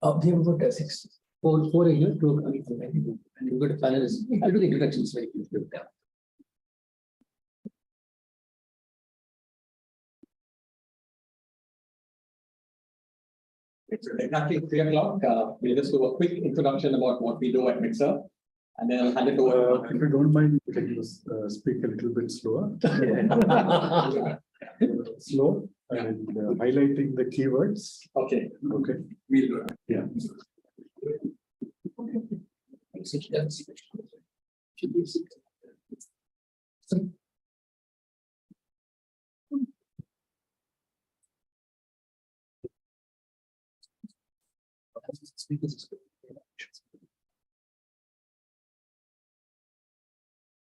We have about four here, two coming from and we've got a panelist. I'll do the introductions very quickly. It's exactly 3 o'clock. We'll just do a quick introduction about what we do at MXR, and then I'll hand it over. If you don't mind, you can just speak a little bit slower. Slow and highlighting the keywords. Okay. Okay. We'll do it. Yeah.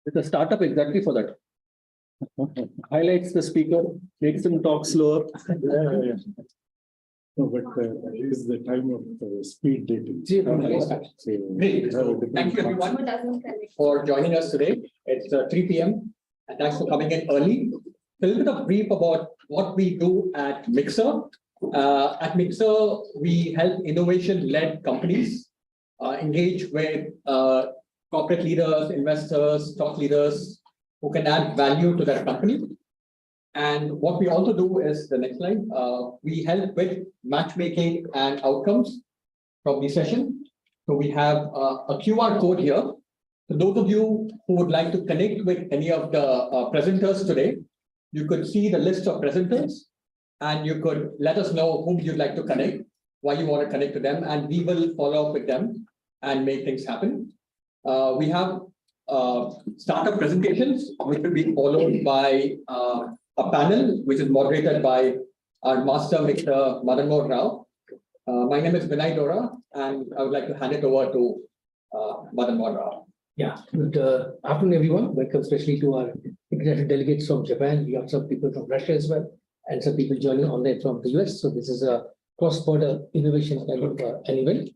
It's a startup exactly for that. Highlights the speaker, makes them talk slower. Yeah. No, but it is the time of speed dating. Great. Thank you everyone for joining us today. It's 3 p.m. and thanks for coming in early. A little bit of brief about what we do at MXR. At MXR, we help innovation-led companies engage with corporate leaders, investors, thought leaders who can add value to their company. And what we also do is the next slide. We help with matchmaking and outcomes from the session. So we have a QR code here. So those of you who would like to connect with any of the presenters today, you could see the list of presenters and you could let us know whom you'd like to connect, why you want to connect to them, and we will follow up with them and make things happen. We have startup presentations, which will be followed by a panel, which is moderated by our master, Mr. Madanmohan Rao. My name is Vinay Dora, and I would like to hand it over to Madanmohan Rao. Yeah, good afternoon, everyone. Welcome especially to our international delegates from Japan. We have some people from Russia as well, and some people joining online from the US. So this is a cross-border innovation kind of an event.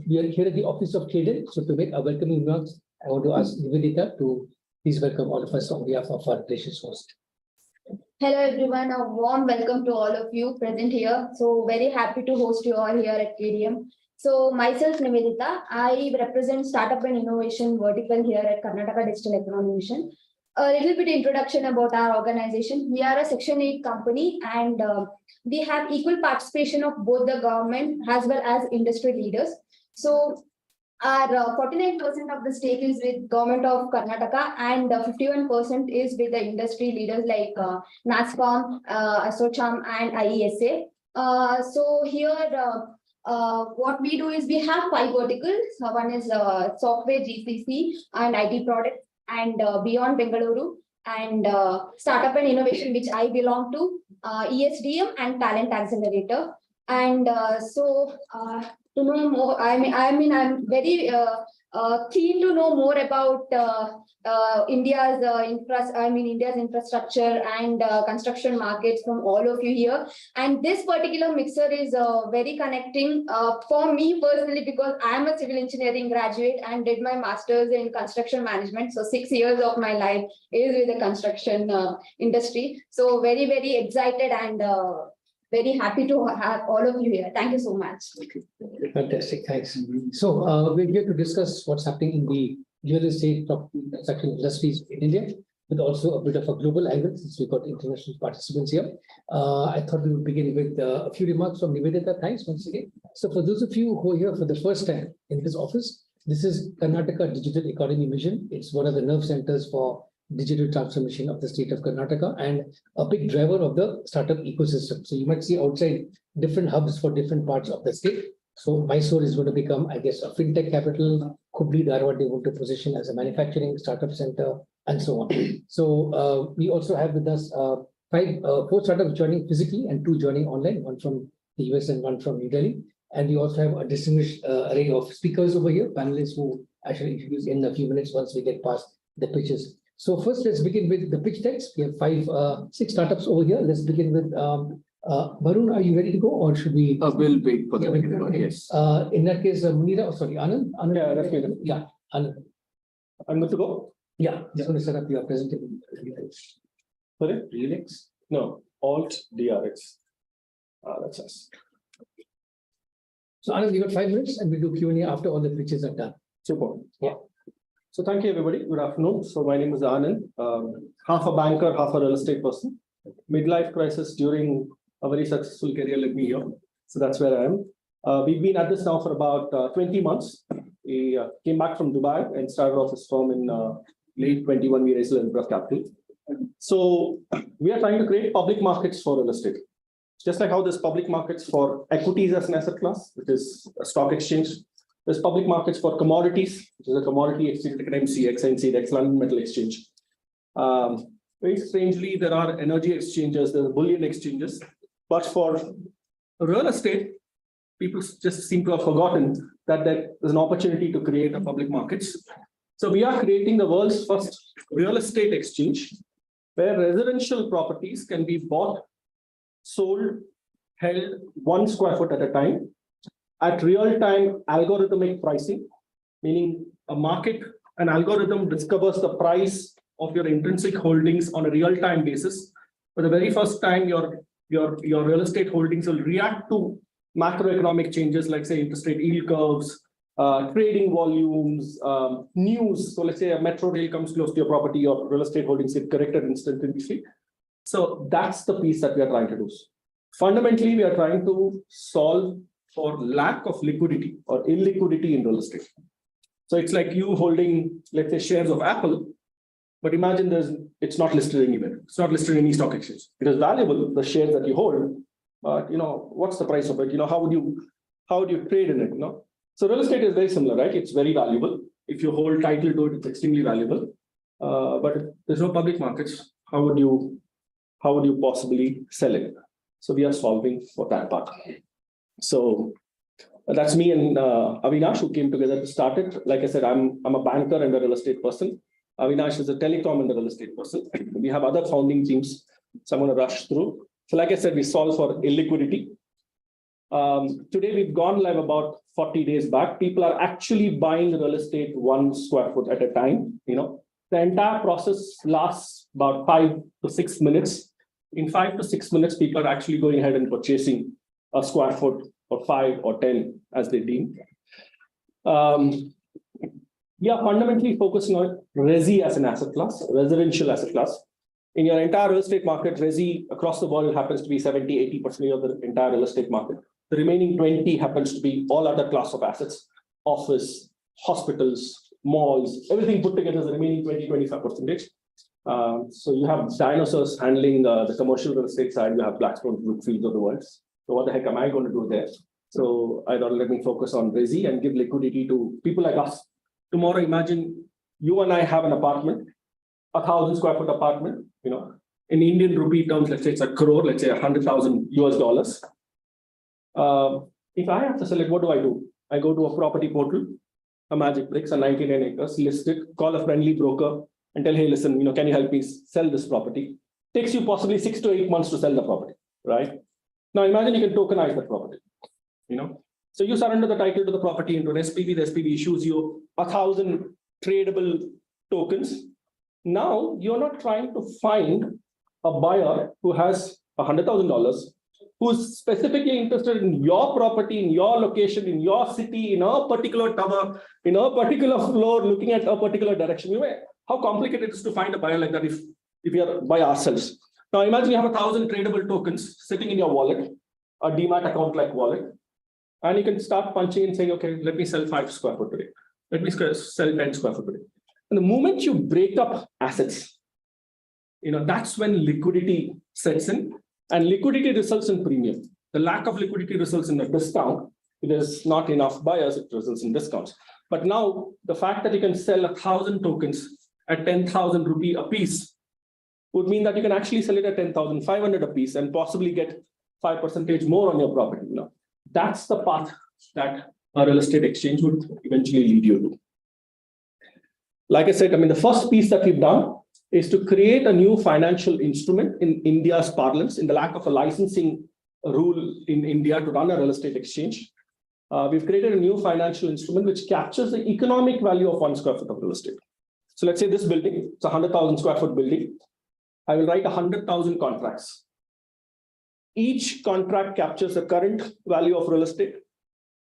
We are here at the office of Traden. So to make a welcoming remarks, I want to ask Nivedita to please welcome all of us on behalf of our relations host. Hello everyone, a warm welcome to all of you present here. So very happy to host you all here at KDM. So myself Nivedita, I represent Startup and Innovation vertical here at Karnataka Digital Economy Mission. A little bit introduction about our organization. We are a Section 8 company and we have equal participation of both the government as well as industry leaders. So our 49% of the stake is with government of Karnataka and 51% is with the industry leaders like NASCOM, ASSOCHAM and IESA. So here what we do is we have 5 verticals. One is software, GCC and IT products and beyond Bengaluru and startup and innovation, which I belong to, ESDM and talent accelerator. And to know more, I mean, I'm very keen to know more about India's infrastructure and construction markets from all of you here. And this particular mixer is very connecting for me personally because I'm a civil engineering graduate and did my master's in construction management. So 6 years of my life is with the construction industry. So very, very excited and very happy to have all of you here. Thank you so much. Fantastic, thanks. So we're here to discuss what's happening in the real estate property construction industries in India, with also a bit of a global angle since we've got international participants here. I thought we would begin with a few remarks from Nivedita. Thanks once again. So for those of you who are here for the first time in this office, this is Karnataka Digital Economy Mission. It's one of the nerve centers for digital transformation of the state of Karnataka and a big driver of the startup ecosystem. So you might see outside different hubs for different parts of the state. So Mysore is going to become, I guess, a fintech capital. Hubli, Dharwad, they want to position as a manufacturing startup center and so on. So we also have with us 4 startups joining physically and 2 joining online, one from the US and one from New Delhi. And we also have a distinguished array of speakers over here, panelists who I shall introduce in a few minutes once we get past the pitches. So first, let's begin with the pitch decks. We have 6 startups over here. Let's begin with Varun. Are you ready to go, or should we? We'll wait for that. Yes. In that case, Munira. Sorry, Anand. Anand. Yeah, that's good. Yeah, Anand. I'm good to go. Yeah, just going to set up your presentation. Sorry, Relix? No, Alt DRX. That's us. So Anand, you got 5 minutes and we'll do Q&A after all the pitches are done. Super. Yeah. So thank you, everybody. Good afternoon. So my name is Anand, half a banker, half a real estate person. Midlife crisis during a very successful career led me here. So that's where I am. We've been at this now for about 20 months. We came back from Dubai and started off this firm in late 21. We raised a little bit of capital. So we are trying to create public markets for real estate. Just like how there's public markets for equities as an asset class, which is a stock exchange. There's public markets for commodities, which is a commodity exchange like MCX, NCDEX, London Metal Exchange. Very strangely, there are energy exchanges, there are bullion exchanges. But for real estate, people just seem to have forgotten that there's an opportunity to create a public markets. So we are creating the world's first real estate exchange where residential properties can be bought, sold, held 1 square foot at a time at real-time algorithmic pricing, meaning an algorithm discovers the price of your intrinsic holdings on a real-time basis. For the very first time, your real estate holdings will react to macroeconomic changes like, say, interest rate yield curves, trading volumes, news. So let's say a metro rail comes close to your property, your real estate holdings get corrected instantly. So that's the piece that we are trying to do. Fundamentally, we are trying to solve for lack of liquidity or illiquidity in real estate. So it's like you holding, let's say, shares of Apple, but imagine it's not listed anywhere. It's not listed in any stock exchange. It is valuable, the shares that you hold, but what's the price of it? How would you trade in it? So real estate is very similar, right? It's very valuable. If you hold title to it, it's extremely valuable. But if there's no public markets, how would you possibly sell it? So we are solving for that part. So that's me and Avinash, who came together to start it. Like I said, I'm a banker and a real estate person. Avinash is a telecom and a real estate person. We have other founding teams, so I'm going to rush through. So like I said, we solve for illiquidity. Today, we've gone live about 40 days back. People are actually buying real estate 1 square foot at a time. The entire process lasts about 5 to 6 minutes. In 5 to 6 minutes, people are actually going ahead and purchasing a square foot or 5 or 10 as they deem. We are fundamentally focusing on resi as an asset class, residential asset class. In your entire real estate market, resi across the world happens to be 70–80% of the entire real estate market. The remaining 20 happens to be all other class of assets, office, hospitals, malls, everything put together is the remaining 20–25%. So you have dinosaurs handling the commercial real estate side. You have Blackstone, Brookfield of the world. So what the heck am I going to do there? So I thought, let me focus on resi and give liquidity to people like us. Tomorrow, imagine you and I have an apartment, 1,000 square foot apartment. In Indian rupee terms, let's say it's a crore, let's say $100,000 US. If I have to sell it, what do? I go to a property portal, a Magic Bricks, a 99 acres, list it, call a friendly broker and tell, hey, listen, can you help me sell this property? Takes you possibly 6 to 8 months to sell the property, right? Now imagine you can tokenize that property, So you surrender the title to the property into an SPV. The SPV issues you 1,000 tradable tokens. Now you're not trying to find a buyer who has $100,000, who's specifically interested in your property, in your location, in your city, in a particular tower, in a particular floor, looking at a particular direction. How complicated it is to find a buyer like that if we are by ourselves. Now imagine you have 1,000 tradable tokens sitting in your wallet, a demat account like wallet, and you can start punching and saying, okay, let me sell 5 square foot today. Let me sell 10 square foot today. And the moment you break up assets, that's when liquidity sets in, and liquidity results in premium. The lack of liquidity results in a discount. If there's not enough buyers, it results in discounts. But now the fact that you can sell 1,000 tokens at 10,000 rupee a piece would mean that you can actually sell it at 10,500 a piece and possibly get 5% more on your property. That's the path that a real estate exchange would eventually lead you to. Like I said, the first piece that we've done is to create a new financial instrument in India's parlance, in the lack of a licensing rule in India to run a real estate exchange. We've created a new financial instrument which captures the economic value of 1 square foot of real estate. So let's say this building, it's a 100,000 square foot building. I will write 100,000 contracts. Each contract captures the current value of real estate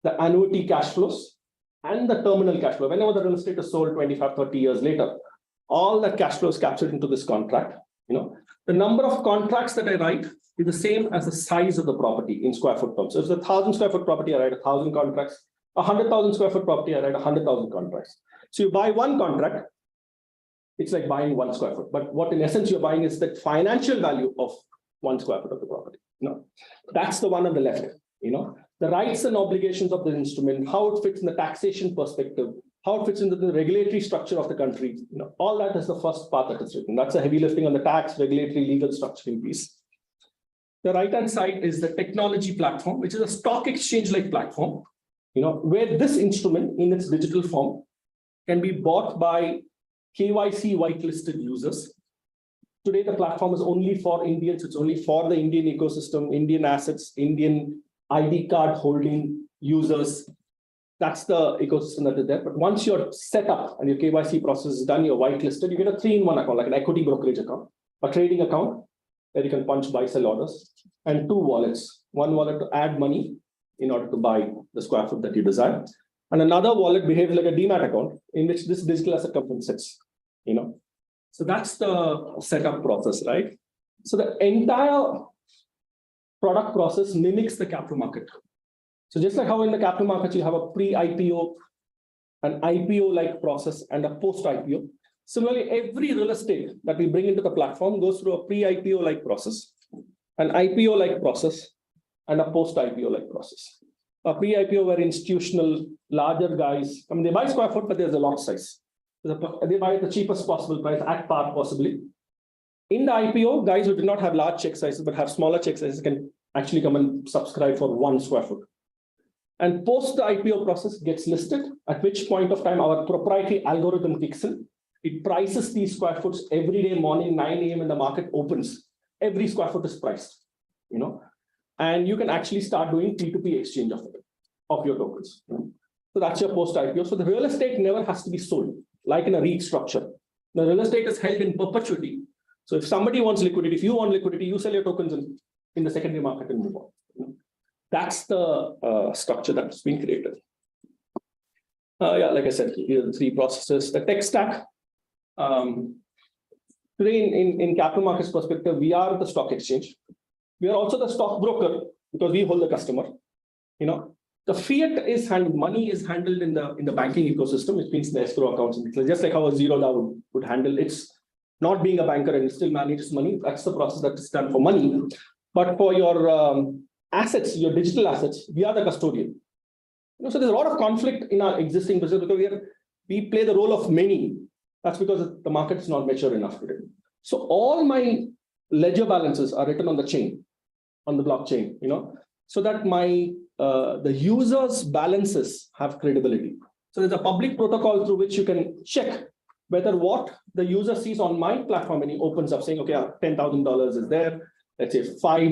the annuity cash flows, and the terminal cash flow. Whenever the real estate is sold 25, 30 years later, all the cash flows captured into this contract. The number of contracts that I write is the same as the size of the property in square foot terms. So if it's 1,000 square foot property, I write 1,000 contracts. 100,000 square foot property, I write 100,000 contracts. So you buy one contract, it's like buying 1 square foot. But what in essence you're buying is the financial value of 1 square foot of the property. That's the one on the left. The rights and obligations of the instrument, how it fits in the taxation perspective, how it fits into the regulatory structure of the country. All that is the first part that is written. That's a heavy lifting on the tax, regulatory, legal structuring piece. The right-hand side is the technology platform, which is a stock exchange-like platform, where this instrument in its digital form can be bought by KYC whitelisted users. Today, the platform is only for Indians. It's only for the Indian ecosystem, Indian assets, Indian ID card holding users. That's the ecosystem that is there. But once you're set up and your KYC process is done, you're whitelisted, you get a 3-in-1 account, like an equity brokerage account, a trading account where you can punch buy, sell orders, and 2 wallets. One wallet to add money in order to buy the square foot that you desire. And another wallet behaves like a demat account in which this digital asset company sits. So that's the setup process, right? So the entire product process mimics the capital market. So just like how in the capital market, you have a pre-IPO, an IPO-like process, and a post-IPO. Similarly, every real estate that we bring into the platform goes through a pre-IPO-like process, an IPO-like process, and a post-IPO-like process. A pre-IPO where institutional, larger guys, they buy square foot, but there's a lot size. They buy at the cheapest possible price, at par possibly. In the IPO, guys who do not have large check sizes, but have smaller check sizes can actually come and subscribe for 1 square foot. And post the IPO process gets listed, at which point of time our proprietary algorithm kicks in. It prices these square foots every day morning, 9 a.m. when the market opens. Every square foot is priced, and you can actually start doing P2P exchange of your tokens. So that's your post IPO. So the real estate never has to be sold, like in a REIT structure. The real estate is held in perpetuity. So if somebody wants liquidity, if you want liquidity, you sell your tokens in the secondary market and move on. That's the structure that's been created. Like I said, here are the 3 processes. The tech stack. Today, in capital markets perspective, we are the stock exchange. We are also the stockbroker because we hold the customer. The fiat is handled, money is handled in the banking ecosystem, which means the escrow accounts. Just like how a Zerodha would handle its not being a banker and still manages money. That's the process that is done for money. But for your assets, your digital assets, we are the custodian. So there's a lot of conflict in our existing business because we play the role of many. That's because the market is not mature enough today. So all my ledger balances are written on the chain, on the blockchain, so that the user's balances have credibility. So there's a public protocol through which you can check whether what the user sees on my platform when he opens up saying, okay, $10,000 is there. Let's say 5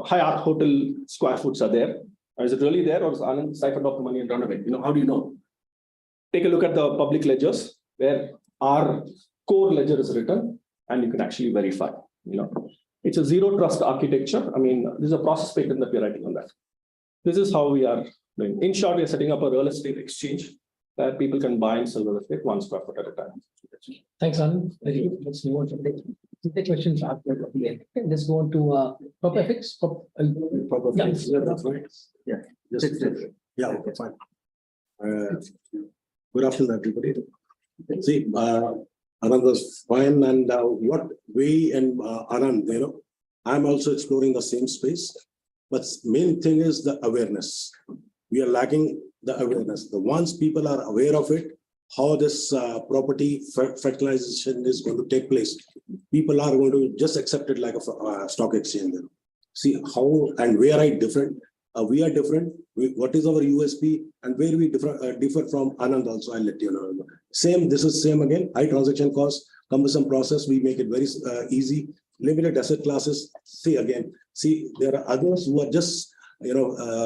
Hyatt hotel square foots are there. Is it really there, or is Anand siphoned off the money and run away? How do you know? Take a look at the public ledgers where our core ledger is written, and you can actually verify. It's a zero trust architecture. This is a process patent that we're writing on that. This is how we are doing. In short, we're setting up a real estate exchange where people can buy and sell real estate 1 square foot at a time. Thanks, Anand. Very good. Let's move on to the questions after the end. Let's go on to PropFX. PropFX. Yeah, that's right. Yeah. Yeah, okay, fine. Good afternoon, everybody. See, Anand was fine, and what we and Anand, I'm also exploring the same space, but main thing is the awareness. We are lacking the awareness. The once people are aware of it, how this property fertilization is going to take place, people are going to just accept it like a stock exchange. See how and where I different. We are different. What is our USP and where we differ from Anand also, I'll let you know. Same, this is same again, high transaction cost, cumbersome process, we make it very easy, limited asset classes. See, there are others who are just,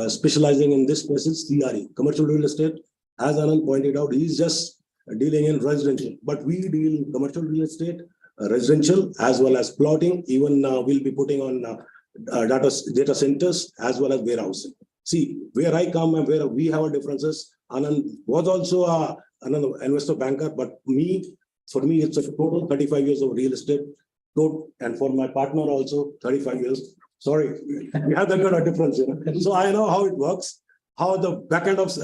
specializing in this space, CRE, commercial real estate. As Anand pointed out, he's just dealing in residential, but we deal in commercial real estate, residential, as well as plotting. Even we'll be putting on data centers as well as warehousing. See, where I come and where we have differences, Anand was also another investor banker, but for me, it's a total 35 years of real estate. And for my partner also 35 years. Sorry, we have that kind of difference, So I know how it works, how the back end of,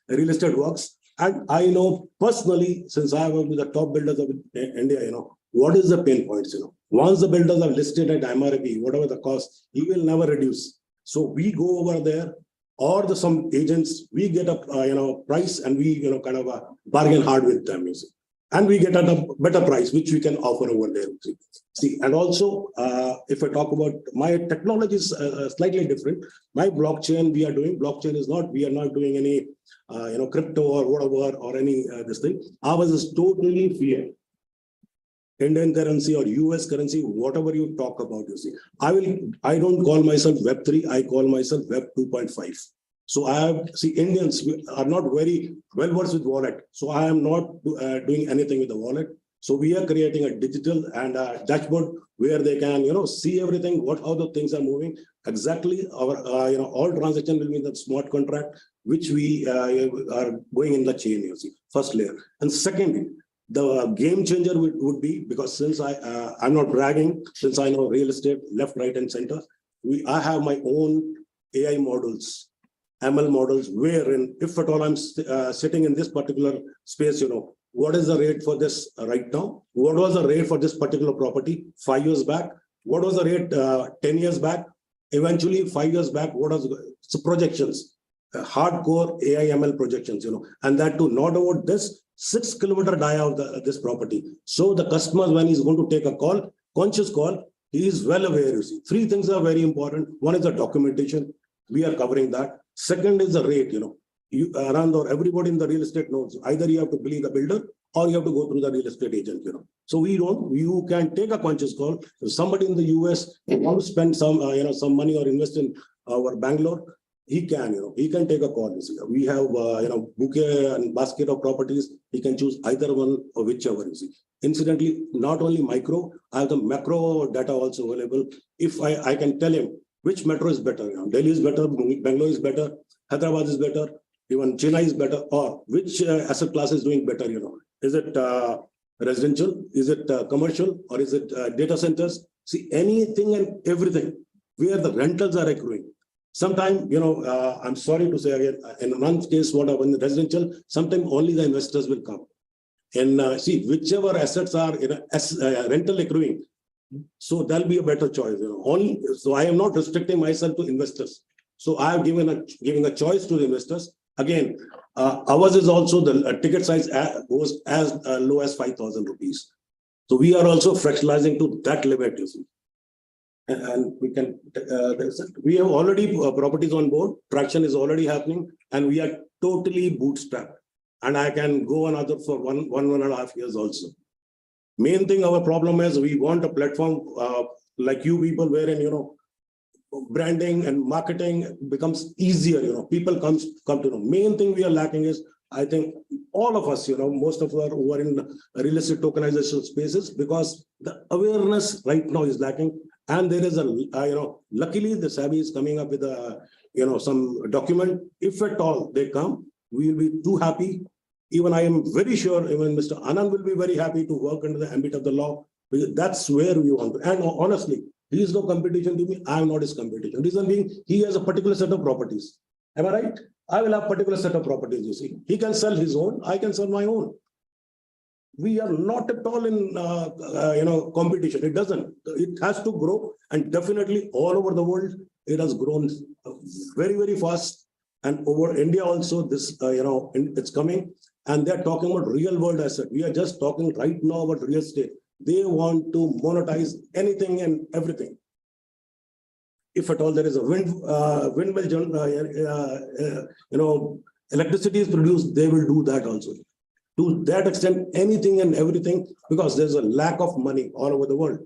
real estate works. And I know personally, since I work with the top builders of India, what is the pain points, Once the builders are listed at MRP, whatever the cost, he will never reduce. So we go over there, or some agents, we get a, price, and we, kind of bargain hard with them, and we get at a better price, which we can offer over there. See, and also, if I talk about my technology is slightly different. My blockchain, we are not doing any, crypto or whatever, or any this thing. Ours is totally fiat. Indian currency or US currency, whatever you talk about, I don't call myself Web3, I call myself Web 2.5. So Indians are not very well versed with wallet. So I am not doing anything with the wallet. So we are creating a digital and a dashboard where they can, see everything, how the things are moving. Exactly, our, all transaction will be in the smart contract, which we are going in the chain, first layer. And second, the game changer would be, because since I'm not bragging, since I know real estate, left, right, and center, I have my own AI models, ML models, wherein if at all I'm sitting in this particular space, what is the rate for this right now? What was the rate for this particular property 5 years back? What was the rate 10 years back? Eventually, 5 years back, what was the projections? Hardcore AI ML projections, and that too, not about this 6 kilometer dia of this property. So the customer, when he's going to take a call, conscious call, he is well aware. Three things are very important. One is the documentation. We are covering that. Second is the rate. Around or everybody in the real estate knows. Either you have to believe the builder or you have to go through the real estate agent. So we don't. You can take a conscious call. If somebody in the US wants to spend some, some money or invest in our Bangalore, he can take a call. We have, bouquet and basket of properties. He can choose either one or whichever. Incidentally, not only micro, I have the macro data also available. If I can tell him which metro is better. Delhi is better, Bangalore is better, Hyderabad is better, even Chennai is better, or which asset class is doing better. Is it residential? Is it commercial? Or is it data centers? See, anything and everything where the rentals are accruing. Sometimes, I'm sorry to say again, in one case, what happened in residential, sometimes only the investors will come. And see, whichever assets are rental accruing, so there'll be a better choice. So I am not restricting myself to investors. So I have giving a choice to the investors. Again, ours is also the ticket size goes as low as 5,000 rupees. So we are also fractionalizing to that limit. And we can, we have already properties on board, traction is already happening, and we are totally bootstrapped. And I can go another for one and a half years also. Main thing, our problem is we want a platform like you people wherein, branding and marketing becomes easier, people come to know. Main thing we are lacking is, I think all of us, most of us who are in real estate tokenization spaces, because the awareness right now is lacking. And there is a, luckily the SABI is coming up with a, some document. If at all they come, we will be too happy. Even I am very sure even Mr. Anand will be very happy to work under the ambit of the law. Because that's where we want to. And honestly, he is no competition to me. I am not his competition. Reason being, he has a particular set of properties. Am I right? I will have a particular set of properties, He can sell his own, I can sell my own. We are not at all in, competition. It doesn't. It has to grow, and definitely all over the world, it has grown very, very fast. And over India also, this, it's coming, and they're talking about real world asset. We are just talking right now about real estate. They want to monetize anything and everything. If at all there is a windmill, electricity is produced, they will do that also. To that extent, anything and everything, because there's a lack of money all over the world.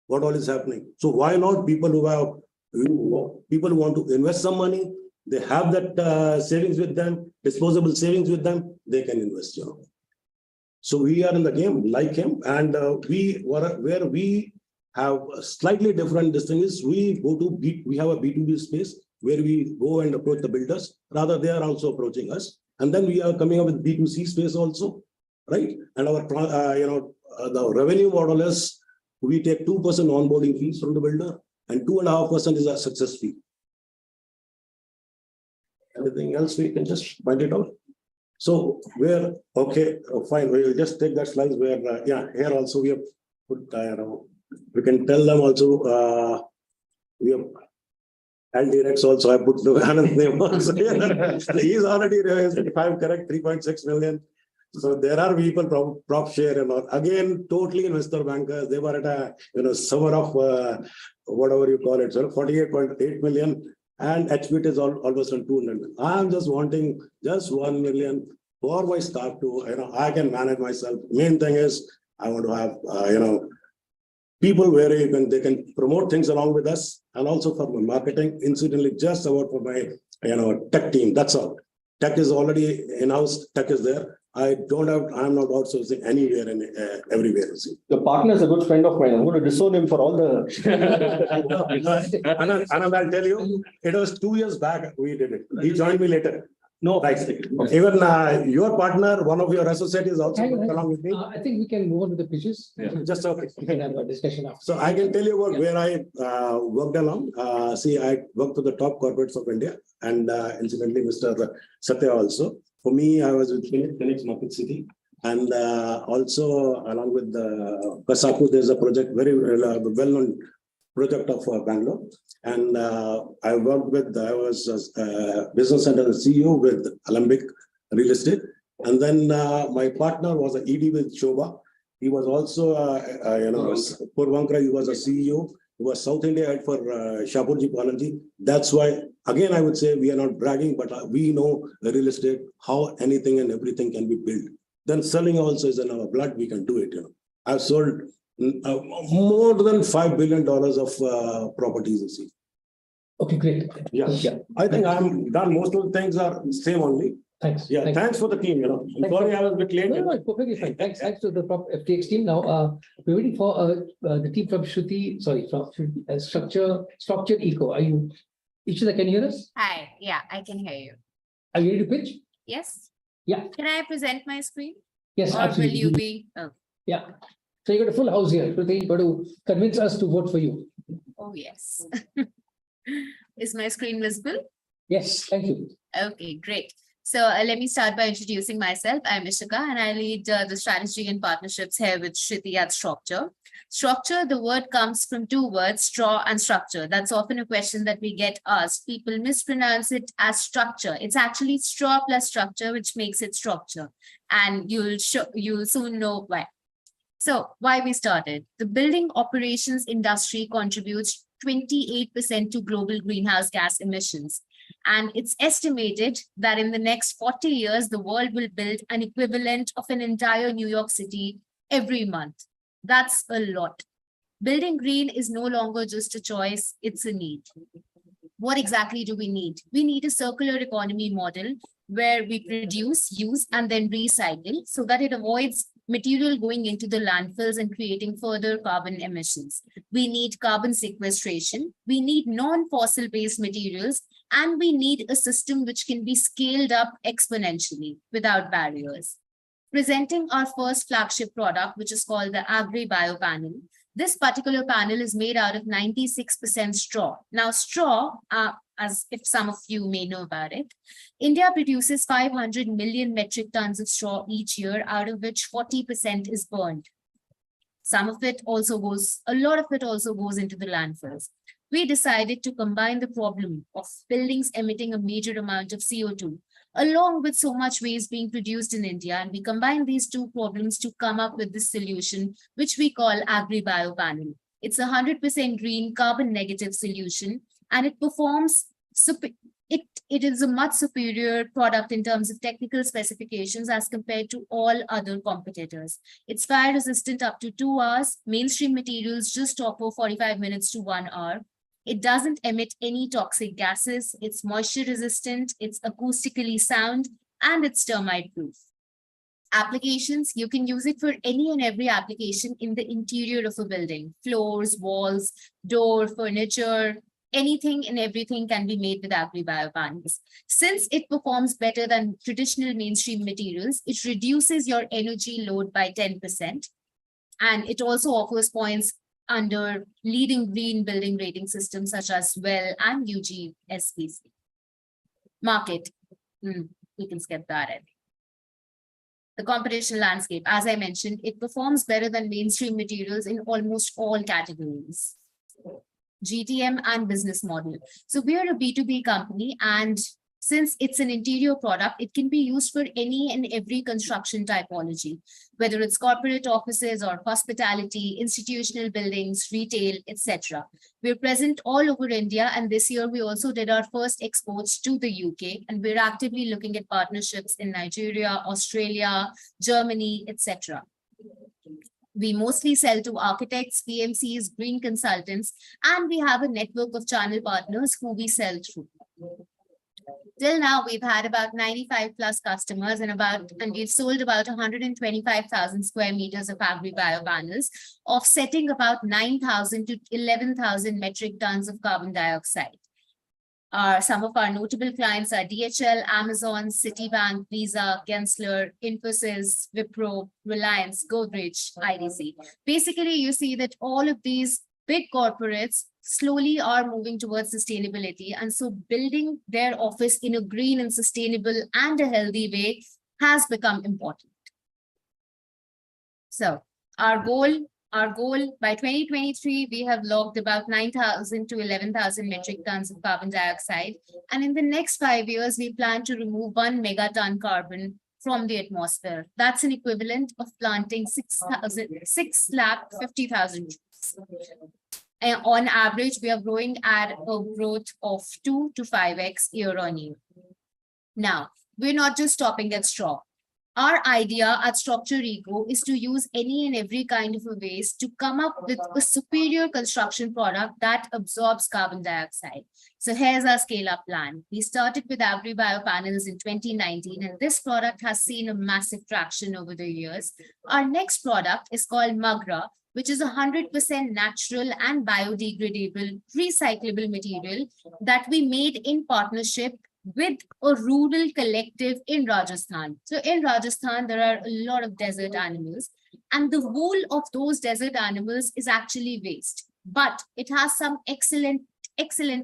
What all is happening? So why not people who want to invest some money, they have that savings with them, disposable savings with them, they can invest. So we are in the game like him, and where we have a slightly different thing is we have a B2B space. where we go and approach the builders. Rather, they are also approaching us. And then we are coming up with B2C space also, right? And our, the revenue model is we take 2% onboarding fees from the builder and 2.5% is a success fee. Anything else we can just point it out? So where, okay, fine, we will just take that slide where, here also we have put, we can tell them also, we have LD-Rex also, I put Anand's name also here. And he's already raised, if I'm correct, 3.6 million. So there are people from prop share and all. Again, totally investor bankers. They were at a summer of whatever you call it, so 48.8 million. And HBT is almost on 200 million. I'm just wanting just 1 million for my staff to, I can manage myself. Main thing is I want to have, people where they can promote things along with us, and also for my marketing, incidentally, just about for my, tech team. That's all. Tech is already in-house. Tech is there. I'm not outsourcing anywhere and everywhere. See. The partner is a good friend of mine. I'm going to disown him for all the. And I'll tell you, it was 2 years back we did it. He joined me later. No, right. Even your partner, one of your associates is also along with me. I think we can move on to the pitches. Yeah. Just okay. We can have a discussion after. So I can tell you about where I worked along. I worked with the top corporates of India, and incidentally, Mr. Satya also. For me, I was with Phoenix Market City, and also along with Kasaku, there's a project, very well-known project of Bangalore. And I worked with, I was business center CEO with Alembic Real Estate. And then my partner was an ED with Shobha. He was also, Purvankra, he was a CEO. He was South India head for Shapurji Panaji. That's why, again, I would say we are not bragging, but we know the real estate, how anything and everything can be built. Then selling also is in our blood, we can do it. I've sold more than $5 billion of properties, you see. Okay, great. Yeah. I think I'm done. Most of the things are same only. Thanks. Yeah, thanks for the team. I'm sorry I was a bit late. No, perfectly fine. Thanks to the prop FTX team. Now we're waiting for the team from Shruti. Sorry, from Structured Eco. Are you? Ishita, can you hear us? Hi, yeah, I can hear you. Are you ready to pitch? Yes. Yeah. Can I present my screen? Yes, Or absolutely. will you be? Oh, Yeah. So you got a full house here. Shruti, you got to convince us to vote for you. oh yes. Is my screen visible? Yes, thank you. Okay, great. So let me start by introducing myself. I'm Ishika and I lead the strategy and partnerships here with Shruti at Structure. Structure, the word comes from two words, straw and structure. That's often a question that we get asked. People mispronounce it as structure. It's actually straw plus structure, which makes it structure. And you'll soon know why. So why we started? The building operations industry contributes 28% to global greenhouse gas emissions. And it's estimated that in the next 40 years, the world will build an equivalent of an entire New York City every month. That's a lot. Building green is no longer just a choice, it's a need. What exactly do we need? We need a circular economy model where we produce, use, and then recycle so that it avoids material going into the landfills and creating further carbon emissions. We need carbon sequestration. We need non-fossil based materials, and we need a system which can be scaled up exponentially without barriers. Presenting our first flagship product, which is called the AgriBio panel. This particular panel is made out of 96% straw. Now, straw, as if some of you may know about it, India produces 500 million metric tons of straw each year, out of which 40% is burned. A lot of it also goes into the landfills. We decided to combine the problem of buildings emitting a major amount of CO2 along with so much waste being produced in India. And we combine these two problems to come up with this solution, which we call AgriBio panel. It's a 100% green carbon negative solution, and it performs, it is a much superior product in terms of technical specifications as compared to all other competitors. It's fire resistant up to 2 hours. Mainstream materials just offer 45 minutes to 1 hour. It doesn't emit any toxic gases. It's moisture resistant. It's acoustically sound, and it's termite proof. Applications, you can use it for any and every application in the interior of a building, floors, walls, door, furniture, Anything and everything can be made with agri-bio panels. Since it performs better than traditional mainstream materials, it reduces your energy load by 10%. And it also offers points under leading green building rating systems such as WELL and UGSPC. Market, we can skip that in. The competition landscape, as I mentioned, it performs better than mainstream materials in almost all categories. GTM and business model. So we are a B2B company, and since it's an interior product, it can be used for any and every construction typology, whether it's corporate offices or hospitality, institutional buildings, retail, etc. We're present all over India, and this year we also did our first exports to the UK, and we're actively looking at partnerships in Nigeria, Australia, Germany, etc. We mostly sell to architects, PMCs, green consultants, and we have a network of channel partners who we sell through. Till now, we've had about 95 plus customers and we've sold about 125,000 square meters of agri-bio panels, offsetting about 9,000 to 11,000 metric tons of carbon dioxide. Some of our notable clients are DHL, Amazon, Citibank, Visa, Gensler, Infosys, Wipro, Reliance, Godrej, IDC. Basically, you see that all of these big corporates slowly are moving towards sustainability. And so building their office in a green and sustainable and a healthy way has become important. So our goal by 2023, we have logged about 9,000 to 11,000 metric tons of carbon dioxide. And in the next 5 years, we plan to remove 1 megaton carbon from the atmosphere. That's an equivalent of planting 650,000 trees. And on average, we are growing at a growth of 2 to 5x year on year. Now, we're not just stopping at straw. Our idea at Structure Eco is to use any and every kind of a waste to come up with a superior construction product that absorbs carbon dioxide. So here's our scale-up plan. We started with agri-bio panels in 2019, and this product has seen a massive traction over the years. Our next product is called MXR, which is 100% natural and biodegradable, recyclable material that we made in partnership with a rural collective in Rajasthan. So in Rajasthan, there are a lot of desert animals, and the wool of those desert animals is actually waste, but it has some excellent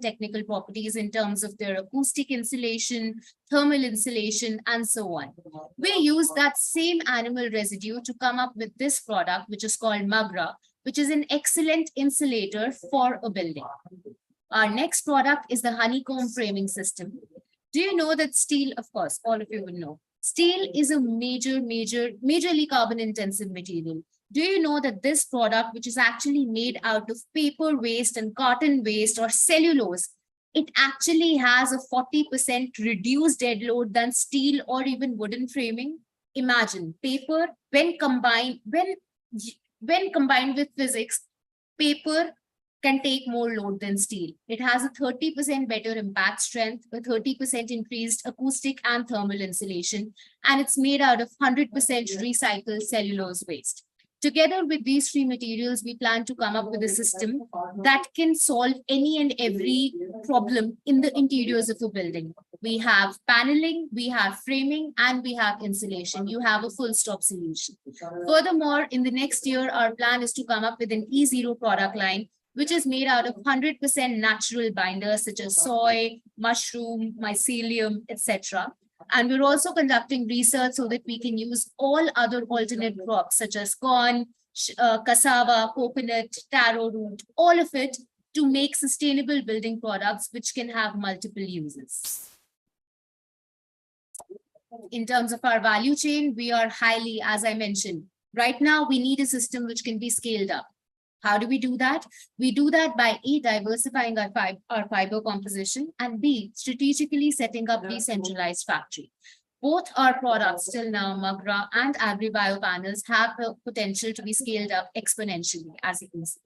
technical properties in terms of their acoustic insulation, thermal insulation, and so on. We use that same animal residue to come up with this product, which is called MXR, which is an excellent insulator for a building. Our next product is the honeycomb framing system. Do you know that steel, of course, all of you will know, steel is a majorly carbon intensive material. Do you know that this product, which is actually made out of paper waste and cotton waste or cellulose, it actually has a 40% reduced dead load than steel or even wooden framing? Imagine paper, when combined with physics, paper can take more load than steel. It has a 30% better impact strength, a 30% increased acoustic and thermal insulation, and it's made out of 100% recycled cellulose waste. Together with these three materials, we plan to come up with a system that can solve any and every problem in the interiors of a building. We have paneling, we have framing, and we have insulation. You have a full stop solution. Furthermore, in the next year, our plan is to come up with an E0 product line, which is made out of 100% natural binders such as soy, mushroom, mycelium, etc. And we're also conducting research so that we can use all other alternate crops such as corn, cassava, coconut, taro root, all of it to make sustainable building products which can have multiple uses. In terms of our value chain, we are highly, as I mentioned, right now we need a system which can be scaled up. How do we do that? We do that by A, diversifying our fiber composition, and B, strategically setting up decentralized factory. Both our products till now, MXR and agri-bio panels, have the potential to be scaled up exponentially, as you can see.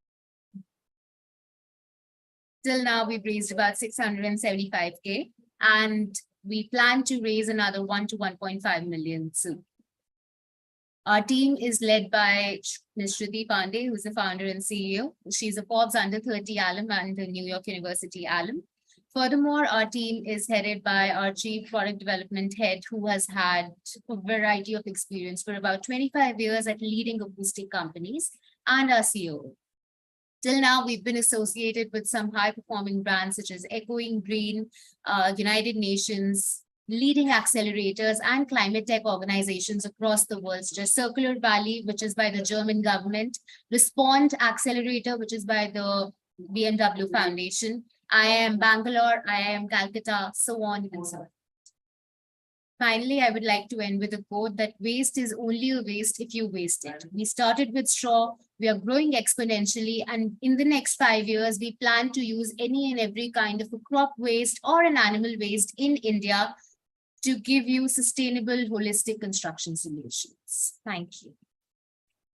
Till now, we've raised about 675K, and we plan to raise another 1 to 1.5 million soon. Our team is led by Ms. Shruti Pandey, who's the founder and CEO. She's a Forbes Under 30 alum and the New York University alum. Furthermore, our team is headed by our Chief Product Development Head, who has had a variety of experience for about 25 years at leading acoustic companies, and our COO. Till now, we've been associated with some high-performing brands such as Echoing Green, United Nations, leading accelerators and climate tech organizations across the world, such as Circular Valley, which is by the German government, Respond Accelerator, which is by the BMW Foundation, IIM Bangalore, IIM Calcutta, so on and so on. Finally, I would like to end with a quote that waste is only a waste if you waste it. We started with straw, we are growing exponentially, and in the next 5 years, we plan to use any and every kind of a crop waste or an animal waste in India to give you sustainable, holistic construction solutions. Thank you.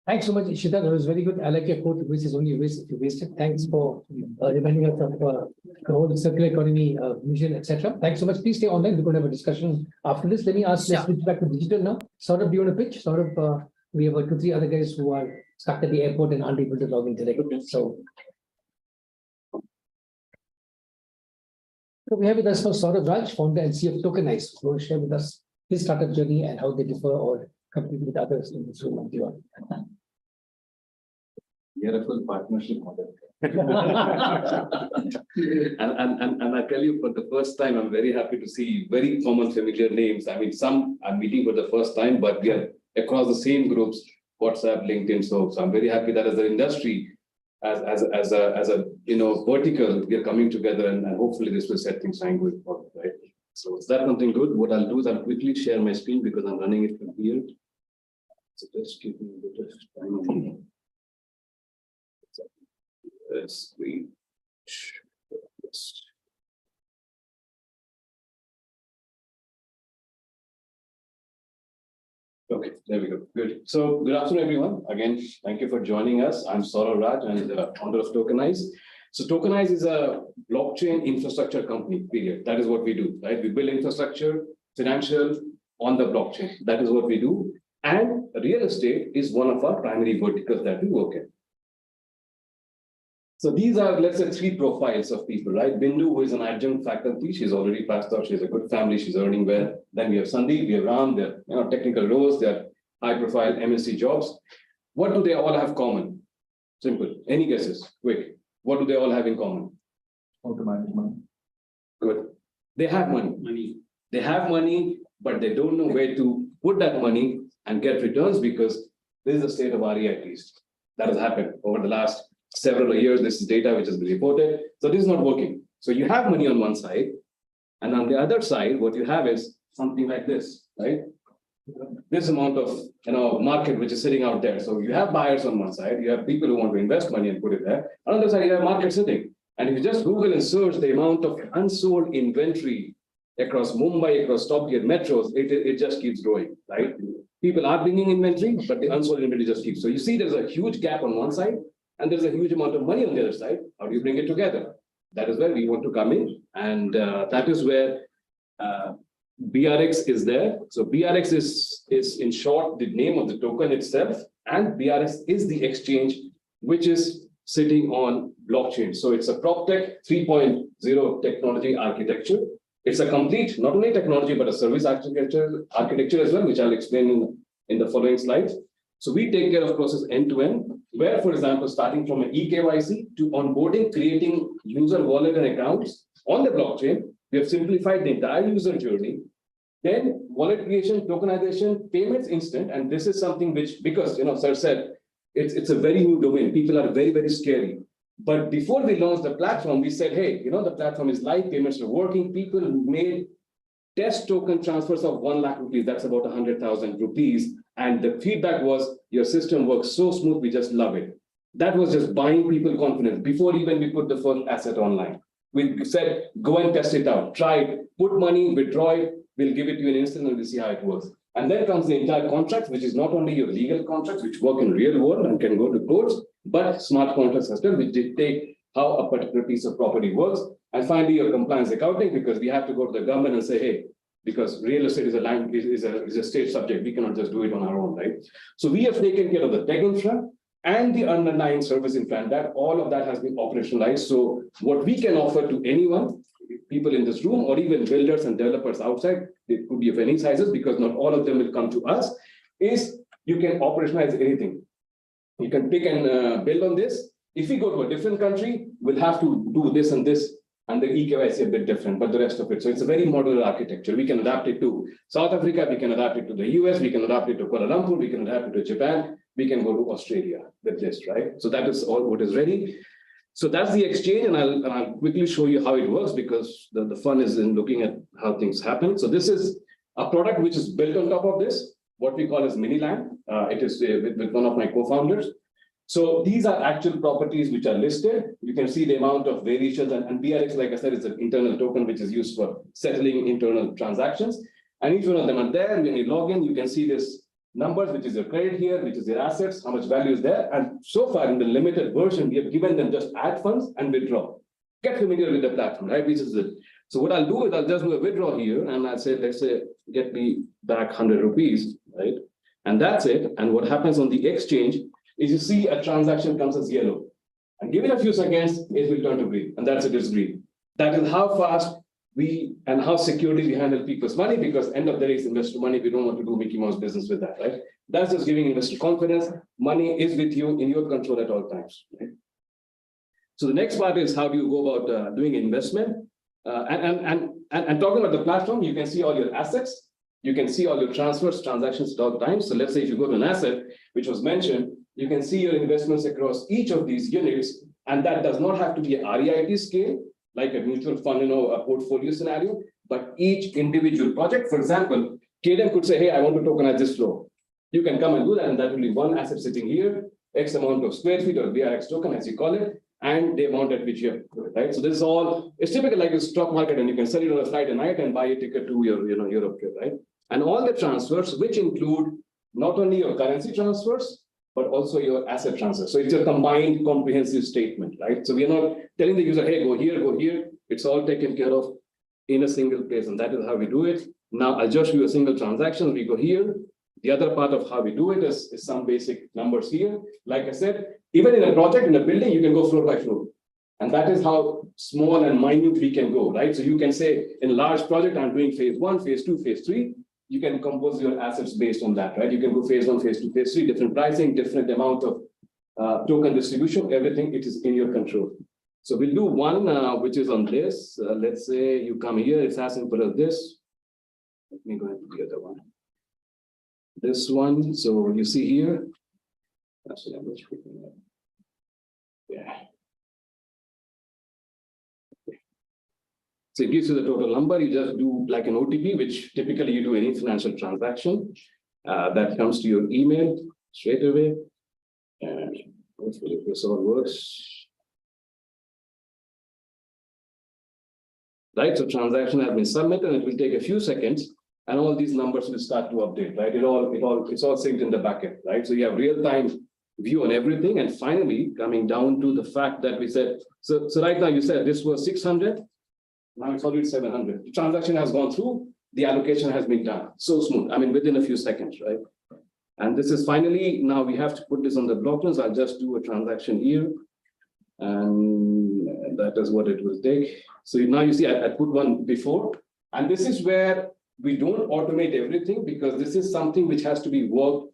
Thanks so much, Ishita. That was very good. I like your quote, waste is only a waste if you waste it. Thanks for reminding us of the whole circular economy vision, etc. Thanks so much. Please stay online. We're going to have a discussion after this. Let me ask, let's switch back to digital now. Saurabh, do you want to pitch? Saurabh, we have 2, 3 other guys who are stuck at the airport and aren't able to log in today. So we have with us now Saurabh Raj, founder and CEO of Tokenize, who will share with us his startup journey and how they differ or compete with others in this room and beyond. We are a full partnership model. and I tell you, for the first time, I'm very happy to see very common familiar names. I mean, some I'm meeting for the first time, but we are across the same groups, WhatsApp, LinkedIn. So I'm very happy that as an industry, as a vertical, we are coming together, and hopefully this will set things going forward, right? So is that something good? What I'll do is I'll quickly share my screen because I'm running it from here. So just give me a bit of time. Screen. Okay, there we go. Good. So good afternoon, everyone. Again, thank you for joining us. I'm Saurabh Raj, and the founder of Tokenize. So Tokenize is a blockchain infrastructure company, period. That is what we do, right? We build infrastructure, financial, on the blockchain. That is what we do. And real estate is one of our primary verticals that we work in. So these are, let's say, 3 profiles of people, right? Bindu, who is an adjunct faculty, she's already passed out, she has a good family, she's earning well. Then we have Sandeep, we have Ram, they're technical roles, they're high-profile MNC jobs. What do they all have common? Simple. Any guesses? Quick. What do they all have in common? How to manage money. Good. They have money. They have money, but they don't know where to put that money and get returns because this is the state of RE at least. That has happened over the last several years. This is data which has been reported. So this is not working. So you have money on one side, and on the other side, what you have is something like this, right? This amount of market which is sitting out there. So you have buyers on one side, you have people who want to invest money and put it there. On the other side, you have market sitting. And if you just Google and search the amount of unsold inventory across Mumbai, across top tier metros, it just keeps growing, right? People are bringing inventory, but the unsold inventory just keeps. So you see there's a huge gap on one side, and there's a huge amount of money on the other side. How do you bring it together? That is where we want to come in. And that is where BRX is there. So BRX is in short the name of the token itself, and BRX is the exchange which is sitting on blockchain. So it's a PropTech 3.0 technology architecture. It's a complete, not only technology, but a service architecture as well, which I'll explain in the following slides. So we take care of process end to end, where, for example, starting from an eKYC to onboarding, creating user wallet and accounts on the blockchain, we have simplified the entire user journey. Then wallet creation, tokenization, payments instant. And this is something which, because, sir said, it's a very new domain. People are very, very scary. But before we launched the platform, we said, hey, the platform is live, payments are working. People made test token transfers of 1 lakh rupees. That's about 100,000 rupees. And the feedback was, your system works so smooth, we just love it. That was just buying people confidence before even we put the first asset online. We said, go and test it out, try it, put money, withdraw it, we'll give it to you in an instant and we'll see how it works. And then comes the entire contract, which is not only your legal contracts, which work in real world and can go to courts, but smart contracts as well, which dictate how a particular piece of property works. And finally, your compliance accounting, because we have to go to the government and say, hey, because real estate is a state subject. We cannot just do it on our own, right? So we have taken care of the tech infra and the underlying service infra, and that all of that has been operationalized. So what we can offer to anyone, people in this room, or even builders and developers outside, it could be of any sizes, because not all of them will come to us, is you can operationalize anything. You can pick and build on this. If we go to a different country, we'll have to do this and this, and the eKYC a bit different, but the rest of it. So it's a very modular architecture. We can adapt it to South Africa, we can adapt it to the US, we can adapt it to Kuala Lumpur, we can adapt it to Japan, we can go to Australia with this, right? So that is all what is ready. So that's the exchange, and I'll quickly show you how it works, because the fun is in looking at how things happen. So this is a product which is built on top of this, what we call as Miniland. It is with one of my co-founders. So these are actual properties which are listed. You can see the amount of variations, and BRX, like I said, is an internal token which is used for settling internal transactions. And each one of them are there. When you log in, you can see this numbers, which is your credit here, which is your assets, how much value is there. And so far in the limited version, we have given them just add funds and withdraw. Get familiar with the platform, right? Which is it. So what I'll do is I'll just do a withdraw here, and I'll say, let's say, get me back 100 rupees, right? And that's it. And what happens on the exchange is you see a transaction comes as yellow. And give it a few seconds, it will turn to green. And that's it, it's green. That is how fast we and how securely we handle people's money, because end of the day is investor money. We don't want to do Mickey Mouse business with that, right? That's just giving investor confidence. Money is with you, in your control at all times, right? So the next part is how do you go about doing investment? And talking about the platform, you can see all your assets. You can see all your transfers, transactions at all times. So let's say if you go to an asset, which was mentioned, you can see your investments across each of these units. And that does not have to be a REIT scale, like a mutual fund, a portfolio scenario, but each individual project. For example, KDM could say, hey, I want to tokenize this floor. You can come and do that, and that will be one asset sitting here, X amount of square feet, or BRX token, as you call it, and the amount at which you have to do it, right? So this is all, it's typical like a stock market, and you can sell it on a Friday night and buy a ticket to your, Europe trip, right? And all the transfers, which include not only your currency transfers, but also your asset transfers. So it's a combined comprehensive statement, right? So we are not telling the user, hey, go here, go here. It's all taken care of in a single place, and that is how we do it. Now I'll just show you a single transaction. We go here. The other part of how we do it is some basic numbers here. Like I said, even in a project, in a building, you can go floor by floor. And that is how small and minute we can go, right? So you can say in large project, I'm doing phase 1, phase 2, phase 3. You can compose your assets based on that, right? You can go phase 1, phase 2, phase 3, different pricing, different amount of token distribution, everything, it is in your control. So we'll do one, which is on this. Let's say you come here, it's as simple as this. Let me go into the other one. This one, so you see here. Actually, I'm just picking it up. Yeah. So it gives you the total number. You just do like an OTP, which typically you do any financial transaction. That comes to your email straight away. And hopefully this all works. Right, so transaction has been submitted, and it will take a few seconds, and all these numbers will start to update, right? It's all synced in the backend, right? So you have real-time view on everything. And finally, coming down to the fact that we said, so right now you said this was 600. Now it's already 700. The transaction has gone through, the allocation has been done. So smooth, I mean, within a few seconds, right? And this is finally, now we have to put this on the blockchain. So I'll just do a transaction here. And that is what it will take. So now you see, I put one before. And this is where we don't automate everything, because this is something which has to be worked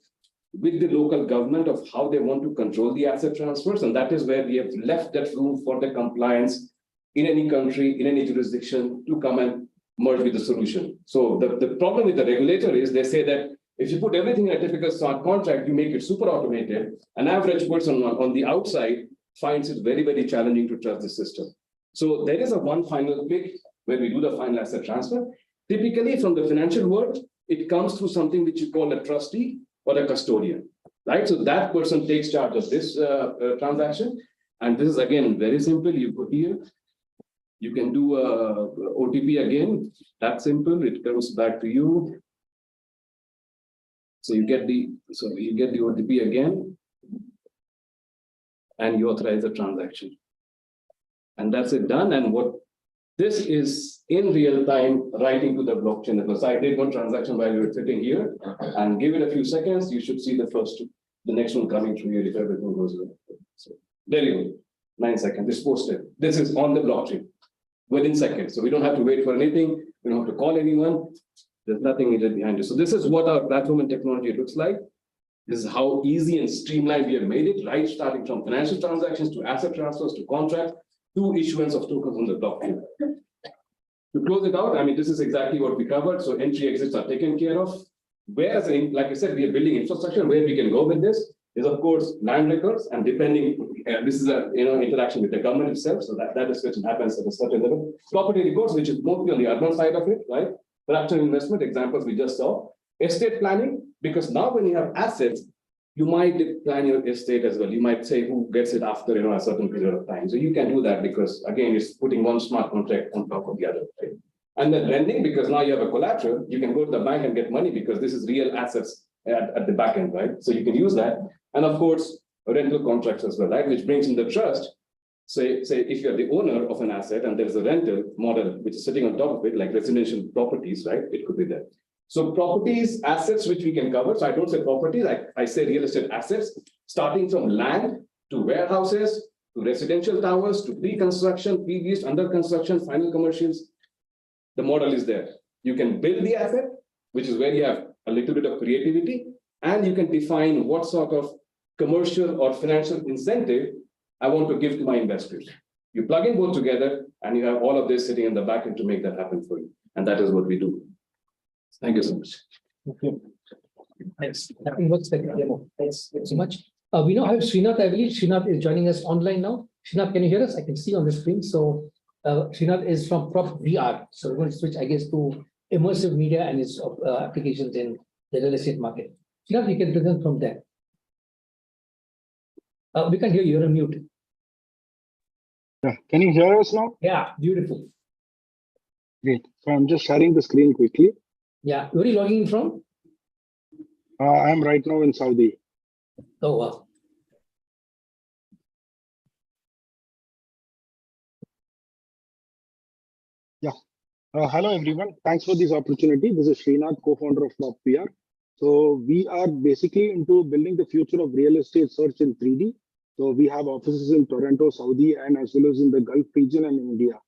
with the local government of how they want to control the asset transfers. And that is where we have left that room for the compliance in any country, in any jurisdiction, to come and merge with the solution. So the problem with the regulator is they say that if you put everything in a typical smart contract, you make it super automated. An average person on the outside finds it very, very challenging to trust the system. So there is a one final pick where we do the final asset transfer. Typically from the financial world, it comes through something which you call a trustee or a custodian, right? So that person takes charge of this transaction. And this is again, very simple. You go here, you can do a OTP again, that's simple. It comes back to you. So you get the OTP again, and you authorize the transaction. And that's it done. And what this is in real time writing to the blockchain. Because I did one transaction while you were sitting here, and give it a few seconds, you should see the the next one coming through here if everything goes well. So there you go. 9 seconds. It's posted. This is on the blockchain within seconds. So we don't have to wait for anything. We don't have to call anyone. There's nothing needed behind it. So this is what our platform and technology looks like. This is how easy and streamlined we have made it, right? Starting from financial transactions to asset transfers to contract to issuance of tokens on the blockchain. To close it out, I mean, this is exactly what we covered. So entry exits are taken care of. Whereas, like I said, we are building infrastructure. Where we can go with this is, of course, land records, and depending, this is a interaction with the government itself. So that discussion happens at a certain level. Property records, which is mostly on the urban side of it, right? Fractional investment examples we just saw. Estate planning, because now when you have assets, you might plan your estate as well. You might say who gets it after a certain period of time. So you can do that because again, it's putting one smart contract on top of the other. Right? And then lending, because now you have a collateral, you can go to the bank and get money because this is real assets at the back end, right? So you can use that. And of course, rental contracts as well, right? Which brings in the trust. Say if you're the owner of an asset and there's a rental model which is sitting on top of it, like residential properties, right? It could be there. So properties, assets which we can cover. So I don't say properties, I say real estate assets, starting from land to warehouses, to residential towers, to pre-construction, pre-leased, under construction, final commercials. The model is there. You can build the asset, which is where you have a little bit of creativity, and you can define what sort of commercial or financial incentive I want to give to my investors. You plug in both together, and you have all of this sitting in the back end to make that happen for you. And that is what we do. Thank you so much. Thanks. That works like a demo. Thanks so much. We now have Srinath, I believe. Srinath is joining us online now. Srinath, can you hear us? I can see on the screen. So Srinath is from PropVR. So we're going to switch, I guess, to immersive media and its applications in the real estate market. Srinath, you can present from there. We can hear you. You're on mute. Yeah. Can you hear us now? Yeah, beautiful. Great. So I'm just sharing the screen quickly. Yeah. Where are you logging in from? I'm right now in Saudi. Oh, wow. Yeah. Hello, everyone. Thanks for this opportunity. This is Srinath, co-founder of PropTech. So we are basically into building the future of real estate search in 3D. So we have offices in Toronto, Saudi, and as well as in the Gulf region and India.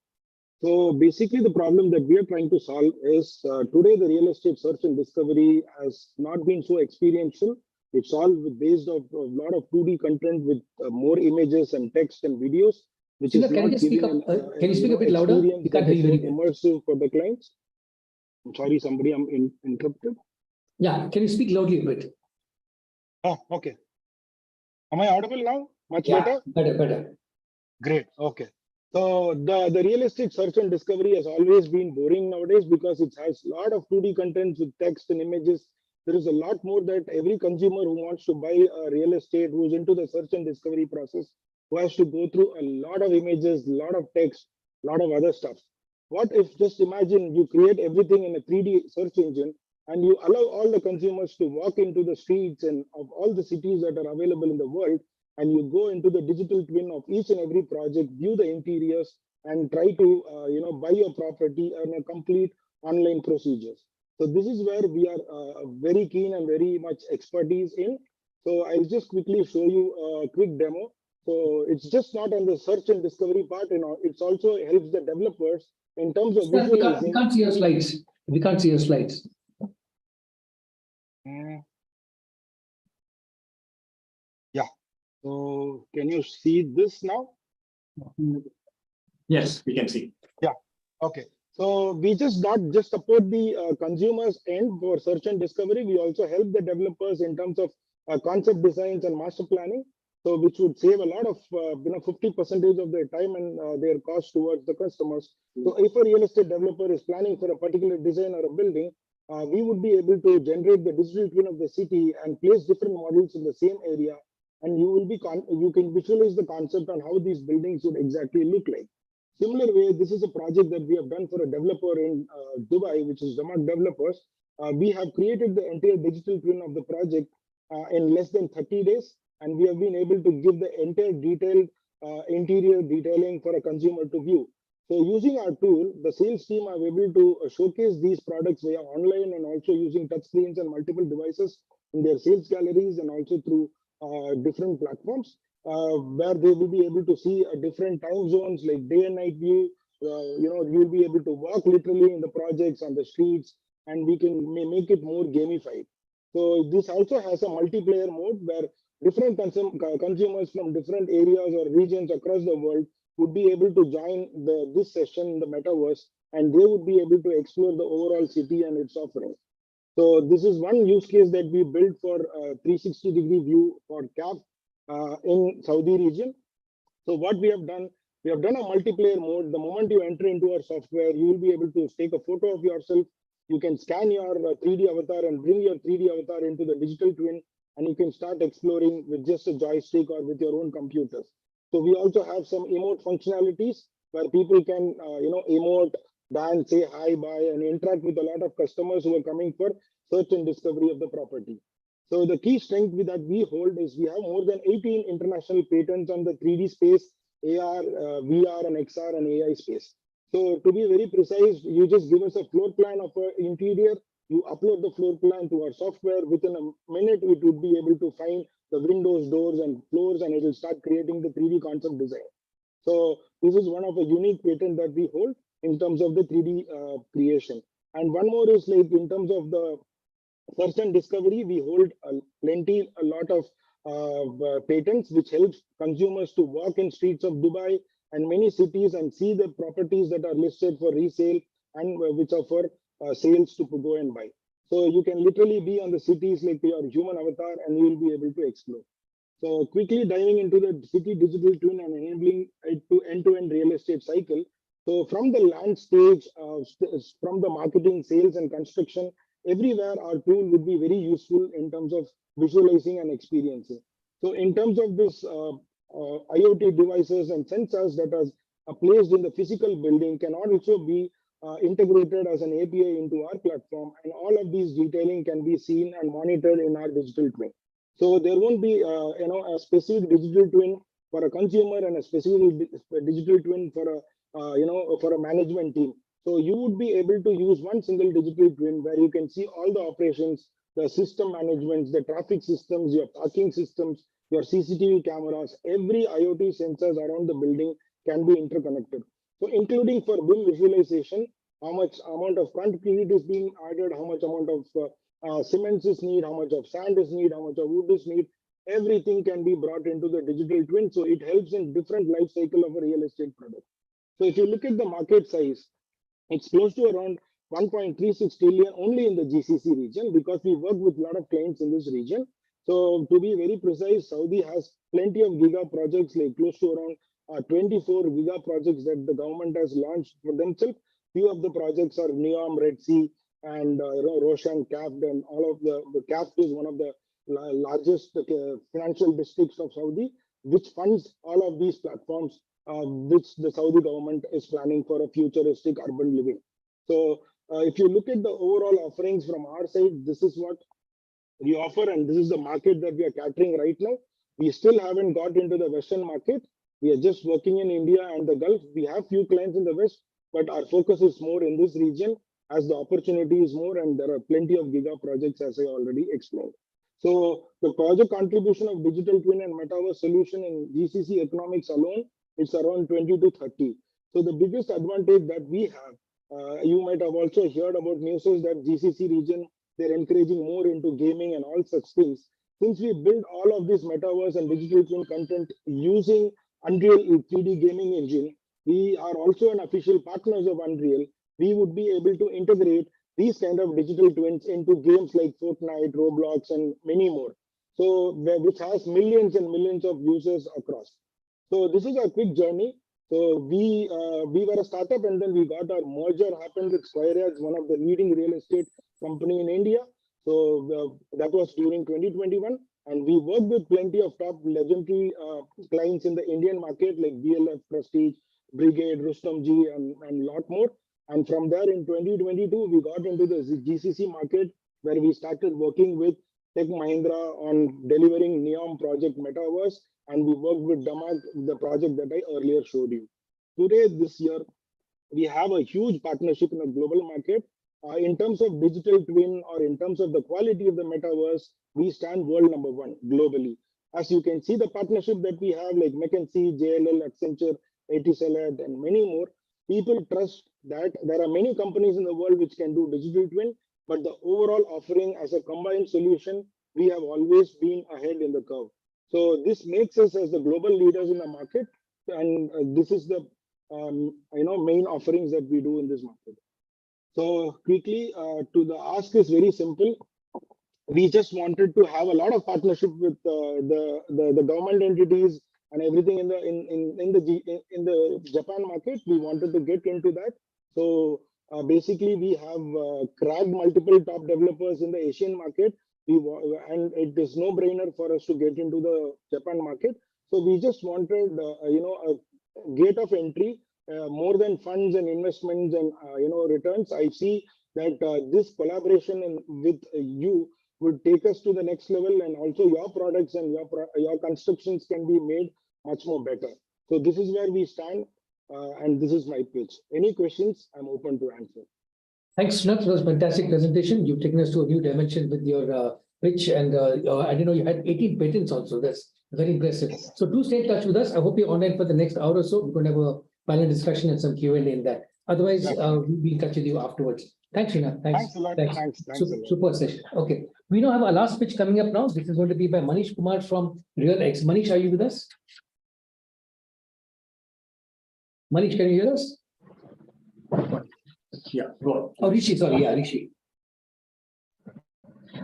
So basically the problem that we are trying to solve is today the real estate search and discovery has not been so experiential. It's all based on a lot of 2D content with more images and text and videos, which is can not you speak giving up? Can you speak a bit louder? We can't hear you very well. Immersive for the clients. I'm sorry, somebody I'm interrupted. Yeah, can you speak loudly a bit? Oh, okay. Am I audible now? Much better? Better. Great. Okay. So the real estate search and discovery has always been boring nowadays because it has a lot of 2D content with text and images. There is a lot more that every consumer who wants to buy a real estate, who's into the search and discovery process, who has to go through a lot of images, a lot of text, a lot of other stuff. What if just imagine you create everything in a 3D search engine and you allow all the consumers to walk into the streets and of all the cities that are available in the world, and you go into the digital twin of each and every project, view the interiors, and try to buy your property on a complete online procedures. So this is where we are very keen and very much expertise in. So I'll just quickly show you a quick demo. So it's just not on the search and discovery part, it's also helps the developers in terms of visualizing. We can't see your slides. We can't see your slides. Yeah. So can you see this now? Yes, we can see. Yeah. Okay. So we just not just support the consumers end for search and discovery. We also help the developers in terms of concept designs and master planning. So which would save a lot of 50% of their time and their cost towards the customers. So if a real estate developer is planning for a particular design or a building, we would be able to generate the digital twin of the city and place different models in the same area. And you can visualize the concept on how these buildings would exactly look like. Similar way, this is a project that we have done for a developer in Dubai, which is Damak Developers. We have created the entire digital twin of the project in less than 30 days. And we have been able to give the entire detailed interior detailing for a consumer to view. So using our tool, the sales team are able to showcase these products via online and also using touch screens and multiple devices in their sales galleries and also through different platforms where they will be able to see different time zones like day and night view. You'll be able to walk literally in the projects on the streets, and we can make it more gamified. So this also has a multiplayer mode where different consumers from different areas or regions across the world would be able to join this session in the metaverse, and they would be able to explore the overall city and its offerings. So this is one use case that we built for 360-degree view for CAF in Saudi region. So what we have done a multiplayer mode. The moment you enter into our software, you will be able to take a photo of yourself. You can scan your 3D avatar and bring your 3D avatar into the digital twin, and you can start exploring with just a joystick or with your own computers. So we also have some emote functionalities where people can, emote, dance, say hi, bye, and interact with a lot of customers who are coming for search and discovery of the property. So the key strength that we hold is we have more than 18 international patents on the 3D space, AR, VR, and XR and AI space. So to be very precise, you just give us a floor plan of an interior, you upload the floor plan to our software. Within a minute, it would be able to find the windows, doors, and floors, and it will start creating the 3D concept design. So this is one of the unique patent that we hold in terms of the 3D creation. And one more is like in terms of the search and discovery, we hold a lot of patents which helps consumers to walk in streets of Dubai and many cities and see the properties that are listed for resale and which are for sales to go and buy. So you can literally be on the cities like your human avatar and you will be able to explore. So quickly diving into the city digital twin and enabling it to end-to-end real estate cycle. So from the land stage, from the marketing, sales, and construction, everywhere our tool would be very useful in terms of visualizing and experiencing. So in terms of this IoT devices and sensors that are placed in the physical building can also be integrated as an API into our platform, and all of these detailing can be seen and monitored in our digital twin. So there won't be a specific digital twin for a consumer and a specific digital twin for a management team. So you would be able to use one single digital twin where you can see all the operations, the system management, the traffic systems, your parking systems, your CCTV cameras, every IoT sensors around the building can be interconnected. So including for BIM visualization, how much amount of concrete is being added, how much amount of cement is needed, how much of sand is needed, how much of wood is needed, everything can be brought into the digital twin. So it helps in different life cycle of a real estate product. So if you look at the market size, it's close to around 1.36 trillion only in the GCC region because we work with a lot of clients in this region. So to be very precise, Saudi has plenty of giga projects, like close to around 24 giga projects that the government has launched for themselves. Few of the projects are Neom, Red Sea, and Roshan, CAFD, and all of the CAFD is one of the largest financial districts of Saudi, which funds all of these platforms, which the Saudi government is planning for a futuristic urban living. So if you look at the overall offerings from our side, this is what we offer, and this is the market that we are catering right now. We still haven't got into the Western market. We are just working in India and the Gulf. We have few clients in the West, but our focus is more in this region as the opportunity is more, and there are plenty of giga projects as I already explained. So the project contribution of digital twin and metaverse solution in GCC economics alone, it's around 20 to 30. So the biggest advantage that we have, you might have also heard about news that GCC region, they're encouraging more into gaming and all such things. Since we build all of this metaverse and digital twin content using Unreal 3D gaming engine, we are also an official partners of Unreal. We would be able to integrate these kind of digital twins into games like Fortnite, Roblox, and many more. So which has millions and millions of users across. So this is a quick journey. So we were a startup, and then we got our merger happened with Square, one of the leading real estate company in India. So that was during 2021, and we worked with plenty of top legendary clients in the Indian market like BLF, Prestige, Brigade, Rustomji, and lot more. And from there in 2022, we got into the GCC market where we started working with Tech Mahindra on delivering Neom project Metaverse, and we worked with Damak, the project that I earlier showed you. Today, this year, we have a huge partnership in the global market. In terms of digital twin or in terms of the quality of the metaverse, we stand world number one globally. As you can see, the partnership that we have, like McKinsey, JLL, Accenture, Etisalat, and many more, people trust that there are many companies in the world which can do digital twin, but the overall offering as a combined solution, we have always been ahead in the curve. So this makes us as the global leaders in the market, and this is the main offerings that we do in this market. So quickly, to the ask is very simple. We just wanted to have a lot of partnership with the government entities and everything in the Japan market. We wanted to get into that. So basically, we have cracked multiple top developers in the Asian market. And it is no brainer for us to get into the Japan market. So we just wanted a gate of entry, more than funds and investments and returns. I see that this collaboration with you would take us to the next level, and also your products and your constructions can be made much more better. So this is where we stand, and this is my pitch. Any questions? I'm open to answer. Thanks, Srinath. It was a fantastic presentation. You've taken us to a new dimension with your pitch, and I didn't know you had 18 patents also. That's very impressive. So do stay in touch with us. I hope you're online for the next hour or so. We're going to have a panel discussion and some Q&A in that. Otherwise, we'll be in touch with you afterwards. Thanks, Srinath. Thanks a lot. Thanks a lot. Super session. Okay. We now have our last pitch coming up now. This is going to be by Manish Kumar from RealX. Manish, are you with us? Manish, can you hear us? Yeah, go on. Oh, Rishi, sorry. Yeah, Rishi.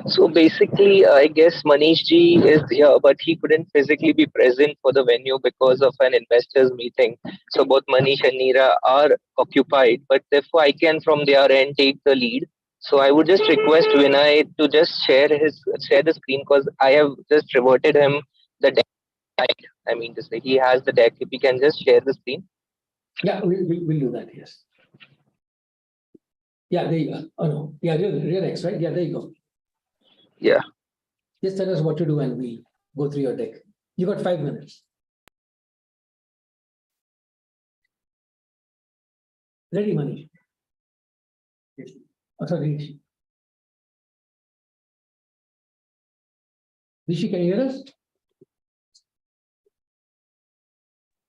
So basically, I guess Manish ji is here, but he couldn't physically be present for the venue because of an investors meeting. So both Manish and Neera are occupied, but therefore I can from their end take the lead. So I would just request Vinay to just share the screen, because I have just reverted him the deck. I mean to say, he has the deck. If he can just share the screen. Yeah, we'll do that. Yes. Yeah, there you go. Oh no, yeah, RealX, right? Yeah, there you go. Yeah. Just tell us what to do and we'll go through your deck. You got 5 minutes. Ready, Manish? Yes. Oh, sorry, Rishi. Rishi, can you hear us?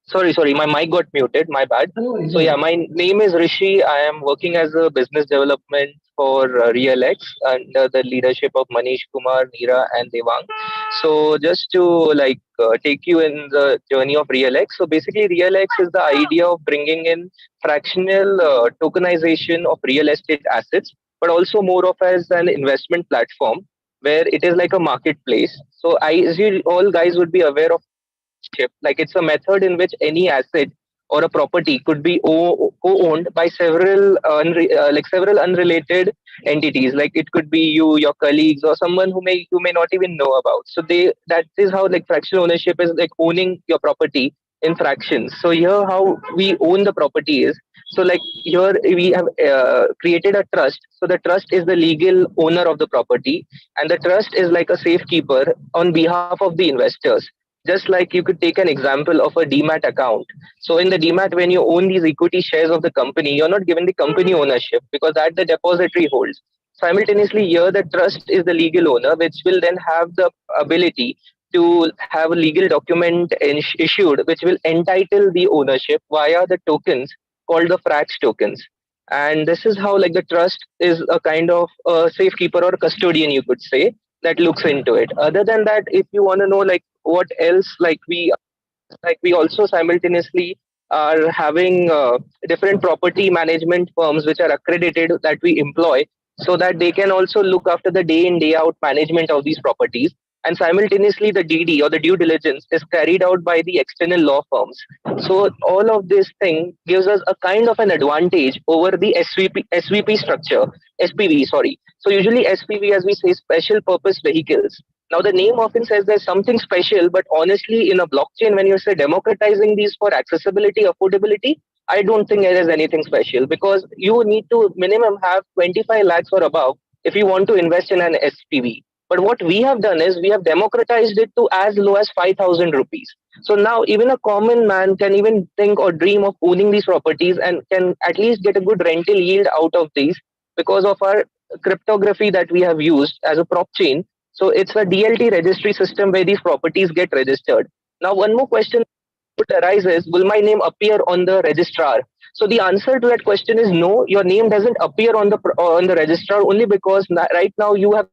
Sorry, my mic got muted, my bad. No worries, So yeah, my name is Rishi. I am working as a business development for RealX under the leadership of Manish Kumar, Neera and Devang. So just to take you in the journey of RealX. So basically RealX is the idea of bringing in fractional tokenization of real estate assets, but also more of as an investment platform where it is like a marketplace. So as you all guys would be aware of, like it's a method in which any asset or a property could be co-owned by several unrelated entities. Like it could be you, your colleagues, or someone who you may not even know about. So that is how like fractional ownership is, like owning your property in fractions. So here how we own the property is, so like here we have created a trust. So the trust is the legal owner of the property, and the trust is like a safekeeper on behalf of the investors. Just like you could take an example of a demat account. So in the demat, when you own these equity shares of the company, you're not given the company ownership because that the depository holds. Simultaneously, here the trust is the legal owner, which will then have the ability to have a legal document issued, which will entitle the ownership via the tokens called the frax tokens. And this is how like the trust is a kind of a safekeeper or custodian, you could say, that looks into it. Other than that, if you want to know like what else, we also simultaneously are having different property management firms which are accredited that we employ, so that they can also look after the day in day out management of these properties. And simultaneously the DD or the due diligence is carried out by the external law firms. So all of this thing gives us a kind of an advantage over the SVP structure, SPV, sorry. So usually SPV, as we say, special purpose vehicles. Now the name often says there's something special, but honestly in a blockchain, when you say democratizing these for accessibility, affordability, I don't think there is anything special, because you need to minimum have 25 lakhs or above if you want to invest in an SPV. But what we have done is we have democratized it to as low as 5,000 rupees. So now even a common man can even think or dream of owning these properties and can at least get a good rental yield out of these because of our cryptography that we have used as a prop chain. So it's a DLT registry system where these properties get registered. Now, one more question would arise is, will my name appear on the registrar? So the answer to that question is no. Your name doesn't appear on the registrar only because right now you have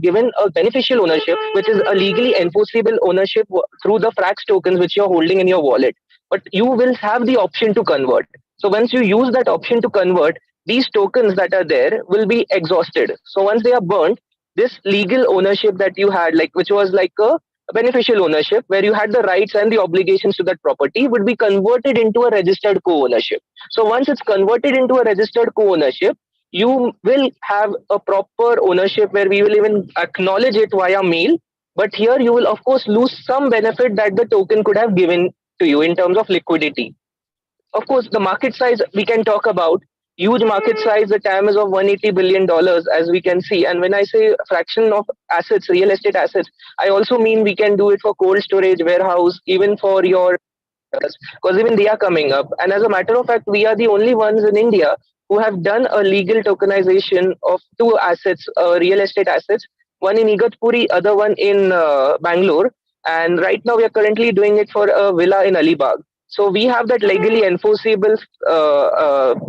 given a beneficial ownership, which is a legally enforceable ownership through the Frax tokens which you're holding in your wallet. But you will have the option to convert. So once you use that option to convert, these tokens that are there will be exhausted. So once they are burnt, this legal ownership that you had, like which was like a beneficial ownership where you had the rights and the obligations to that property, would be converted into a registered co-ownership. So once it's converted into a registered co-ownership, you will have a proper ownership where we will even acknowledge it via mail. But here you will of course lose some benefit that the token could have given to you in terms of liquidity. Of course, the market size we can talk about. Huge market size, the TAM is of $180 billion, as we can see. And when I say fraction of assets, real estate assets, I also mean we can do it for cold storage, warehouse, even for your, because even they are coming up. And as a matter of fact, we are the only ones in India who have done a legal tokenization of two assets, real estate assets, one in Igatpuri, other one in Bangalore. And right now we are currently doing it for a villa in Alibag. So we have that legally enforceable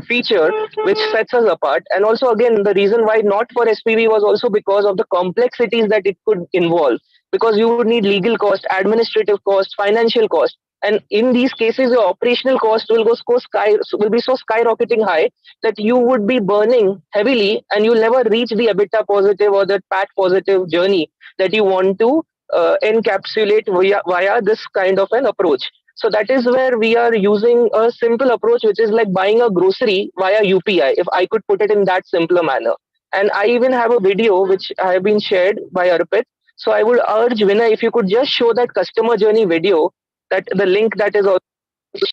feature which sets us apart. And also, again, the reason why not for SPV was also because of the complexities that it could involve. Because you would need legal cost, administrative cost, financial cost. And in these cases, the operational cost will will be so skyrocketing high that you would be burning heavily and you'll never reach the EBITDA positive or the PAT positive journey that you want to encapsulate via this kind of an approach. So that is where we are using a simple approach, which is like buying a grocery via UPI, if I could put it in that simpler manner. And I even have a video which I have been shared by Arpit. So I would urge Vinay, if you could just show that customer journey video, that the link that is also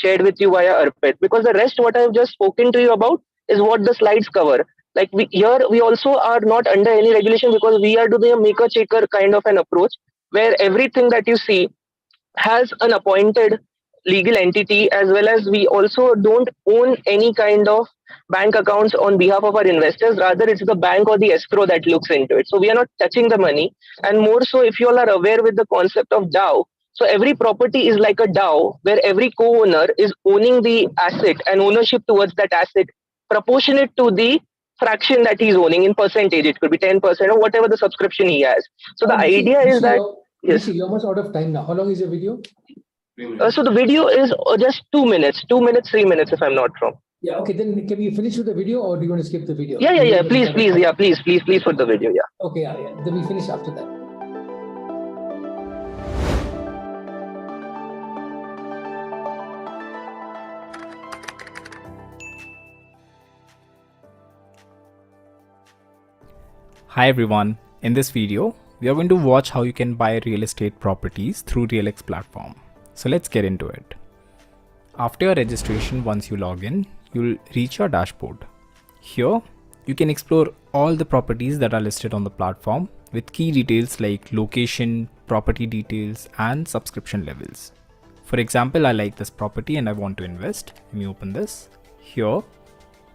shared with you via Arpit, because the rest what I have just spoken to you about is what the slides cover. Like we also are not under any regulation because we are doing a maker checker kind of an approach where everything that you see has an appointed legal entity, as well as we also don't own any kind of bank accounts on behalf of our investors. Rather, it's the bank or the escrow that looks into it. So we are not touching the money. And more so, if you all are aware with the concept of DAO, so every property is like a DAO where every co-owner is owning the asset and ownership towards that asset proportionate to the fraction that he's owning in percentage. It could be 10% or whatever the subscription he has. So the idea is that, yes. You're almost out of time now. How long is your video? So the video is just 2 minutes, 2 minutes, 3 minutes, if I'm not wrong. Yeah, okay, then can we finish with the video or do you want to skip the video? Yeah. Please put the video. Yeah. Okay, yeah. Then we finish after that. Hi everyone, in this video, we are going to watch how you can buy real estate properties through RealX platform. So let's get into it. After your registration, once you log in, you'll reach your dashboard. Here, you can explore all the properties that are listed on the platform with key details like location, property details, and subscription levels. For example, I like this property and I want to invest. Let me open this. Here,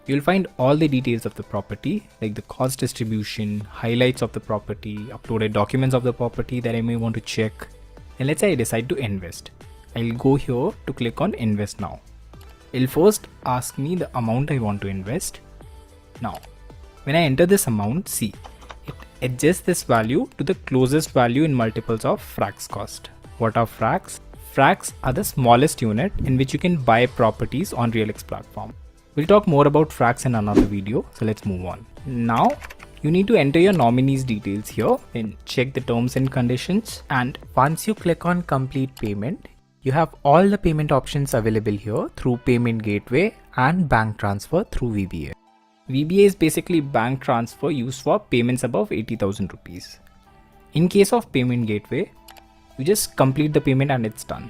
you'll find all the details of the property, like the cost distribution, highlights of the property, uploaded documents of the property that I may want to check. And let's say I decide to invest. I'll go here to click on invest now. It'll first ask me the amount I want to invest. Now, when I enter this amount, see, it adjusts this value to the closest value in multiples of Frax cost. What are Frax? Frax are the smallest unit in which you can buy properties on RealX platform. We'll talk more about Frax in another video, so let's move on. Now, you need to enter your nominee's details here and check the terms and conditions. And once you click on complete payment, you have all the payment options available here through payment gateway and bank transfer through VBA. VBA is basically bank transfer used for payments above 80,000 rupees. In case of payment gateway, you just complete the payment and it's done.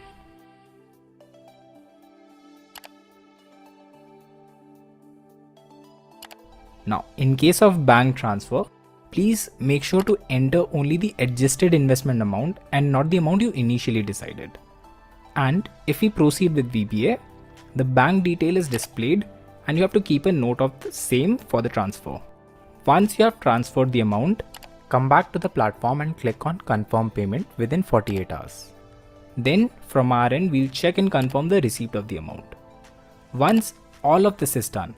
Now, in case of bank transfer, please make sure to enter only the adjusted investment amount and not the amount you initially decided. And if we proceed with VBA, the bank detail is displayed and you have to keep a note of the same for the transfer. Once you have transferred the amount, come back to the platform and click on confirm payment within 48 hours. Then from our end, we'll check and confirm the receipt of the amount. Once all of this is done,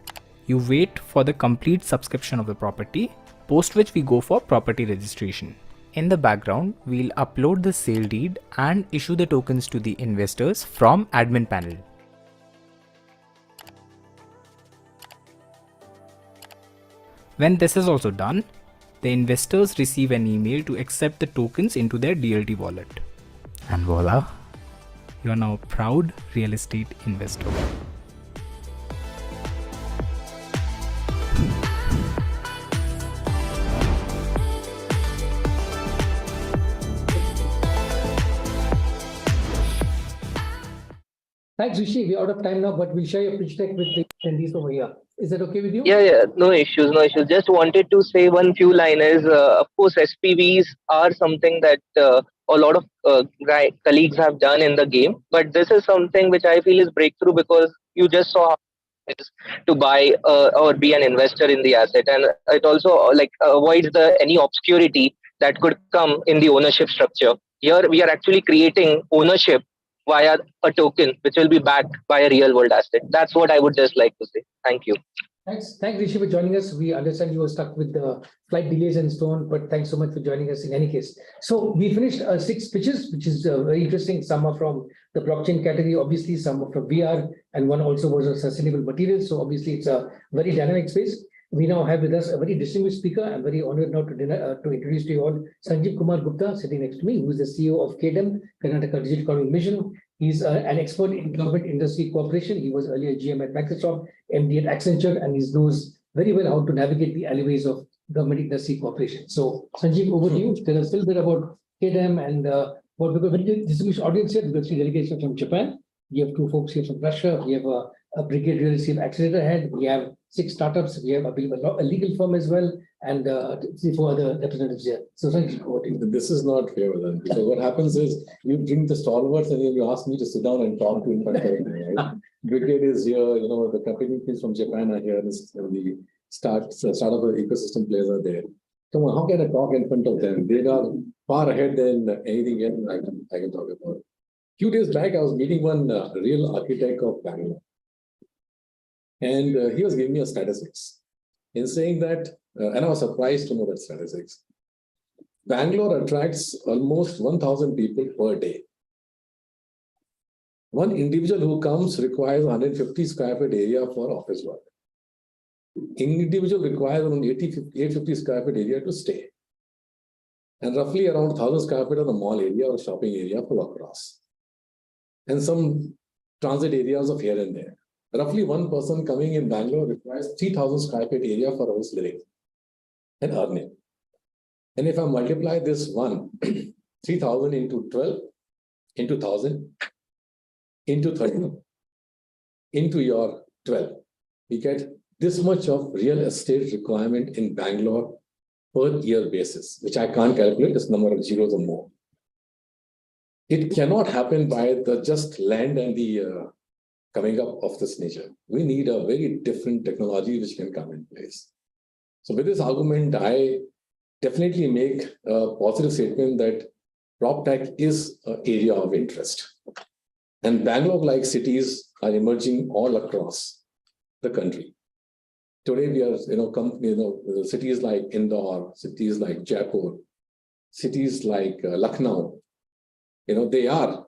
you wait for the complete subscription of the property, post which we go for property registration. In the background, we'll upload the sale deed and issue the tokens to the investors from admin panel. When this is also done, the investors receive an email to accept the tokens into their DLT wallet. And voila, you are now a proud real estate investor. Thanks, Rishi. We're out of time now, but we'll share your pitch deck with the attendees over here. Is that okay with you? Yeah, no issues, no issues. Just wanted to say one few liners. Of course, SPVs are something that a lot of colleagues have done in the game, but this is something which I feel is breakthrough because you just saw how it is to buy or be an investor in the asset, and it also avoids any obscurity that could come in the ownership structure. Here, we are actually creating ownership via a token, which will be backed by a real world asset. That's what I would just like to say. Thank you. Thanks, Rishi, for joining us. We understand you were stuck with the flight delays and so on, but thanks so much for joining us in any case. So we finished 6 pitches, which is very interesting. Some are from the blockchain category, obviously, some are from VR, and one also was a sustainable materials. So obviously, it's a very dynamic space. We now have with us a very distinguished speaker. I'm very honored now to introduce to you all Sanjeev Kumar Gupta, sitting next to me, who is the CEO of KDEM, Karnataka Digital Economy Mission. He's an expert in government industry cooperation. He was earlier GM at Microsoft, MD at Accenture, and he knows very well how to navigate the alleyways of government industry cooperation. So, Sanjeev, over to you. Tell us a little bit about KDEM and what we're going to do. Distinguished audience here. We've got 3 delegations from Japan. We have 2 folks here from Russia. We have a Brigade Real Estate Accelerator head. We have 6 startups. We have a legal firm as well, and 3-4 other representatives here. So, Sanjeev, over to you. This is not fair, then, because what happens is you bring the stalwarts and then you ask me to sit down and talk to in front of me. Right? Brigade is here. The company things from Japan are here. The startup ecosystem players are there. Come on, how can I talk in front of them? They are far ahead than anything else I can talk about. Few days back, I was meeting one real architect of Bangalore. And he was giving me a statistics in saying that, and I was surprised to know that statistics. Bangalore attracts almost 1,000 people per day. One individual who comes requires 150 square feet area for office work. Individual requires around 850 square feet area to stay. And roughly around 1,000 square feet of the mall area or shopping area for across. And some transit areas of here and there. Roughly one person coming in Bangalore requires 3,000 square feet area for house living and earning. And if I multiply this 3,000 into 12, into 1,000, into 30, into your 12, we get this much of real estate requirement in Bangalore per year basis, which I can't calculate, this number of zeros or more. It cannot happen by the just land and the coming up of this nature. We need a very different technology which can come in place. So with this argument, I definitely make a positive statement that PropTech is an area of interest. And Bangalore-like cities are emerging all across the country. Today we are, cities like Indore, cities like Jaipur, cities like Lucknow, they are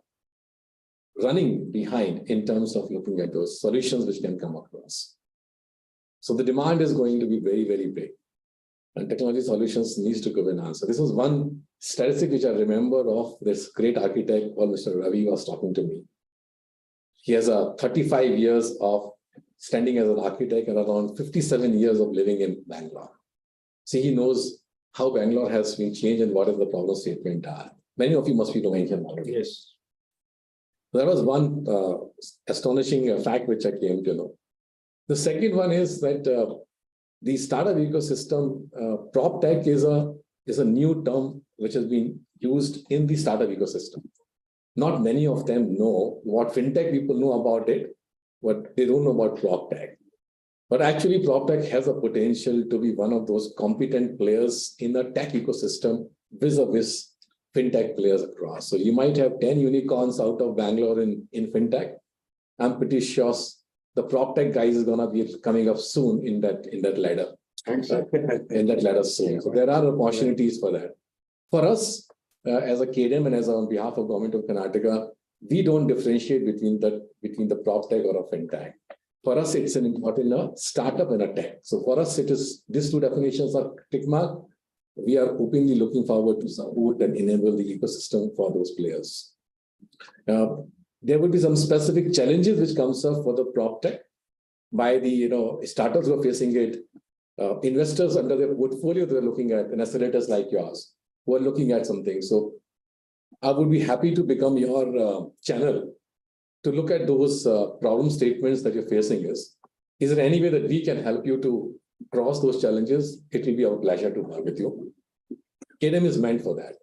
running behind in terms of looking at those solutions which can come across. So the demand is going to be very, very big. And technology solutions needs to give an answer. This was one statistic which I remember of this great architect called Mr. Ravi was talking to me. He has 35 years of standing as an architect and around 57 years of living in Bangalore. See, he knows how Bangalore has been changed and what is the problem statement are. Many of you must be knowing him already. Yes. That was one astonishing fact which I came to know. The second one is that the startup ecosystem, PropTech is a new term which has been used in the startup ecosystem. Not many of them know what fintech people know about it, but they don't know about PropTech. But actually, PropTech has a potential to be one of those competent players in the tech ecosystem vis-a-vis fintech players across. So you might have 10 unicorns out of Bangalore in fintech. I'm pretty sure the PropTech guys is gonna be coming up soon in that ladder. In that ladder soon. So there are opportunities for that. For us, as a KDM and as on behalf of Government of Karnataka, we don't differentiate between the PropTech or a fintech. For us, it's an important startup and a tech. So for us, it is these two definitions are tick mark. We are openly looking forward to support and enable the ecosystem for those players. There will be some specific challenges which comes up for the PropTech by the startups who are facing it, investors under their portfolio they're looking at, and accelerators like yours who are looking at something. So I would be happy to become your channel to look at those problem statements that you're facing. Is there any way that we can help you to cross those challenges? It will be our pleasure to work with you. KDM is meant for that.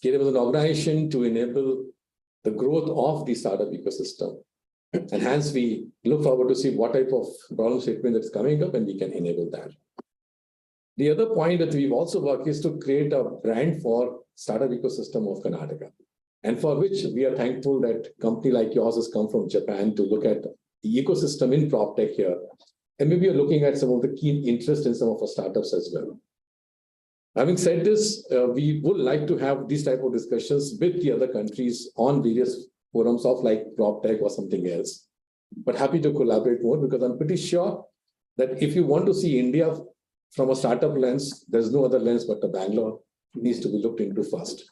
KDM is an organization to enable the growth of the startup ecosystem. And hence we look forward to see what type of problem statement that's coming up and we can enable that. The other point that we've also worked is to create a brand for startup ecosystem of Karnataka. And for which we are thankful that a company like yours has come from Japan to look at the ecosystem in PropTech here. And maybe you're looking at some of the key interest in some of our startups as well. Having said this, we would like to have these type of discussions with the other countries on various forums of like PropTech or something else. But happy to collaborate more because I'm pretty sure that if you want to see India from a startup lens, there's no other lens but the Bangalore needs to be looked into first.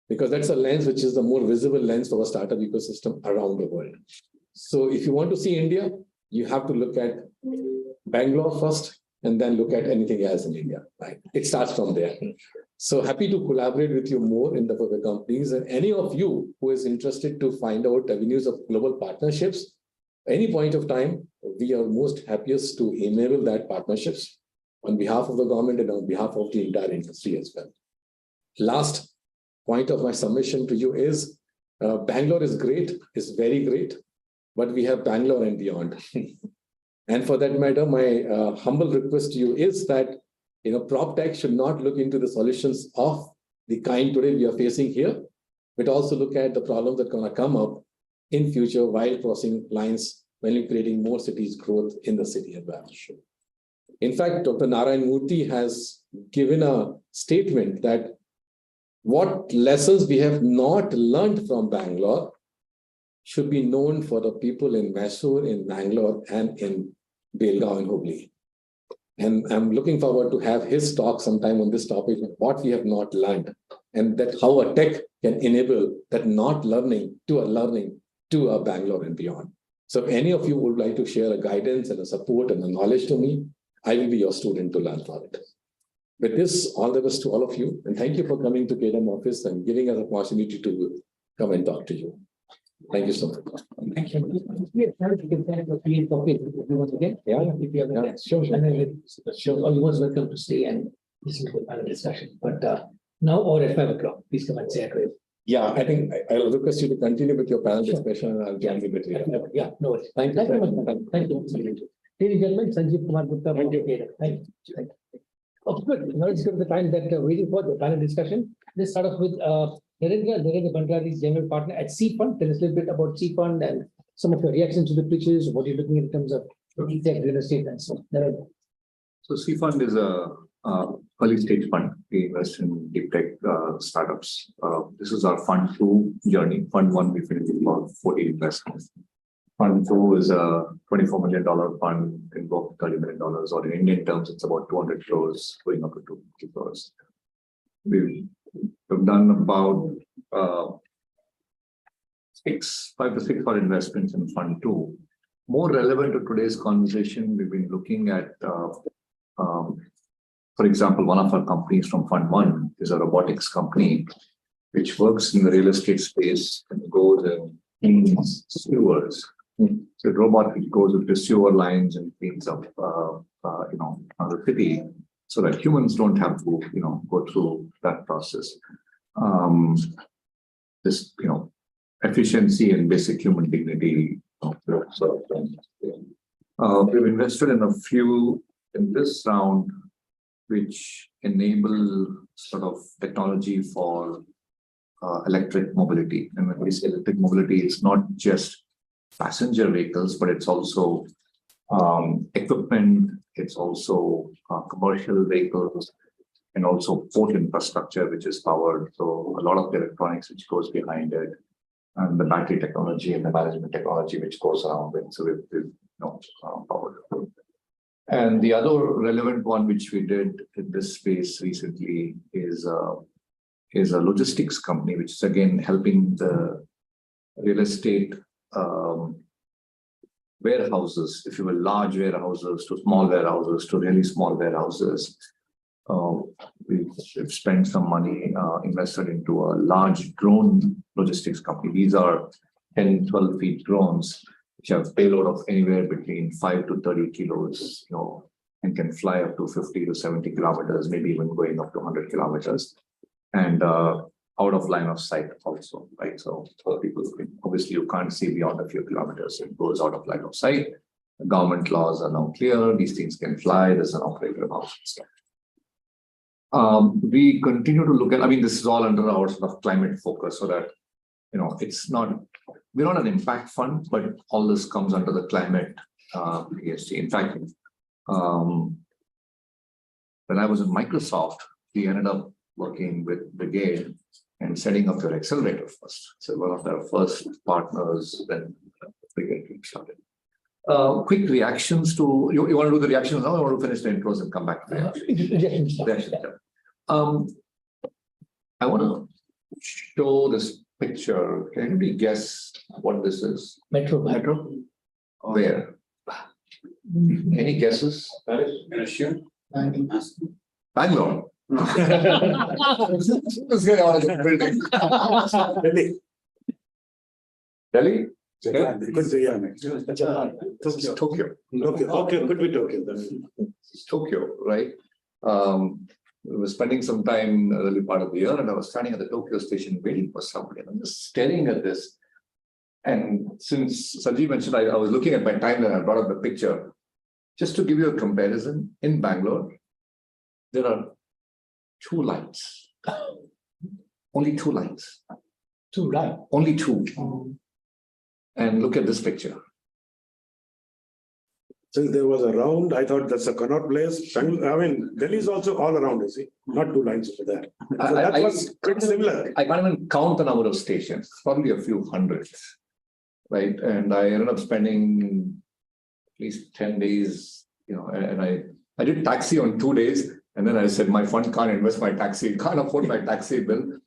Because that's a lens which is the more visible lens for a startup ecosystem around the world. So if you want to see India, you have to look at Bangalore first and then look at anything else in India, right? It starts from there. So happy to collaborate with you more in the companies, and any of you who is interested to find out avenues of global partnerships, any point of time, we are most happiest to enable that partnerships on behalf of the government and on behalf of the entire industry as well. Last point of my submission to you is Bangalore is great, is very great, but we have Bangalore and beyond. And for that matter, my humble request to you is that PropTech should not look into the solutions of the kind today we are facing here, but also look at the problems that are going to come up in future while crossing lines, when you're creating more cities growth in the city as well. In fact, Dr. Narayan Murthy has given a statement that what lessons we have not learned from Bangalore should be known for the people in Mysore, in Bangalore, and in Belgaum and Hubli. And I'm looking forward to have his talk sometime on this topic, what we have not learned, and that how a tech can enable that not learning to a Bangalore and beyond. So if any of you would like to share a guidance and a support and a knowledge to me, I will be your student to learn for it. With this, all the best to all of you, and thank you for coming to KDM office and giving us an opportunity to come and talk to you. Thank you so much. Thank you. We have time to give time to create coffee once again. Yeah, if you have yeah, sure. Sure. Almost welcome to stay and listen to the panel discussion. But now or at 5 o'clock, please come and say it. Yeah, I think I'll request you to continue with your panel discussion and I'll join you a bit later. Yeah, no worries. Thank you. Thank you very much. Thank you. Ladies and gentlemen, Sanjeev Kumar Gupta. Thank you. Thank you. Oh, good. Now let's go to the time that we're waiting for the panel discussion. Let's start off with Narendra Bandhari, General Partner at C Fund. Tell us a little bit about C Fund and some of your reactions to the pitches, what you're looking at in terms of real estate and so on. So C Fund is a early stage fund. We invest in deep tech startups. This is our Fund 2 journey. Fund 1, we finished about 14 investments. Fund 2 is a $24 million fund, can go up to $30 million, or in Indian terms, it's about 200 crores going up to 250 crores. We've done about 5 to 6 investments in Fund 2. More relevant to today's conversation, we've been looking at, for example, one of our companies from Fund 1 is a robotics company, which works in the real estate space and goes and cleans sewers So a robot which goes with the sewer lines and cleans up, the city, so that humans don't have to, go through that process. This, efficiency and basic human dignity. We've invested in a few in this round, which enable sort of technology for electric mobility. And when we say electric mobility, it's not just passenger vehicles, but it's also equipment, it's also commercial vehicles, and also port infrastructure, which is powered. So a lot of the electronics which goes behind it, and the battery technology and the management technology which goes around it. So we've powered. And the other relevant one which we did in this space recently is a logistics company, which is again helping the real estate warehouses, if you will, large warehouses to small warehouses to really small warehouses. We've spent some money invested into a large drone logistics company. These are 10, 12 feet drones, which have payload of anywhere between 5 to 30 kilos, and can fly up to 50 to 70 kilometers, maybe even going up to 100 kilometers, and out of line of sight also, right? So people, obviously you can't see beyond a few kilometers. It goes out of line of sight. The government laws are now clear. These things can fly. There's an operator house and stuff. We continue to look at, this is all under our sort of climate focus, so that, it's not, we're not an impact fund, but all this comes under the climate ESG. In fact, when I was in Microsoft, we ended up working with Brigade and setting up their accelerator first. So one of their first partners when Brigade started. Quick reactions to, you want to do the reactions now, or want to finish the intros and come back to the reactions? I want to show this picture. Can anybody guess what this is? Metro. Where? Any guesses? Bangalore. Delhi? Tokyo. Okay, could be Tokyo. It's Tokyo, right? We were spending some time early part of the year, and I was standing at the Tokyo station waiting for somebody, and I'm just staring at this. And since Sanjeev mentioned, I was looking at my timeline, I brought up the picture. Just to give you a comparison, in Bangalore, there are 2 lines. Only 2 lines. 2 lines? Only 2. And look at this picture. Since there was a round, I thought that's a Connaught Place. Delhi is also all around, you see, not 2 lines over there. So that was pretty similar. I can't even count the number of stations, probably a few hundreds, right? And I ended up spending at least 10 days, and I did taxi on 2 days. And then I said, my fund can't invest my taxi, can't afford my taxi bill.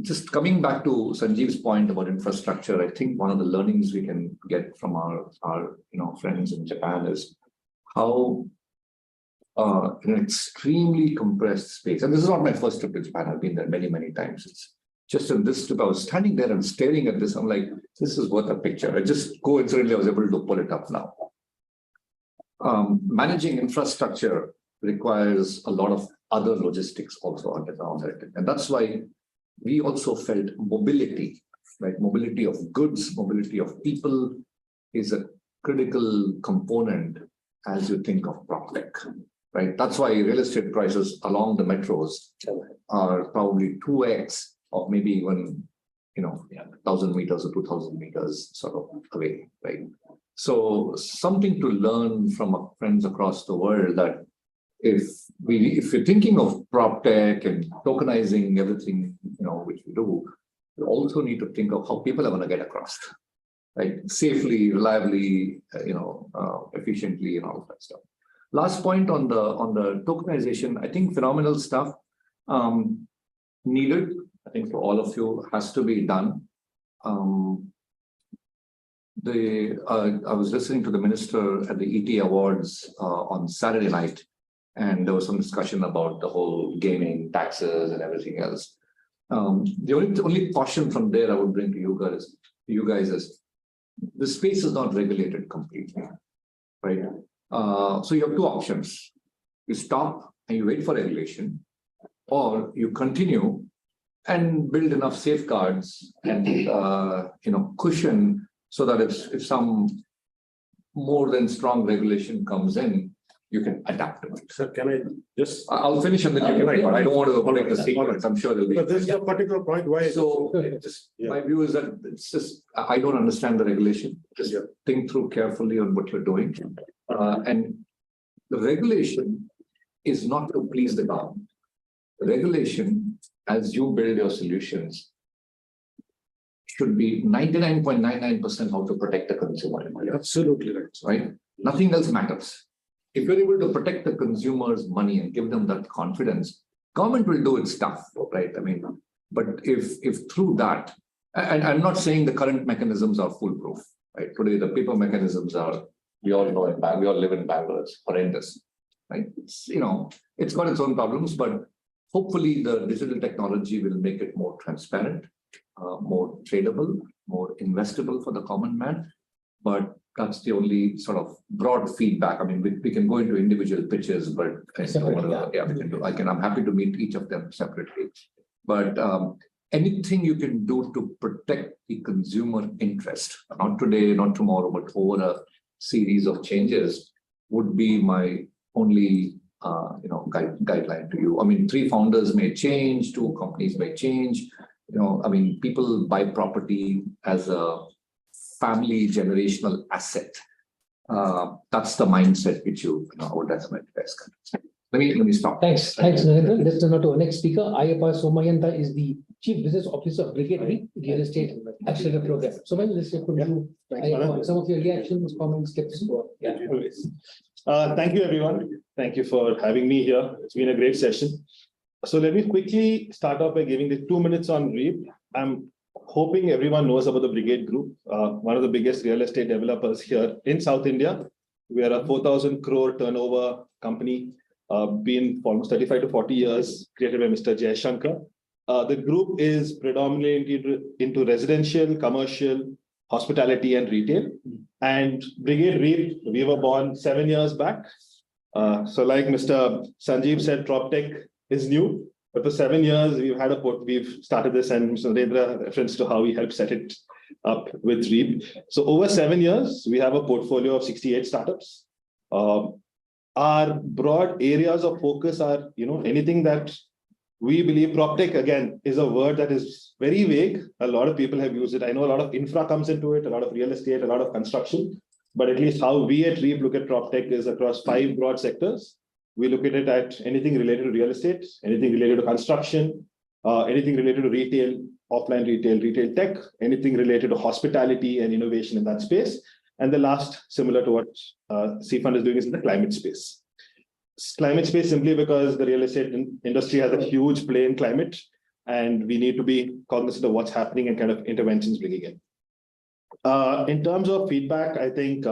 Just coming back to Sanjeev's point about infrastructure, I think one of the learnings we can get from our friends in Japan is how in an extremely compressed space, and this is not my first trip to Japan, I've been there many, many times. It's just in this trip, I was standing there and staring at this. I'm like, this is worth a picture. I just coincidentally, I was able to pull it up now. Managing infrastructure requires a lot of other logistics also underground. And that's why we also felt mobility, right? Mobility of goods, mobility of people is a critical component as you think of PropTech, right? That's why real estate prices along the metros are probably 2x of maybe even, 1,000 meters or 2,000 meters sort of away, right? So something to learn from our friends across the world, that if you're thinking of PropTech and tokenizing everything, which we do, you also need to think of how people are going to get across, right? Safely, reliably, efficiently, and all of that stuff. Last point on the tokenization, I think phenomenal stuff. Needed, I think, for all of you, has to be done. I was listening to the minister at the ET Awards on Saturday night, and there was some discussion about the whole gaming taxes and everything else. The only caution from there I would bring to you guys is the space is not regulated completely, right? So you have two options. You stop and you wait for regulation, or you continue and build enough safeguards and cushion so that if some more than strong regulation comes in, you can adapt to it. Sir, can I just? I'll finish and then you can write, but I don't want to break the sequence. I'm sure there'll be. But this is a particular point why. So my view is that it's just, I don't understand the regulation. Just think through carefully on what you're doing. And the regulation is not to please the government. The regulation, as you build your solutions, should be 99.99% how to protect the consumer. Absolutely right. Right? Nothing else matters. If you're able to protect the consumer's money and give them that confidence, government will do its stuff, right? I mean, but if through that, and I'm not saying the current mechanisms are foolproof, right? Today, the paper mechanisms are, we all know we all live in Bangalore, it's horrendous, right? It's, it's got its own problems, but hopefully the digital technology will make it more transparent, more tradable, more investable for the common man. But that's the only sort of broad feedback. I mean, we can go into individual pitches, but we can do. I'm happy to meet each of them separately. But anything you can do to protect the consumer interest, not today, not tomorrow, but over a series of changes, would be my only guideline to you. I mean, 3 founders may change, 2 companies may change. I mean, people buy property as a family generational asset. That's the mindset which I would recommend you guys. Let me stop. Thanks, Narendra. Let's turn to our next speaker. Ayappa Somayanta is the Chief Business Officer of Brigade Real Estate Accelerator Program. So, let's hear from you. Some of your reactions, comments, tips. Thank you, everyone. Thank you for having me here. It's been a great session. So let me quickly start off by giving the 2 minutes on REAP. I'm hoping everyone knows about the Brigade Group, one of the biggest real estate developers here in South India. We are a 4,000 crore turnover company, been for almost 35 to 40 years, created by Mr. Jayashankar. The group is predominantly into residential, commercial, hospitality, and retail. And Brigade REAP, we were born 7 years back. So like Mr. Sanjeev said, PropTech is new. But for 7 years, we've started this, and Mr. Narendra reference to how we helped set it up with REAP. So over 7 years, we have a portfolio of 68 startups. Our broad areas of focus are, anything that we believe PropTech, again, is a word that is very vague. A lot of people have used it. I know a lot of infra comes into it, a lot of real estate, a lot of construction. But at least how we at REAP look at PropTech is across 5 broad sectors. We look at it at anything related to real estate, anything related to construction, anything related to retail, offline retail, retail tech, anything related to hospitality and innovation in that space. And the last, similar to what CFund is doing, is in the climate space. Climate space simply because the real estate industry has a huge play in climate, and we need to be cognizant of what's happening and kind of interventions bringing in. In terms of feedback, I think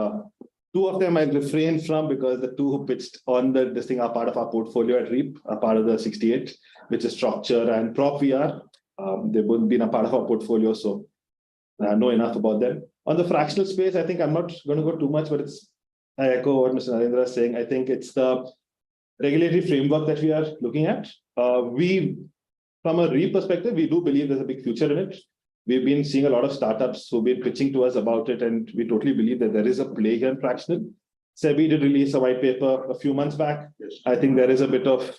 2 of them I'll refrain from because the 2 who pitched on this thing are part of our portfolio at REAP, are part of the 68, which is Structure and PropVR. They've both been a part of our portfolio, so I know enough about them. On the fractional space, I think I'm not going to go too much, but I echo what Mr. Narendra is saying. I think it's the regulatory framework that we are looking at. From a REAP perspective, we do believe there's a big future in it. We've been seeing a lot of startups who've been pitching to us about it, and we totally believe that there is a play here in fractional. SEBI did release a white paper a few months back. I think there is a bit of,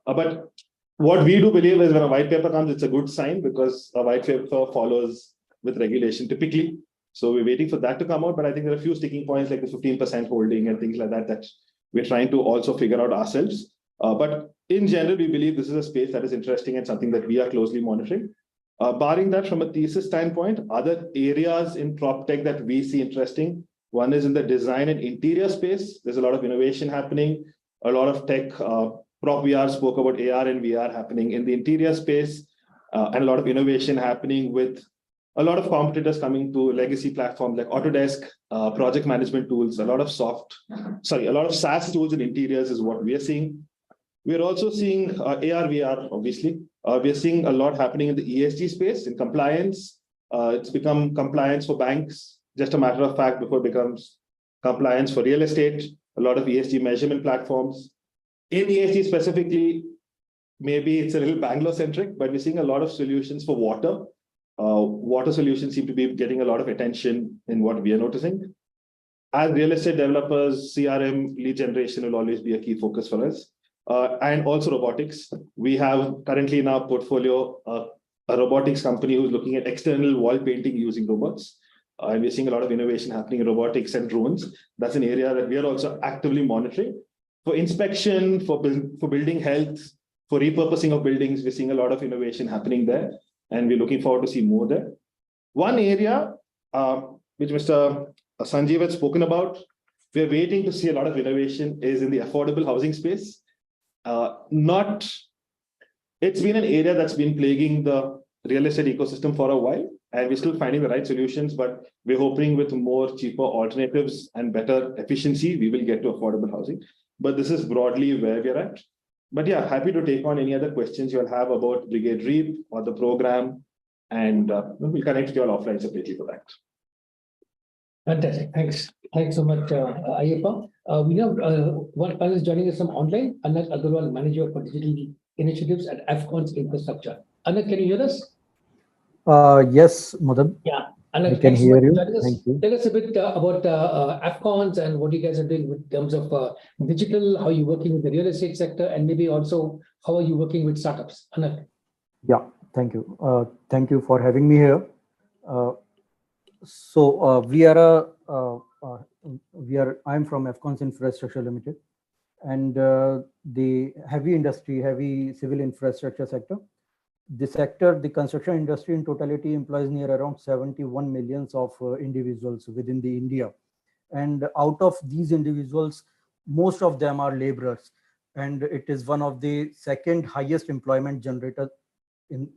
but what we do believe is when a white paper comes, it's a good sign because a white paper follows with regulation typically. So we're waiting for that to come out, but I think there are a few sticking points like the 15% holding and things like that, that we're trying to also figure out ourselves. But in general, we believe this is a space that is interesting and something that we are closely monitoring. Barring that, from a thesis standpoint, other areas in PropTech that we see interesting, one is in the design and interior space. There's a lot of innovation happening, a lot of tech. PropVR spoke about AR and VR happening in the interior space, and a lot of innovation happening with a lot of competitors coming to legacy platforms like Autodesk, project management tools, a lot of SaaS tools in interiors is what we are seeing. We're also seeing AR, VR, obviously. We're seeing a lot happening in the ESG space, in compliance. It's become compliance for banks, just a matter of fact before it becomes compliance for real estate, a lot of ESG measurement platforms. In ESG specifically, maybe it's a little Bangalore centric, but we're seeing a lot of solutions for water. Water solutions seem to be getting a lot of attention in what we are noticing. As real estate developers, CRM lead generation will always be a key focus for us. And also robotics. We have currently in our portfolio a robotics company who's looking at external wall painting using robots. And we're seeing a lot of innovation happening in robotics and drones. That's an area that we are also actively monitoring. For inspection, for building health, for repurposing of buildings, we're seeing a lot of innovation happening there. And we're looking forward to see more there. One area which Mr. Sanjeev had spoken about, we're waiting to see a lot of innovation is in the affordable housing space. It's been an area that's been plaguing the real estate ecosystem for a while, and we're still finding the right solutions, but we're hoping with more cheaper alternatives and better efficiency, we will get to affordable housing. But this is broadly where we're at. But yeah, happy to take on any other questions you'll have about Brigade REAP or the program, and we'll connect with you all offline separately for that. Fantastic. Thanks so much, Ayyappa. We have one panel is joining us from online. Anak Agarwal, Manager for Digital Initiatives at Afcon's Infrastructure. Anak, can you hear us? Yes, Madan. Yeah, Anak, I can hear you. Thank you. Tell us a bit about Afcons and what you guys are doing in terms of digital, how you're working with the real estate sector, and maybe also how are you working with startups? Anak. Yeah, thank you. Thank you for having me here. I'm from Afcons Infrastructure Limited, and the heavy civil infrastructure sector. The construction industry in totality employs near around 71 millions of individuals within the India. And out of these individuals, most of them are laborers. And it is one of the second highest employment generator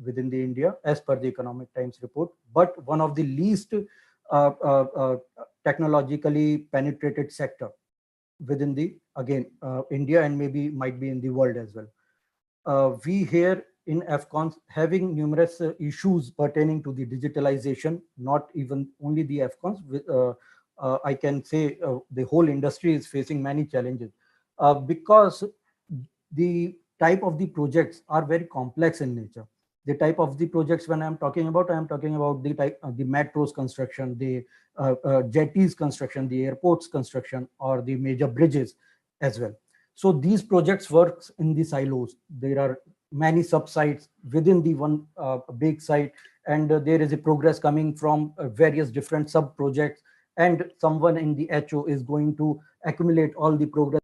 within the India as per the Economic Times report, but one of the least technologically penetrated sector within the, India, and maybe might be in the world as well. We here in Afcons having numerous issues pertaining to the digitalization, not even only the Afcons, I can say the whole industry is facing many challenges because the type of the projects are very complex in nature. The type of the projects when I'm talking about the type of the metros construction, the jetties construction, the airports construction, or the major bridges as well. So these projects work in the silos. There are many sub-sites within the one big site, and there is a progress coming from various different sub-projects, and someone in the HO is going to accumulate all the progress.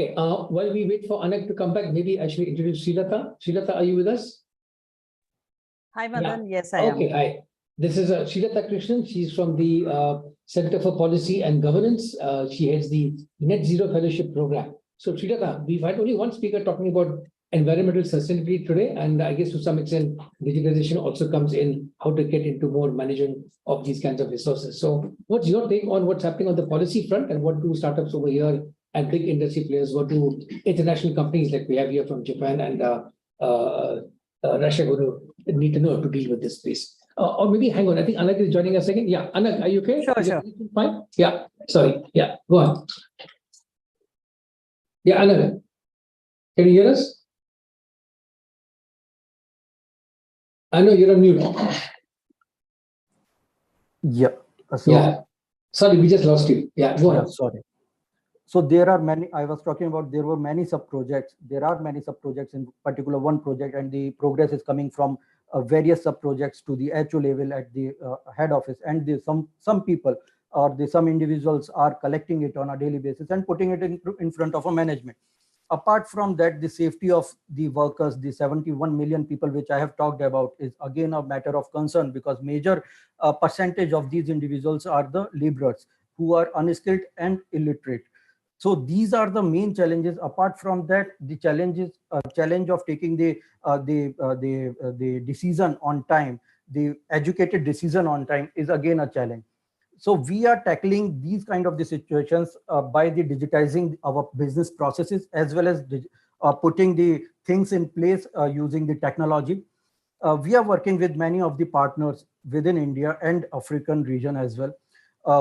Okay, while we wait for Anak to come back, maybe I should introduce Srilata. Srilata, are you with us? Hi, Madan. Yeah. Yes, I am. Okay, hi. This is Srilata Krishnan. She's from the Center for Policy and Governance. She heads the Net Zero Fellowship Program. So, Srilata, we've had only one speaker talking about environmental sustainability today, and I guess to some extent, digitalization also comes in how to get into more management of these kinds of resources. So, what's your take on what's happening on the policy front, and what do startups over here and big industry players, what do international companies like we have here from Japan and Russia going to need to know to deal with this, please? Or maybe hang on, I think Anak is joining us again. Yeah, Anak, are you okay? Sure. Fine. Yeah, sorry. Yeah, go on. Yeah, Anak, can you hear us? I know you're on mute. Yeah. Yeah. Sorry, we just lost you. Yeah, go on. Sorry. So there are many, I was talking about, there were many sub-projects. There are many sub-projects in particular one project, and the progress is coming from various sub-projects to the HO level at the head office. And some people or some individuals are collecting it on a daily basis and putting it in front of a management. Apart from that, the safety of the workers, the 71 million people which I have talked about, is again a matter of concern, because major percentage of these individuals are the laborers who are unskilled and illiterate. So these are the main challenges. Apart from that, the challenge of taking the decision on time, the educated decision on time, is again a challenge. So we are tackling these kind of the situations by the digitizing our business processes, as well as putting the things in place using the technology. We are working with many of the partners within India and African region as well,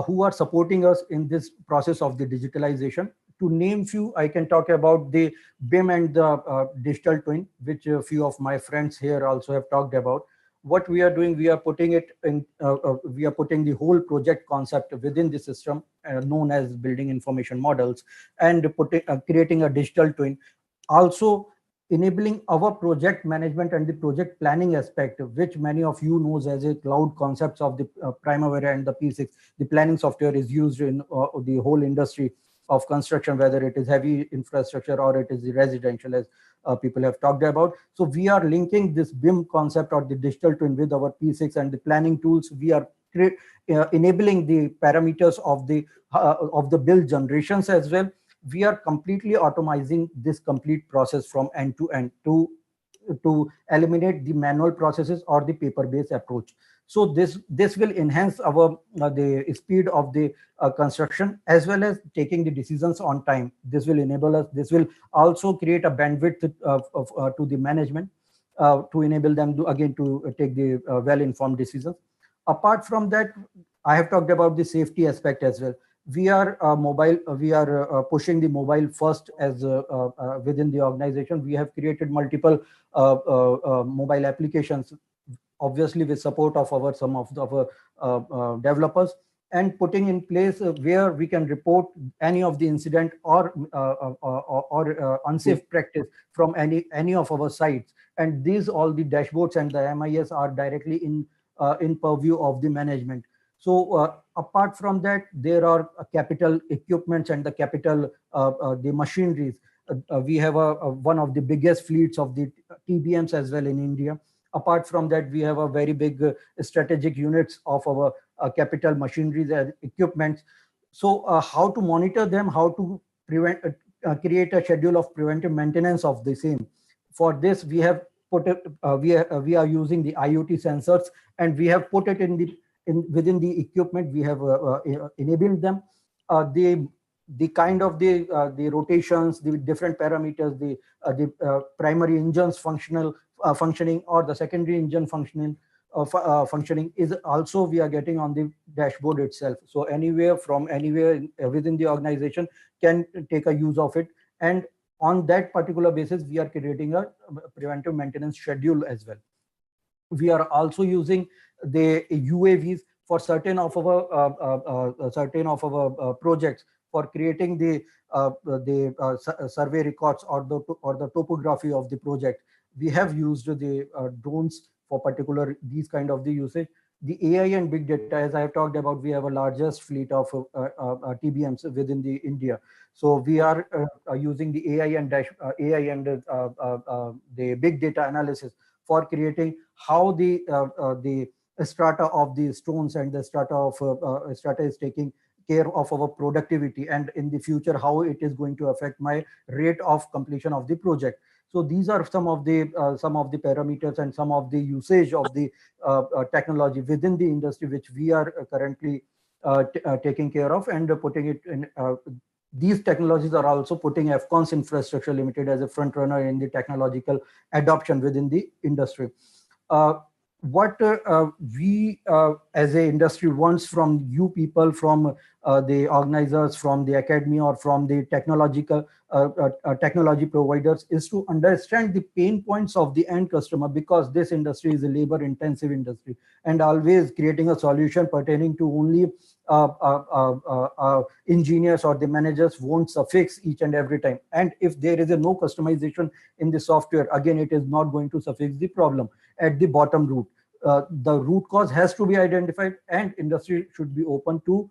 who are supporting us in this process of the digitalization. To name few, I can talk about the BIM and the digital twin, which a few of my friends here also have talked about. What we are doing, we are putting it in, we are putting the whole project concept within the system known as building information models, and creating a digital twin. Also enabling our project management and the project planning aspect, which many of you knows as a cloud concepts of the Primavera and the P6. The planning software is used in the whole industry of construction, whether it is heavy infrastructure or it is the residential, as people have talked about. So we are linking this BIM concept or the digital twin with our P6 and the planning tools. We are enabling the parameters of the build generations as well. We are completely automizing this complete process from end to end to eliminate the manual processes or the paper-based approach. So this will enhance our the speed of the construction, as well as taking the decisions on time. This will enable us. This will also create a bandwidth to the management to enable them to again to take the well-informed decisions. Apart from that, I have talked about the safety aspect as well. We are pushing the mobile first as within the organization. We have created multiple mobile applications, obviously with support of some of our developers, and putting in place where we can report any of the incident or unsafe practice from any of our sites. And these all the dashboards and the MIS are directly in purview of the management. So apart from that, there are capital equipments and the capital the machineries. We have one of the biggest fleets of the TBMs as well in India. Apart from that, we have a very big strategic units of our capital machineries and equipments. So how to monitor them, how to create a schedule of preventive maintenance of the same. For this, we have put it, we are using the IoT sensors, and we have put it within the equipment. We have enabled them. The kind of the rotations, the different parameters, the primary engines functioning or the secondary engine functioning is also we are getting on the dashboard itself. So anywhere within the organization can take a use of it, and on that particular basis we are creating a preventive maintenance schedule as well. We are also using the UAVs for certain of our projects for creating the survey records or the topography of the project. We have used the drones for particular these kind of the usage. The AI and big data, as I have talked about, we have a largest fleet of TBMs within the India. So we are using the AI and the big data analysis for creating how the strata of the stones and the strata is taking care of our productivity, and in the future how it is going to affect my rate of completion of the project. So these are some of the parameters and some of the usage of the technology within the industry, which we are currently taking care of and putting it in. These technologies are also putting Afcons Infrastructure Limited as a front runner in the technological adoption within the industry. What we as a industry wants from you people, from the organizers, from the academy, or from the technology providers, is to understand the pain points of the end customer, because this industry is a labor intensive industry, and always creating a solution pertaining to only engineers or the managers won't suffix each and every time. And if there is no customization in the software, again it is not going to suffix the problem at the bottom root. The root cause has to be identified, and industry should be open to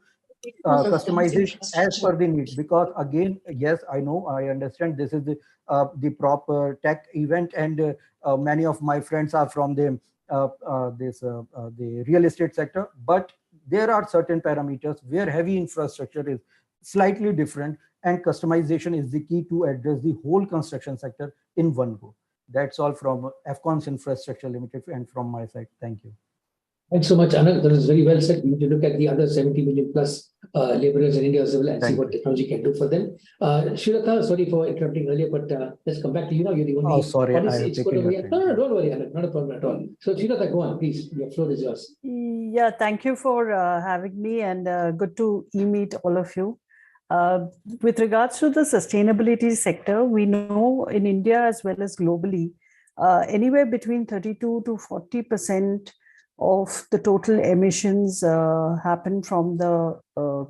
customize it as per the need. Because again, yes, I know, I understand this is the PropTech event, and many of my friends are from the real estate sector, but there are certain parameters where heavy infrastructure is slightly different, and customization is the key to address the whole construction sector in one go. That's all from Afcons Infrastructure Limited and from my side. Thank you. Thanks so much, Anand. That is very well said. We need to look at the other 70 million plus laborers in India as well and see what technology can do for them. Shrilata, sorry for interrupting earlier, but let's come back to you now. You're the only sorry, I have expert taken over your here. time. No, don't worry, Anand. Not a problem at all. So Shrilata, go on, please. Your floor is yours. Yeah, thank you for having me, and good to meet all of you. With regards to the sustainability sector, we know in India as well as globally, anywhere between 32 to 40% of the total emissions happen from the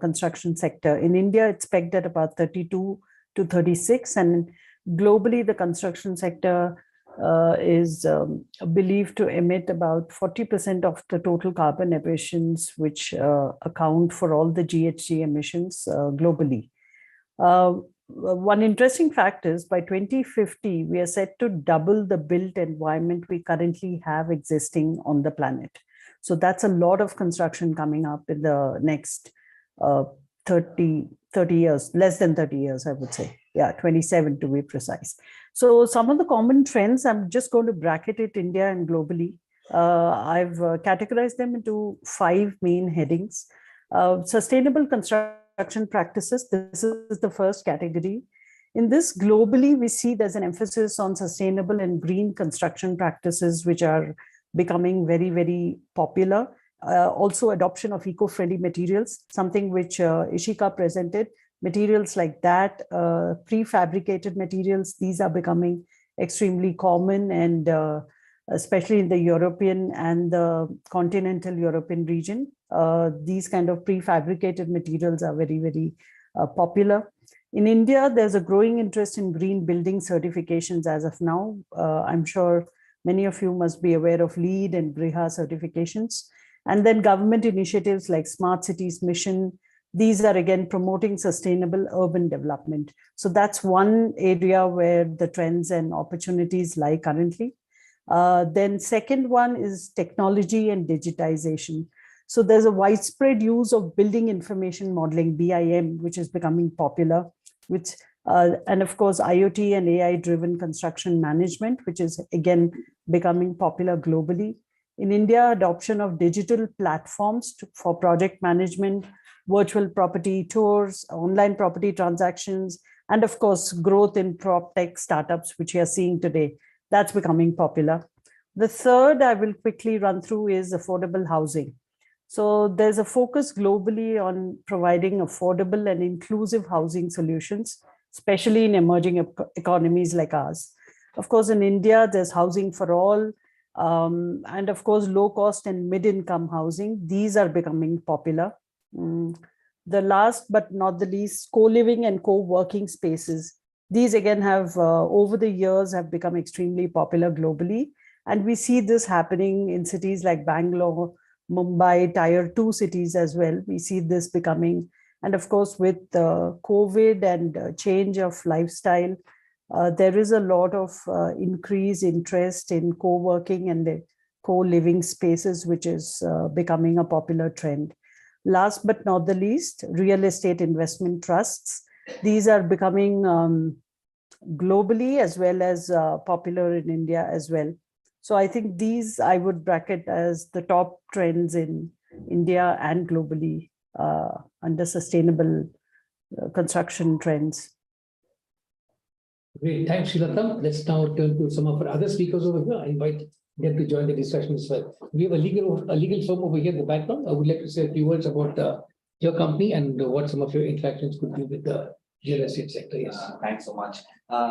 construction sector. In India, it's pegged at about 32 to 36, and globally, the construction sector is believed to emit about 40% of the total carbon emissions, which account for all the GHG emissions globally. One interesting fact is by 2050, we are set to double the built environment we currently have existing on the planet. So that's a lot of construction coming up in the next 30 years, less than 30 years, I would say. Yeah, 27 to be precise. So some of the common trends, I'm just going to bracket it India and globally. I've categorized them into 5 main headings. Sustainable construction practices, this is the first category. In this, globally, we see there's an emphasis on sustainable and green construction practices, which are becoming very, very popular. Also, adoption of eco-friendly materials, something which Ishika presented. Materials like that, prefabricated materials, these are becoming extremely common, and especially in the European and the continental European region, these kind of prefabricated materials are very, very popular. In India, there's a growing interest in green building certifications as of now. I'm sure many of you must be aware of LEED and BRIHA certifications. And then government initiatives like Smart Cities Mission, these are again promoting sustainable urban development. So that's one area where the trends and opportunities lie currently. Then second one is technology and digitization. So there's a widespread use of building information modeling, BIM, which is becoming popular, which and of course, IoT and AI-driven construction management, which is again becoming popular globally. In India, adoption of digital platforms for project management, virtual property tours, online property transactions, and of course, growth in PropTech startups, which we are seeing today. That's becoming popular. The third I will quickly run through is affordable housing. So there's a focus globally on providing affordable and inclusive housing solutions, especially in emerging economies like ours. Of course, in India, there's housing for all, and of course, low cost and mid-income housing. These are becoming popular. The last but not the least, co-living and co-working spaces. These again have over the years have become extremely popular globally. And we see this happening in cities like Bangalore, Mumbai, Tier 2 cities as well. We see this becoming, and of course, with COVID and change of lifestyle, there is a lot of increased interest in co-working and co-living spaces, which is becoming a popular trend. Last but not the least, real estate investment trusts. These are becoming globally as well as popular in India as well. So I think these I would bracket as the top trends in India and globally under sustainable construction trends. Great, thanks, Shrilata. Let's now turn to some of our other speakers over here. I invite them to join the discussion as well. We have a legal firm over here in the background. I would like to say a few words about your company and what some of your interactions could be with the real estate sector. Yes. Thanks so much.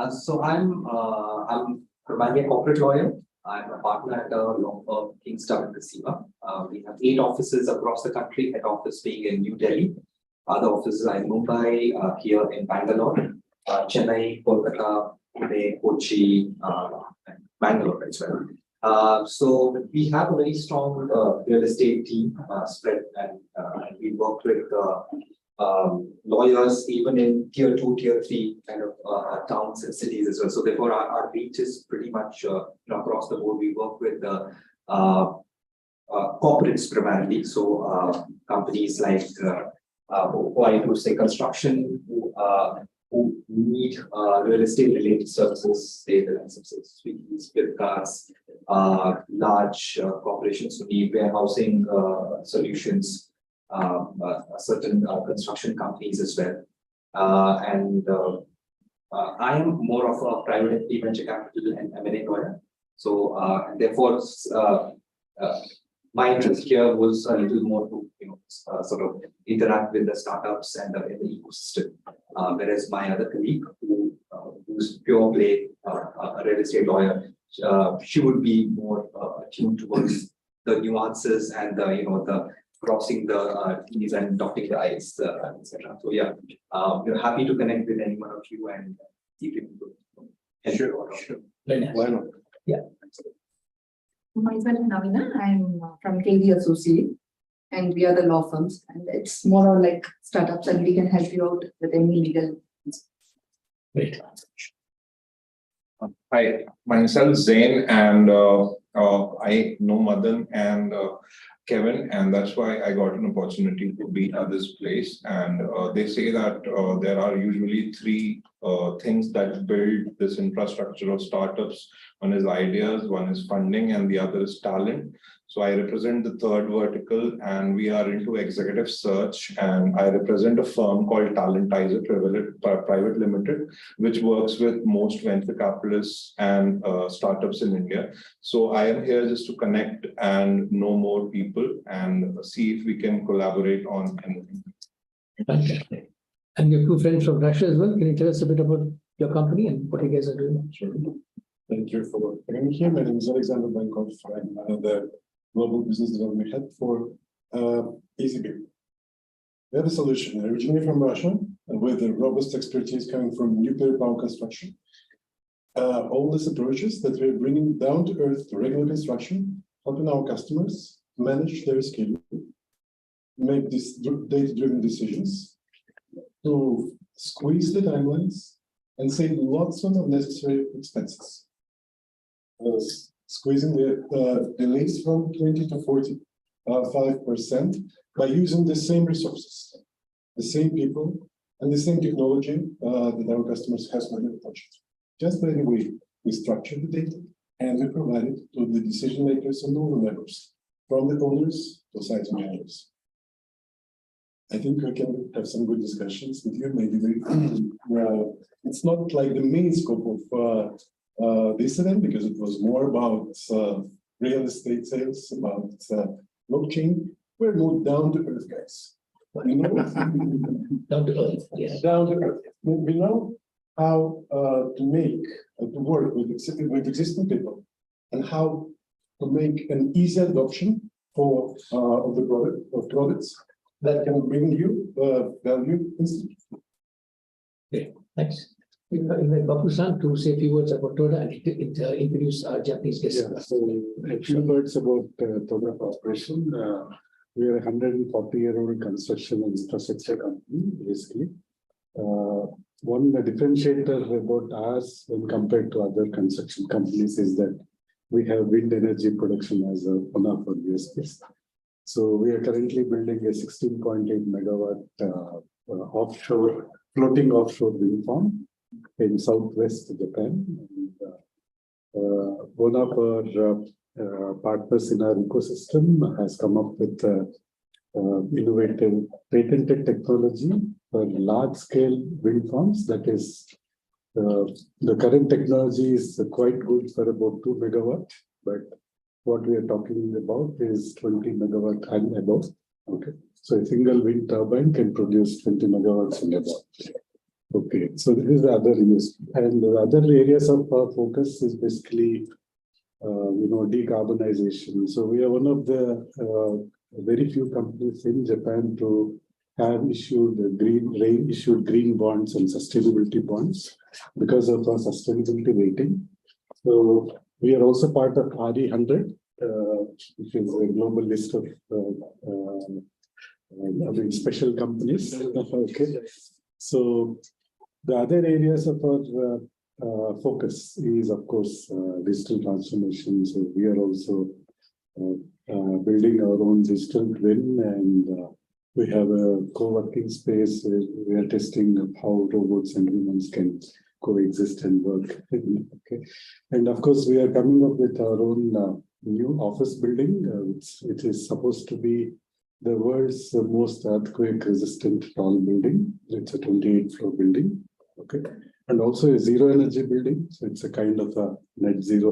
So I'm primarily a corporate lawyer. I'm a partner at a law firm, Kingston & Siva. We have 8 offices across the country, head office being in New Delhi. Other offices are in Mumbai, here in Bangalore, Chennai, Kolkata, Pune, Kochi, and Bangalore as well. So we have a very strong real estate team spread, and we work with lawyers even in Tier 2, Tier 3 kind of towns and cities as well. So therefore, our reach is pretty much across the board. We work with corporates primarily, so companies like who are into say construction, who need real estate related services, say the likes of suites, gift cards, large corporations who need warehousing solutions, certain construction companies as well. I am more of a private equity, venture capital and M&A lawyer. So therefore, my interest here was a little more to sort of interact with the startups and in the ecosystem. Whereas my other colleague, who's pure play a real estate lawyer, she would be more attuned towards the nuances and the crossing the T's and dotting the I's, etc. So yeah, we're happy to connect with any one of you and keep it good. Sure. Why not? Yeah. Myself, Navina, I'm from KV Associate, and we are the law firms, and it's more or like startups, and we can help you out with any legal. Great. Hi, myself Zain, and I know Madan and Kevin, and that's why I got an opportunity to be at this place. And they say that there are usually three things that build this infrastructure of startups. One is ideas, one is funding, and the other is talent. So I represent the third vertical, and we are into executive search, and I represent a firm called Talentizer Private Limited, which works with most venture capitalists and startups in India. So I am here just to connect and know more people and see if we can collaborate on anything. Fantastic. And your two friends from Russia as well. Can you tell us a bit about your company and what you guys are doing? Sure. Thank you for having me here. My name is Alexander Bankov. I'm the Global Business Development Head for EasyBuild. We have a solution originally from Russia with a robust expertise coming from nuclear power construction. All these approaches that we're bringing down to earth to regular construction, helping our customers manage their schedule, make these data-driven decisions, to squeeze the timelines and save lots of unnecessary expenses. Squeezing the delays from 20 to 45% by using the same resources, the same people, and the same technology that our customers have on their budget. Just by the way we structure the data and we provide it to the decision makers and all the levels, from the owners to site managers. I think we can have some good discussions with you. Maybe it's not like the main scope of this event, because it was more about real estate sales, about blockchain. We're more down to earth guys. You know? Down to earth, yes. Down to earth. We know how to work with existing people and how to make an easy adoption of the products that can bring you value instantly. Okay, thanks. We invite Babu-san to say a few words about Toda and introduce our Japanese guests. Yeah, so a few words about Toda Corporation. We are a 140-year-old construction and infrastructure company, basically. One differentiator about us when compared to other construction companies is that we have wind energy production as one of our USPs. So we are currently building a 16.8 megawatt floating offshore wind farm in southwest Japan. And, one of our partners in our ecosystem has come up with innovative patented technology for large-scale wind farms. That is, the current technology is quite good for about 2 megawatt, but what we are talking about is 20 megawatt and above. Okay, so a single wind turbine can produce 20 megawatts and above. Okay, so this is the other use, and the other areas of focus is basically, decarbonization. So we are one of the very few companies in Japan to have issued green bonds and sustainability bonds because of our sustainability rating. So we are also part of RE100, which is a global list of special companies. Okay, so the other areas of our focus is, of course, digital transformation. So we are also building our own digital twin, and we have a co-working space where we are testing how robots and humans can coexist and work. Okay. And of course, we are coming up with our own new office building, which is supposed to be the world's most earthquake resistant tall building. It's a 28-floor building. Okay. And also a zero energy building. So it's a kind of a net zero,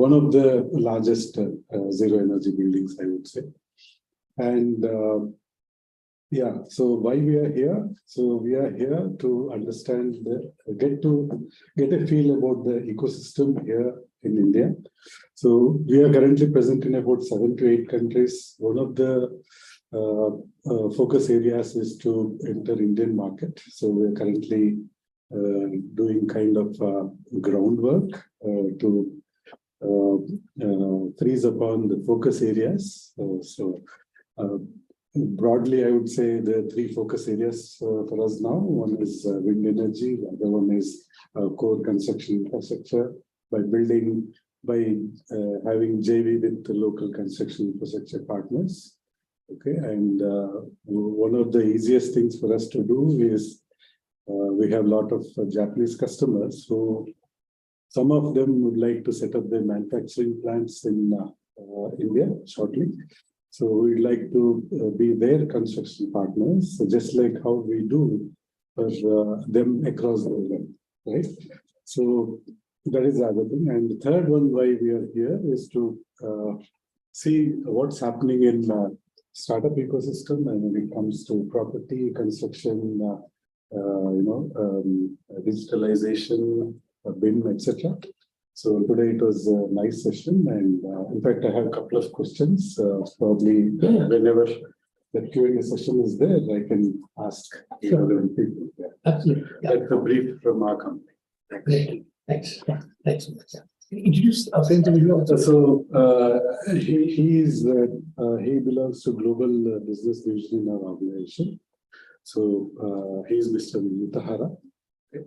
one of the largest zero energy buildings, I would say. And yeah, so why we are here? So we are here to understand, get a feel about the ecosystem here in India. So we are currently present in about 7 to 8 countries. One of the focus areas is to enter Indian market. So we are currently doing kind of groundwork to freeze upon the focus areas. Broadly, I would say the 3 focus areas for us now. One is wind energy, the other one is core construction infrastructure by having JV with the local construction infrastructure partners. Okay, and one of the easiest things for us to do is we have a lot of Japanese customers who some of them would like to set up their manufacturing plants in India shortly. So we'd like to be their construction partners, just like how we do for them across the world, right? So that is the other thing. And the third one why we are here is to see what's happening in startup ecosystem and when it comes to property, construction, digitalization, BIM, etc. So today it was a nice session, and in fact I have a couple of questions. Probably whenever the Q&A session is there, I can ask other people. Yeah. Absolutely. Yeah. That's a brief from our company. Great. Thanks. Yeah. Thanks so much. Yeah. Introduce our friend to you. So he belongs to global business division in our organization. So he's Mr. Mutahara.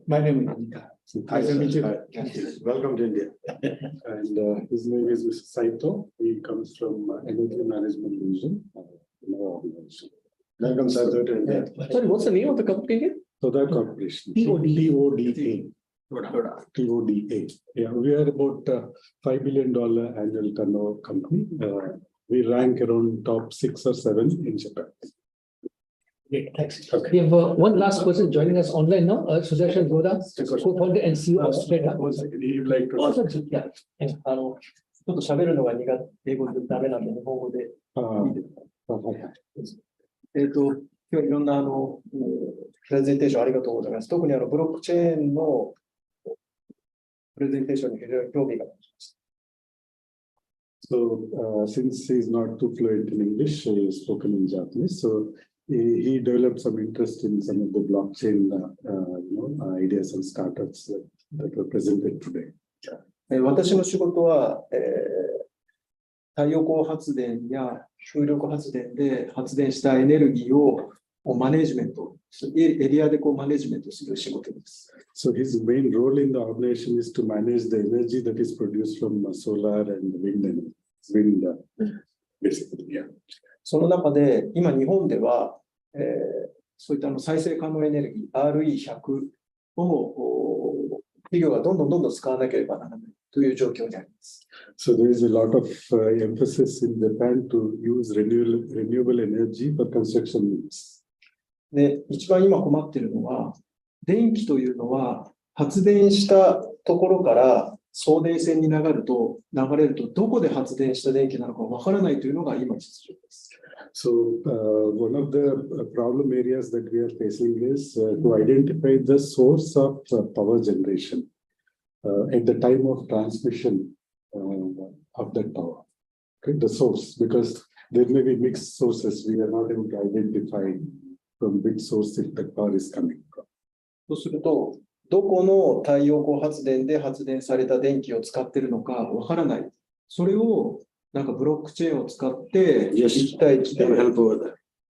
My name is Nika. Nice to meet you. Welcome to India. And his name is Mr. Saito. He comes from Energy Management Division in our organization. Welcome, Saito, to India. Sorry, what's the name of the company again? Toda Corporation. TODA. TODA. Yeah, we are about $5 billion annual turnover company. We rank around top 6 or 7 in Japan. Great, thanks. Okay. We have one last person joining us online now, Sudarshan Goda, co-founder and CEO of Strata. You'd like to also, yeah. ちょっと喋るのが苦手、英語でダメなんで、日本語で。今日いろんなプレゼンテーションありがとうございます。特にブロックチェーンのプレゼンテーションに非常に興味がありました。So since he is not too fluent in English, he is spoken in Japanese. So he developed some interest in some of the blockchain ideas and startups that were presented today. 私の仕事は、太陽光発電や風力発電で発電したエネルギーをマネジメント、エリアでマネジメントする仕事です。So his main role in the organization is to manage the energy that is produced from solar and wind basically. Yeah. その中で今日本では、そういった再生可能エネルギー RE100 を企業がどんどん使わなければならないという状況にあります。So there is a lot of emphasis in Japan to use renewable energy for construction needs. で、一番今困っているのは、電気というのは発電したところから送電線に流れるとどこで発電した電気なのかわからないというのが今実情です。So one of the problem areas that we are facing is to identify the source of power generation at the time of transmission of that power. Okay, the source, because there may be mixed sources. We are not able to identify from which source that power is coming from. そうすると、どこの太陽光発電で発電された電気を使っているのかわからない。それをなんかブロックチェーンを使って1対1で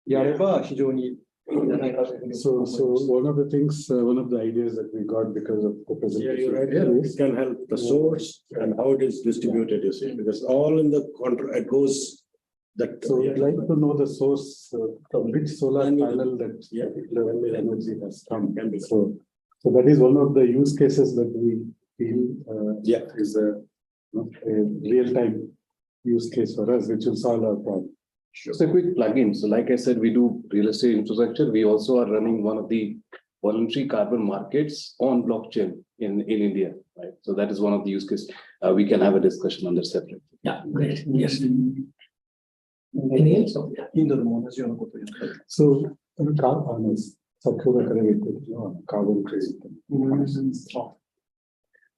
やれば非常にいいんじゃないかというふうに思います。So one of the things, one of the ideas that we got because of the presentation, it can help the source and how it is distributed, you see, because all in the contract it goes. So we'd like to know the source from which solar panel that particular energy has come. So So that is one of the use cases that we feel is a real-time use case for us, which will solve our problem. Just a quick plugin. So like I said, we do real estate infrastructure. We also are running one of the voluntary carbon markets on blockchain in India, right? So that is one of the use cases. We can have a discussion on that separately. Yeah, great. Yes. Anything else? So, carbon credit.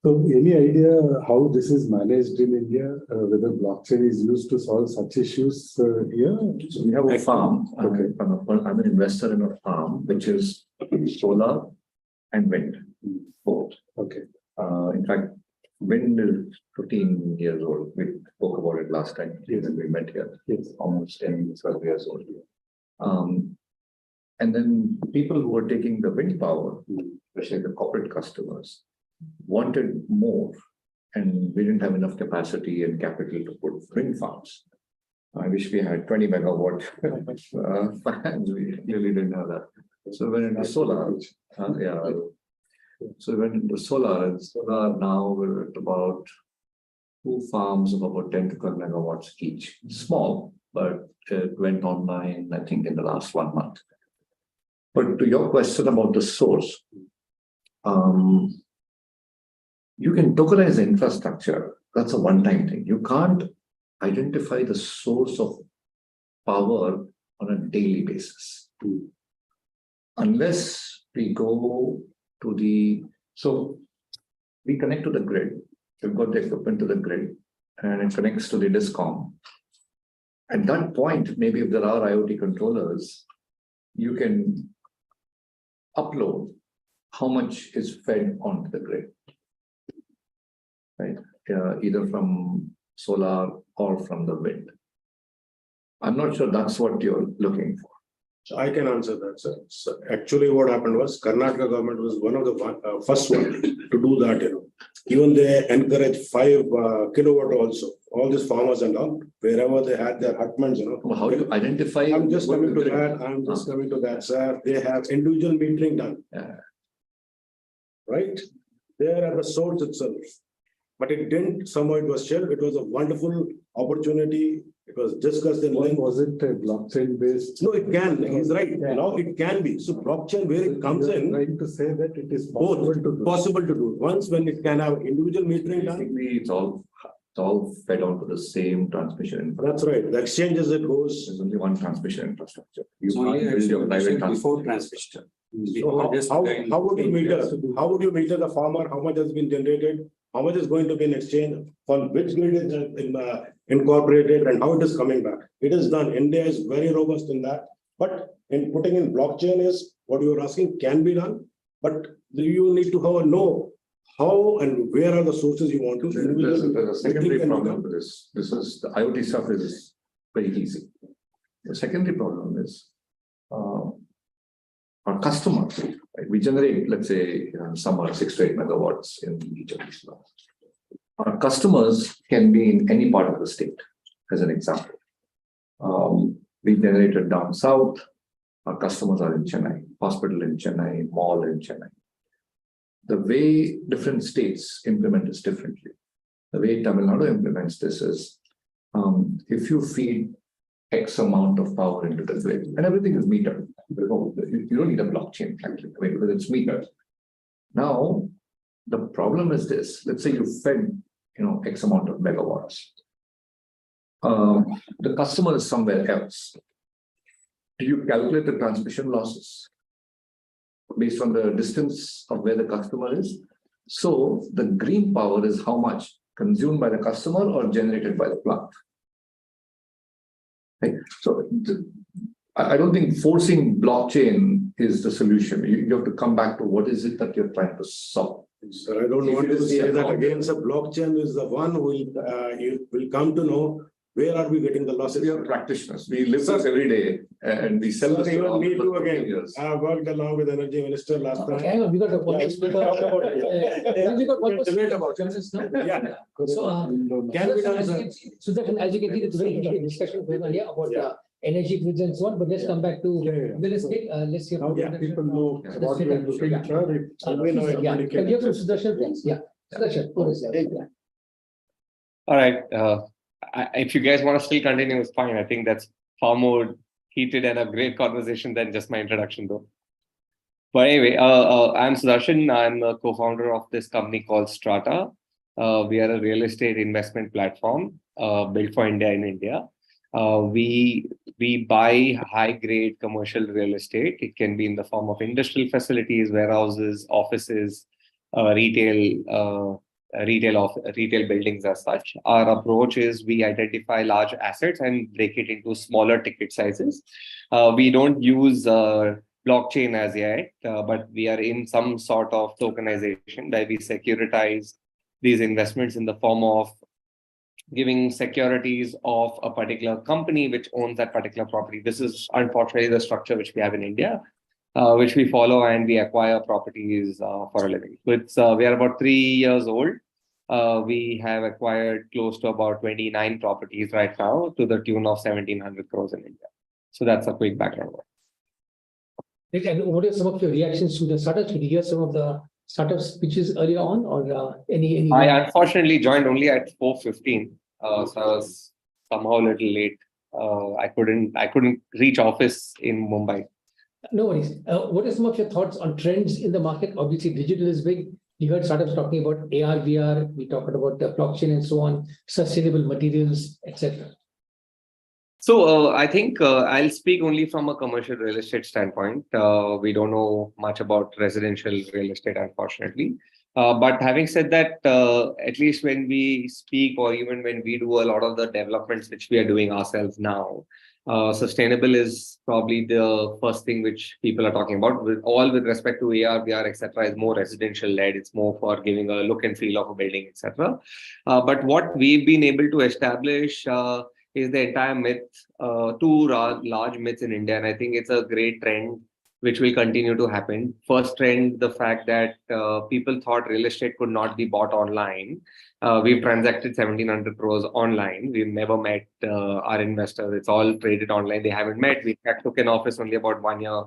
So any idea how this is managed in India, whether blockchain is used to solve such issues here? So we have a farm. Okay. I'm an investor in a farm, which is solar and wind, both. Okay. In fact, wind is 15 years old. We spoke about it last time when we met here. Yes. Almost 10, 12 years old. And then people who were taking the wind power, especially the corporate customers, wanted more, and we didn't have enough capacity and capital to put wind farms. I wish we had 20 megawatt fans. We really didn't have that. So we went into solar. So we went into solar, and solar now we're at about 2 farms of about 10 to 12 megawatts each. Small, but it went online, I think, in the last 1 month. But to your question about the source, you can tokenize the infrastructure. That's a one-time thing. You can't identify the source of power on a daily basis. Unless we go to so we connect to the grid. We've got the equipment to the grid, and it connects to the DISCOM. At that point, maybe if there are IoT controllers, you can upload how much is fed onto the grid. Right? Either from solar or from the wind. I'm not sure that's what you're looking for. So I can answer that, sir. So actually what happened was Karnataka government was one of the first one to do that, Even they encourage 5 kilowatt also. All these farmers and all, wherever they had their hutments, Well, how do you identify? I'm just coming to that, sir. They have individual metering done. Yeah. Right? There at the source itself. But it didn't, somehow it was shelved. It was a wonderful opportunity. It was discussed in length. Was it a blockchain based? No, it can. He's right. Now it can be. So blockchain, where it comes in. Trying to say that it is possible to do. Once when it can have individual metering done. Basically, it's all fed onto the same transmission infrastructure. That's right. The exchange as it goes. There's only one transmission infrastructure. You can't build your private before transmission. So how would you meter? How would you meter the farmer? How much has been generated? How much is going to be in exchange? For which grid is incorporated, and how it is coming back? It is done. India is very robust in that. But in putting in blockchain is what you are asking can be done. But you need to know how and where are the sources you want to. There's a secondary problem with this. This is the IoT stuff is very easy. The secondary problem is our customers. Right? We generate, let's say, some are 6 to 8 megawatts in each of these plants. Our customers can be in any part of the state, as an example. We generated down south. Our customers are in Chennai, hospital in Chennai, mall in Chennai. The way different states implement this differently. The way Tamil Nadu implements this is, if you feed X amount of power into the grid, and everything is metered. You don't need a blockchain, frankly, because it's metered. Now, the problem is this. Let's say you fed, X amount of megawatts. The customer is somewhere else. Do you calculate the transmission losses based on the distance of where the customer is? So the green power is how much consumed by the customer or generated by the plant. Right? So I don't think forcing blockchain is the solution. You have to come back to what is it that you're trying to solve. Sir, I don't want to say that again. So blockchain is the one who will come to know where are we getting the losses. We are practitioners. We live this every day and we sell this. Even me too again. I worked along with Energy Minister last time. Okay, hang on, we got one more speaker talk about it. We got one more speaker about it. Yeah. So, can we done, sir? so that as you can see, it's a very interesting discussion going on here about energy grids and so on, but let's come back to real estate. Let's hear from people know what state we're administration. looking for. It's always now Yeah, can communicated. you hear from Sudarshan, please? Yeah, Sudarshan, go ahead. Yeah. All right. If you guys want to still continue, it's fine. I think that's far more heated and a great conversation than just my introduction, though. But anyway, I'm Sudarshan. I'm a co-founder of this company called Strata. We are a real estate investment platform built for India in India. We buy high-grade commercial real estate. It can be in the form of industrial facilities, warehouses, offices, retail buildings as such. Our approach is we identify large assets and break it into smaller ticket sizes. We don't use blockchain as yet, but we are in some sort of tokenization where we securitize these investments in the form of giving securities of a particular company which owns that particular property. This is unfortunately the structure which we have in India, which we follow, and we acquire properties for a living. So it's we are about 3 years old. We have acquired close to about 29 properties right now to the tune of 1,700 crores in India. So that's a quick background. And what are some of your reactions to the startups? Did you hear some of the startup speeches earlier on, or any? I unfortunately joined only at 4:15, so I was somehow a little late. I couldn't reach office in Mumbai. No worries. What are some of your thoughts on trends in the market? Obviously, digital is big. You heard startups talking about AR, VR. We talked about the blockchain and so on, sustainable materials, etc. So I think I'll speak only from a commercial real estate standpoint. We don't know much about residential real estate, unfortunately. But having said that, at least when we speak or even when we do a lot of the developments which we are doing ourselves now, sustainable is probably the first thing which people are talking about. With respect to AR, VR, etc., is more residential led. It's more for giving a look and feel of a building, etc. But what we've been able to establish is the entire myth, two large myths in India. And I think it's a great trend which will continue to happen. First trend, the fact that people thought real estate could not be bought online. We've transacted 1,700 crores online. We've never met our investors. It's all traded online. They haven't met. We took an office only about 1 year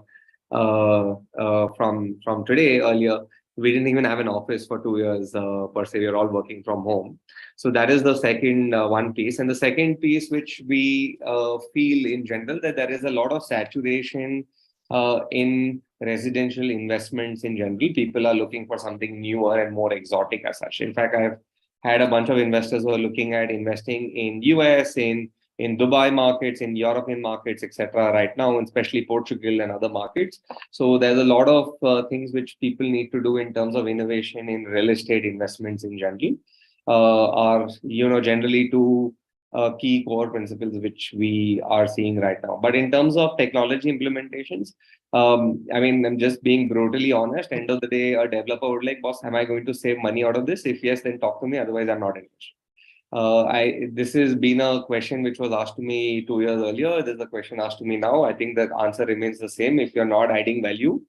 from today. Earlier, we didn't even have an office for 2 years per se. We're all working from home. So that is the second one piece. And the second piece, which we feel in general, that there is a lot of saturation in residential investments in general. People are looking for something newer and more exotic as such. In fact, I've had a bunch of investors who are looking at investing in US, in Dubai markets, in European markets, etc. right now, especially Portugal and other markets. So there's a lot of things which people need to do in terms of innovation in real estate investments in general. Are generally two key core principles which we are seeing right now. But in terms of technology implementations, I mean, I'm just being brutally honest. End of the day, a developer would like, boss, am I going to save money out of this? If yes, then talk to me. Otherwise, I'm not interested. This has been a question which was asked to me 2 years earlier. There's a question asked to me now. I think the answer remains the same. If you're not adding value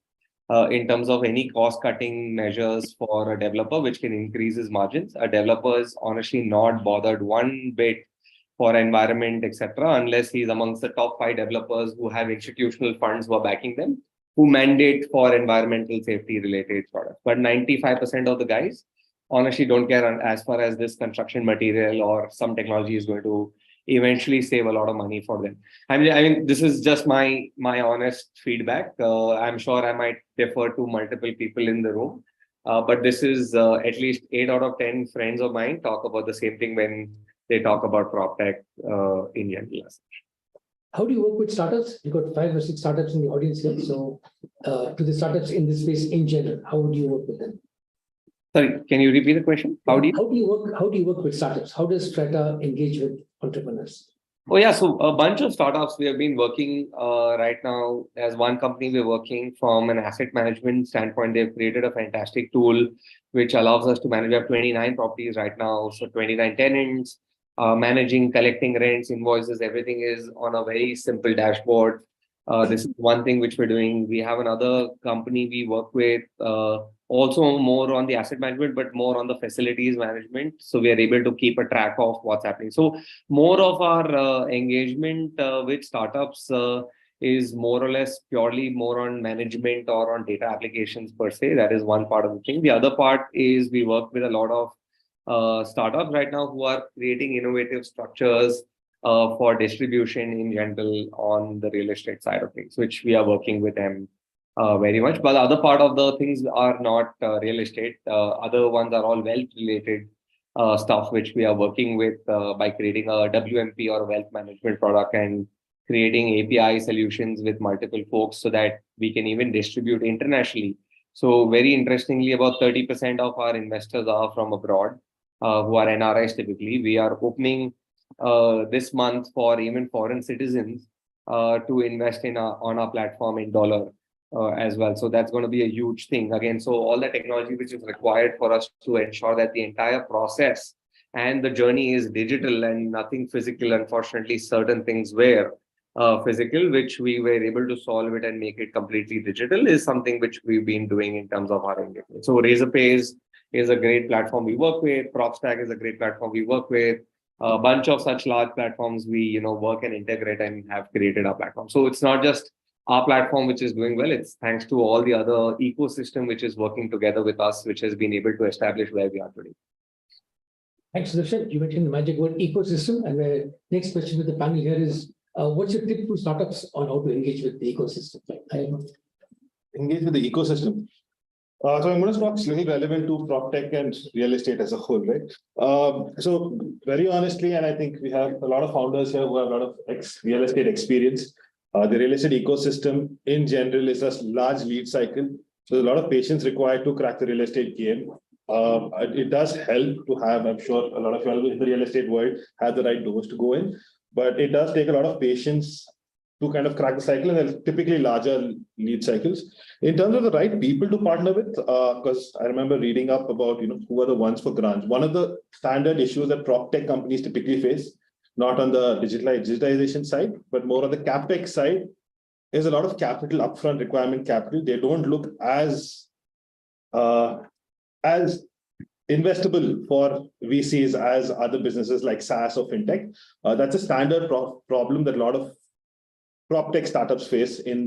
in terms of any cost-cutting measures for a developer, which can increase his margins, a developer is honestly not bothered one bit for environment, etc., unless he's amongst the top 5 developers who have institutional funds who are backing them, who mandate for environmental safety related products. But 95% of the guys honestly don't care as far as this construction material or some technology is going to eventually save a lot of money for them. I mean, this is just my honest feedback. I'm sure I might differ to multiple people in the room, but this is at least 8 out of 10 friends of mine talk about the same thing when they talk about PropTech in general. How do you work with startups? You've got 5 or 6 startups in the audience here. So to the startups in this space in general, how would you work with them? Sorry, can you repeat the question? How do you work with startups? How does Strata engage with entrepreneurs? Oh yeah, so a bunch of startups we have been working right now. As one company, we're working from an asset management standpoint. They've created a fantastic tool which allows us to manage. We have 29 properties right now, so 29 tenants, managing, collecting rents, invoices, everything is on a very simple dashboard. This is one thing which we're doing. We have another company we work with, also more on the asset management, but more on the facilities management. So we are able to keep a track of what's happening. So more of our engagement with startups is more or less purely more on management or on data applications per se. That is one part of the thing. The other part is we work with a lot of startups right now who are creating innovative structures for distribution in general on the real estate side of things, which we are working with them very much. But the other part of the things are not real estate. Other ones are all wealth related stuff, which we are working with by creating a WMP or a wealth management product and creating API solutions with multiple folks so that we can even distribute internationally. So very interestingly, about 30% of our investors are from abroad, who are NRIs typically. We are opening this month for even foreign citizens to invest in on our platform in dollar as well. So that's going to be a huge thing again. So all the technology which is required for us to ensure that the entire process and the journey is digital and nothing physical. Unfortunately, certain things were physical, which we were able to solve it and make it completely digital, is something which we've been doing in terms of our engagement. So Razorpay is a great platform we work with. PropStack is a great platform we work with. A bunch of such large platforms we work and integrate and have created our platform. So it's not just our platform which is doing well. It's thanks to all the other ecosystem which is working together with us, which has been able to establish where we are today. Thanks, Sudarshan. You mentioned the magic word ecosystem. And the next question with the panel here is, what's your tip to startups on how to engage with the ecosystem? Engage with the ecosystem. So I'm going to talk slightly relevant to PropTech and real estate as a whole, right? So very honestly, and I think we have a lot of founders here who have a lot of real estate experience. The real estate ecosystem in general is a large lead cycle. So there's a lot of patience required to crack the real estate game. It does help to have, I'm sure a lot of you in the real estate world have the right doors to go in, but it does take a lot of patience to kind of crack the cycle, and they're typically larger lead cycles. In terms of the right people to partner with, because I remember reading up about who are the ones for grants. One of the standard issues that PropTech companies typically face, not on the digitization side, but more on the CapEx side, is a lot of capital, upfront requirement capital. They don't look as investable for VCs as other businesses like SaaS or FinTech. That's a standard problem that a lot of PropTech startups face in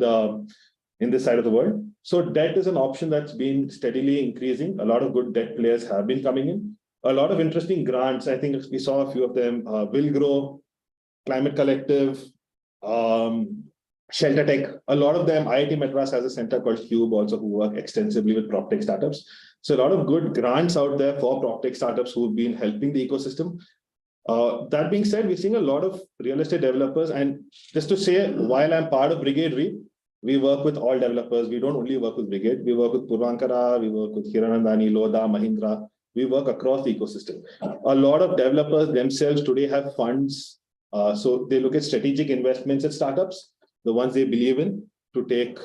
this side of the world. So debt is an option that's been steadily increasing. A lot of good debt players have been coming in. A lot of interesting grants. I think we saw a few of them. Will Grow, Climate Collective, Shelter Tech. A lot of them. IIT Madras has a center called Cube also, who work extensively with PropTech startups. So a lot of good grants out there for PropTech startups who've been helping the ecosystem. That being said, we're seeing a lot of real estate developers, and just to say, while I'm part of Brigade REIT, we work with all developers. We don't only work with Brigade. We work with Purvankara, we work with Hiranandani, Lodha, Mahindra. We work across the ecosystem. A lot of developers themselves today have funds. So they look at strategic investments at startups, the ones they believe in, to take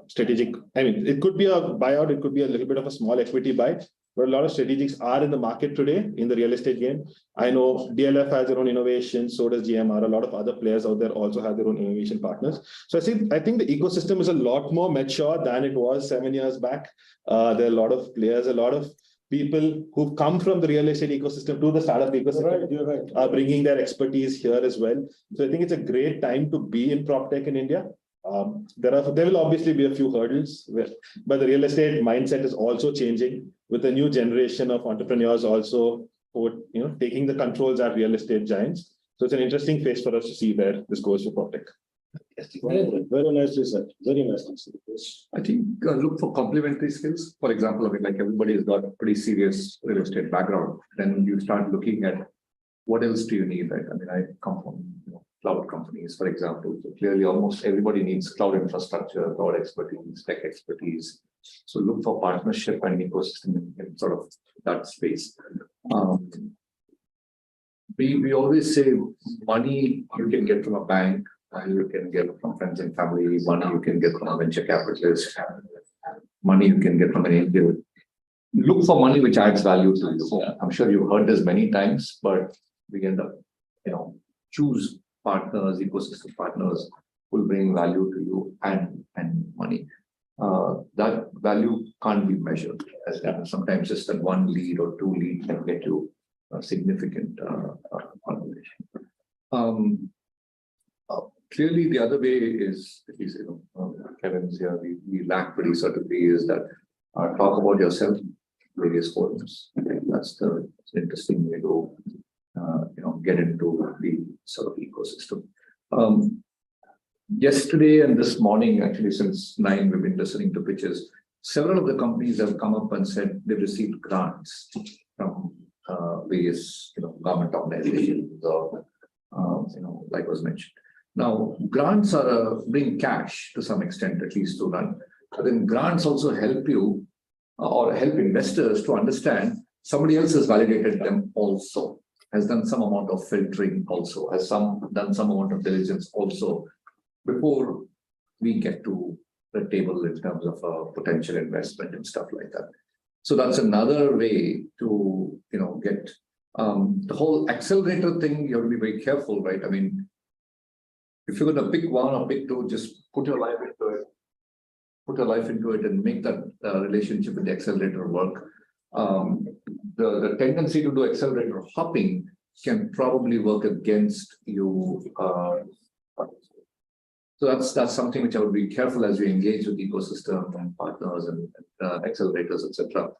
strategic. I mean, it could be a buyout, it could be a little bit of a small equity buy. But a lot of strategics are in the market today in the real estate game. I know DLF has their own innovation, so does GMR. A lot of other players out there also have their own innovation partners. So I think the ecosystem is a lot more mature than it was 7 years back. There are a lot of players, a lot of people who've come from the real estate ecosystem to the startup ecosystem. You're right. Are bringing their expertise here as well. So I think it's a great time to be in PropTech in India. There will obviously be a few hurdles, but the real estate mindset is also changing with a new generation of entrepreneurs also who taking the controls at real estate giants. So it's an interesting phase for us to see where this goes for PropTech. Very nicely said. Very nicely said. I think look for complementary skills. For example, I mean, like everybody has got a pretty serious real estate background. Then you start looking at what else do you need, right? I mean, I come from cloud companies, for example. So clearly, almost everybody needs cloud infrastructure, cloud expertise, tech expertise. So look for partnership and ecosystem in sort of that space. We always say money you can get from a bank, money you can get from friends and family, money you can get from a venture capitalist, money you can get from an angel. Look for money which adds value to you. I'm sure you've heard this many times, but we end up, choose partners, ecosystem partners will bring value to you and money. That value can't be measured. As sometimes just that one lead or two leads can get you a significant conversation. Clearly, the other way is Kevin's here. We lack pretty certainly is that talk about yourself, various forums. That's the interesting way to get into the sort of ecosystem. Yesterday and this morning, actually since 9, we've been listening to pitches. Several of the companies have come up and said they've received grants from various government organizations or like was mentioned. Now, grants bring cash to some extent, at least to run. But then grants also help you or help investors to understand somebody else has validated them also, has done some amount of filtering also, has done some amount of diligence also before we get to the table in terms of potential investment and stuff like that. So that's another way to get the whole accelerator thing. You have to be very careful, right? I mean, if you're going to pick one or pick two, just put your life into it. Put your life into it and make that relationship with the accelerator work. The tendency to do accelerator hopping can probably work against you. So that's something which I would be careful as we engage with ecosystem and partners and accelerators, etc.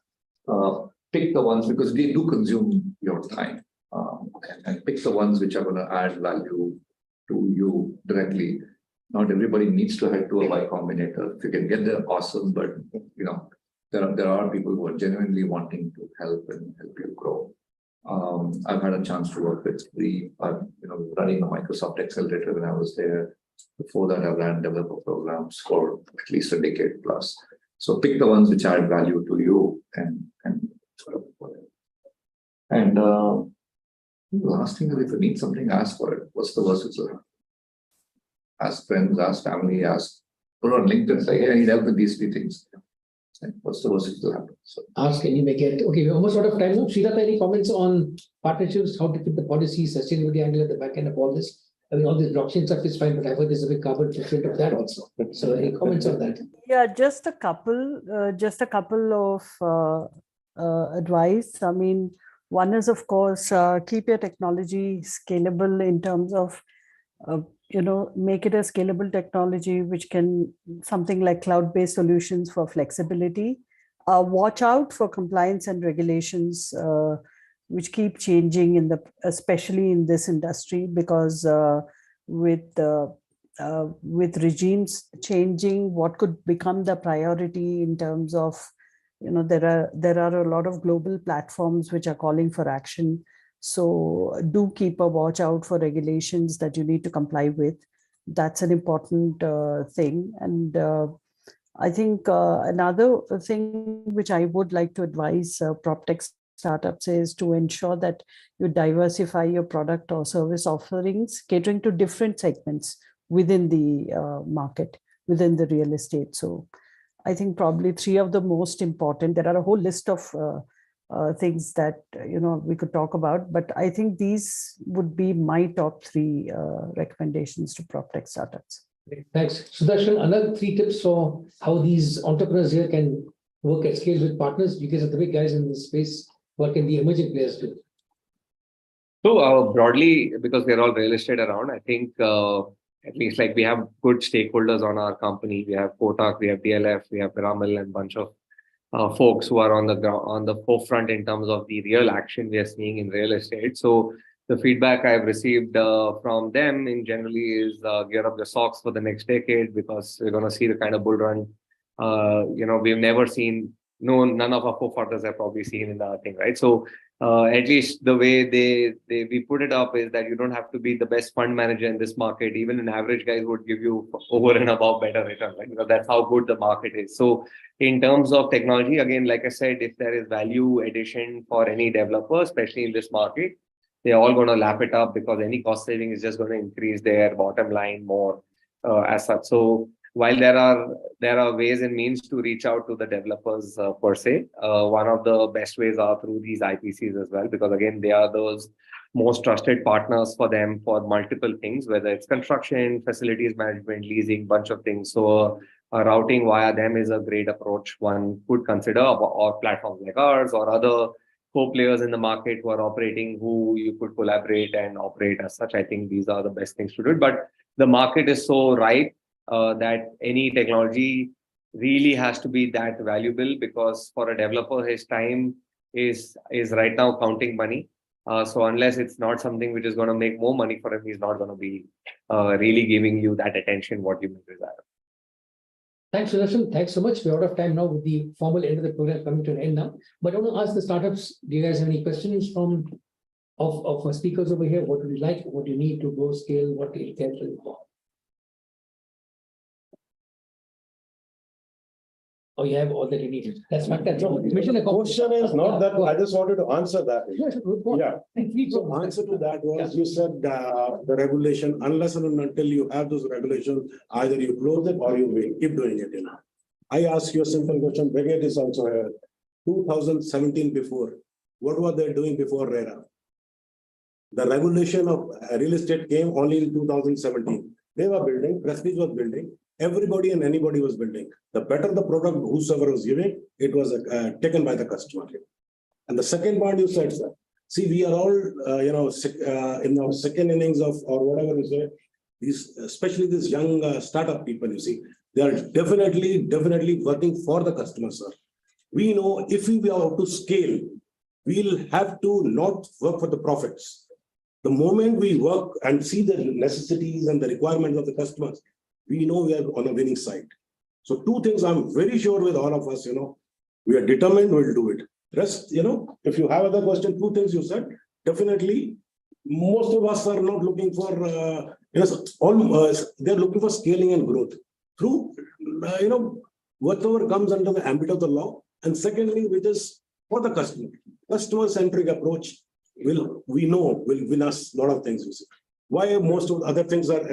Pick the ones because they do consume your time, and pick the ones which are going to add value to you directly. Not everybody needs to head to a Y Combinator. If you can get there, awesome. But there are people who are genuinely wanting to help you grow. I've had a chance to work with running a Microsoft accelerator when I was there. Before that, I ran developer programs for at least a decade plus. So pick the ones which add value to you and sort of. And the last thing is, if you need something, ask for it. What's the worst it's like? Ask friends, ask family, put on LinkedIn, say, hey, I need help with these 3 things. What's the worst that will happen? So, ask and you may get. Okay, we're almost out of time now. Sridhar, any comments on partnerships, how to keep the policy, sustainability angle at the back end of all this? I mean, all this blockchain stuff is fine, but I've heard there's a big carbon footprint of that also. So any comments on that? Yeah, just a couple of advice. I mean, one is, of course, keep your technology scalable in terms of, make it a scalable technology, which can something like cloud-based solutions for flexibility. Watch out for compliance and regulations, which keep changing especially in this industry, because with regimes changing, what could become the priority in terms of, there are a lot of global platforms which are calling for action. So do keep a watch out for regulations that you need to comply with. That's an important thing. And I think another thing which I would like to advise PropTech startups is to ensure that you diversify your product or service offerings, catering to different segments within the market, within the real estate. So I think probably 3 of the most important. There are a whole list of things that we could talk about, but I think these would be my top 3 recommendations to PropTech startups. Thanks. Sudarshan, another 3 tips for how these entrepreneurs here can work at scale with partners, because of the big guys in this space. What can the emerging players do? So broadly, because we're all real estate around, I think at least like we have good stakeholders on our company. We have Kotak, we have DLF, we have Piramal, and a bunch of folks who are on the forefront in terms of the real action we are seeing in real estate. So the feedback I've received from them in generally is gear up your socks for the next decade, because we're going to see the kind of bull run we've never seen. None of our forefathers have probably seen in the thing, right? So at least the way we put it up is that you don't have to be the best fund manager in this market. Even an average guy would give you over and above better return, right? Because that's how good the market is. So in terms of technology, again, like I said, if there is value addition for any developer, especially in this market, they're all going to lap it up, because any cost saving is just going to increase their bottom line more as such. So while there are ways and means to reach out to the developers per se, one of the best ways are through these IPCs as well, because again, they are those most trusted partners for them for multiple things, whether it's construction, facilities management, leasing, bunch of things. So routing via them is a great approach one could consider, or platforms like ours or other co-players in the market who are operating, who you could collaborate and operate as such. I think these are the best things to do it. But the market is so ripe that any technology really has to be that valuable, because for a developer, his time is right now counting money. So unless it's not something which is going to make more money for him, he's not going to be really giving you that attention what you may desire. Thanks, Sudarshan. Thanks so much. We're out of time now with the formal end of the program coming to an end now. But I want to ask the startups, do you guys have any questions of our speakers over here? What would you like? What do you need to go scale? What do you care for? Oh, you have all that you need. That's fantastic. The question is not that, I just wanted to answer that. Yeah. So answer to that was, you said the regulation, unless and until you have those regulations, either you close it or you wait, keep doing it. I ask you a simple question. Brigade is also here. 2017 before, what were they doing before RERA? The regulation of real estate came only in 2017. They were building, Prestige was building. Everybody and anybody was building. The better the product, whosoever was giving, it was taken by the customer. And the second part you said, sir, see, we are all, in our second innings of, or whatever you say, especially these young startup people, you see, they are definitely working for the customer, sir. We know if we are to scale, we'll have to not work for the profits. The moment we work and see the necessities and the requirements of the customers, we know we are on the winning side. So two things I'm very sure with all of us, we are determined, we'll do it. Rest, if you have other question, two things you said, definitely, most of us are not looking for, they're looking for scaling and growth through, whatever comes under the ambit of the law. And secondly, which is for the customer. Customer-centric approach will win us a lot of things. You see. Why most of the other things are,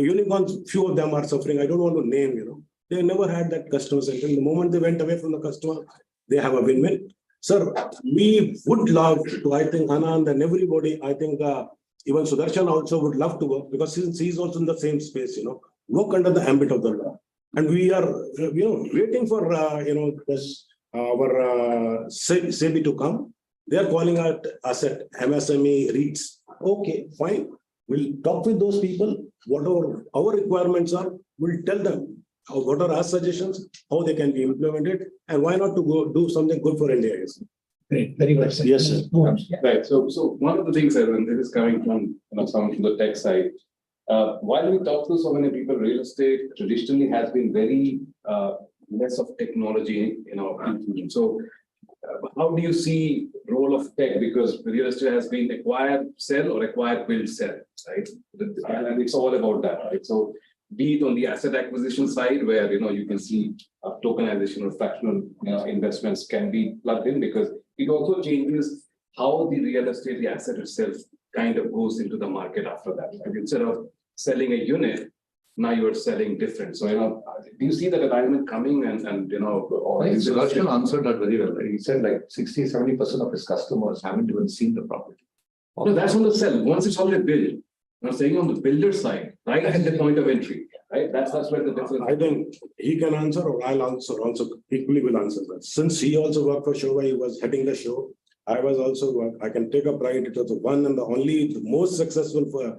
unicorns, few of them are suffering. I don't want to name, they never had that customer centric. The moment they went away from the customer, they have a win-win. Sir, we would love to, I think, Anand and everybody, I think even Sudarshan also would love to work, because since he's also in the same space, work under the ambit of the law. And we are, waiting for, this, our SEBI to come. They are calling out us at MSME REITs. Okay, fine. We'll talk with those people, whatever our requirements are, we'll tell them what are our suggestions, how they can be implemented, and why not to go do something good for India. Great, very well said. Yes, sir. Right. So one of the things, and this is coming from someone from the tech side. While we talk to so many people, real estate traditionally has been very less of technology, inclusion. So how do you see role of tech? Because real estate has been acquire, sell, or acquire, build, sell, right? And it's all about that, right? So be it on the asset acquisition side, where you can see tokenization or fractional investments can be plugged in, because it also changes how the real estate, the asset itself, kind of goes into the market after that. Like instead of selling a unit, now you are selling different. So do you see that alignment coming? And or I think Sudarshan answered that very well. He said like 60-70% of his customers haven't even seen the property. No, that's on the sell. Once it's already built. I'm saying on the builder side, right at the point of entry, right? That's where the difference. I think he can answer, or I'll answer also. Equally will answer that. Since he also worked for Shova, he was heading the show. I was also. I can take a pride. It was the one and the only, the most successful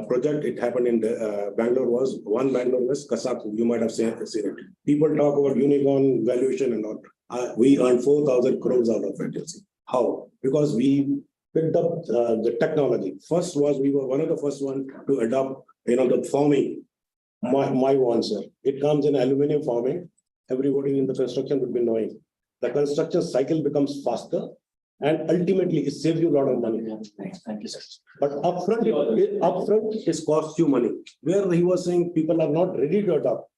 project. It happened in Bangalore. Was one Bangalore West Kasaku. You might have seen it. People talk about unicorn valuation and all. We earned 4,000 crores out of it. You see how? Because we picked up the technology. First was, we were one of the first one to adopt, the forming. My answer. It comes in aluminum forming. Everybody in the construction would be knowing. The construction cycle becomes faster, and ultimately it saves you a lot of money. Thank you, sir. But upfront, it costs you money. Where he was saying people are not ready to adopt.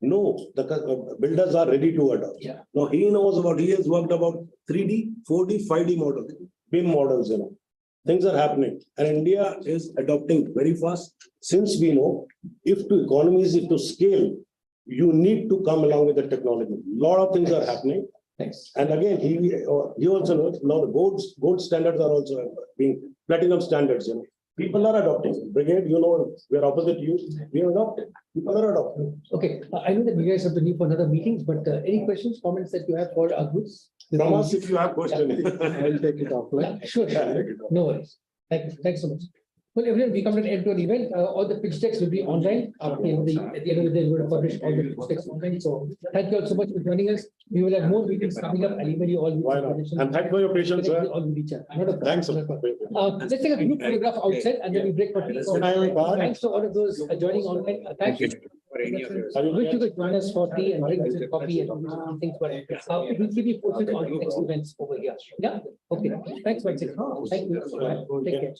No, the builders are ready to adopt. Yeah. Now he knows about. He has worked about 3D, 4D, 5D models. BIM models, things are happening, and India is adopting very fast. Since we know, if to scale, you need to come along with the technology. A lot of things are happening. Thanks. And again, he also knows now the gold standards are also being platinum standards, you know. People are adopting. Brigade, you know, we are opposite you. We have adopted. People are adopting. Okay, I know that you guys have to leave for another meetings, but any questions, comments that you have for our groups? From us, if you have questions. I'll take it offline. Sure. No worries. Thanks so much. Well, everyone, we come to the end to an event. All the pitch decks will be online. At the end of the day, we're going to publish all the pitch decks online. So thank you all so much for joining us. We will have more meetings coming up. I'll email you all. Why not? And thanks for your patience, sir. Thanks. Let's take a group photograph outside and then we break for tea. Thanks to all of those joining online. Thank you. I wish you could join us for tea and drink some coffee and things. But we'll keep you posted on the next events over here. Yeah. Okay. Thanks, Mike. Thank you. Take care.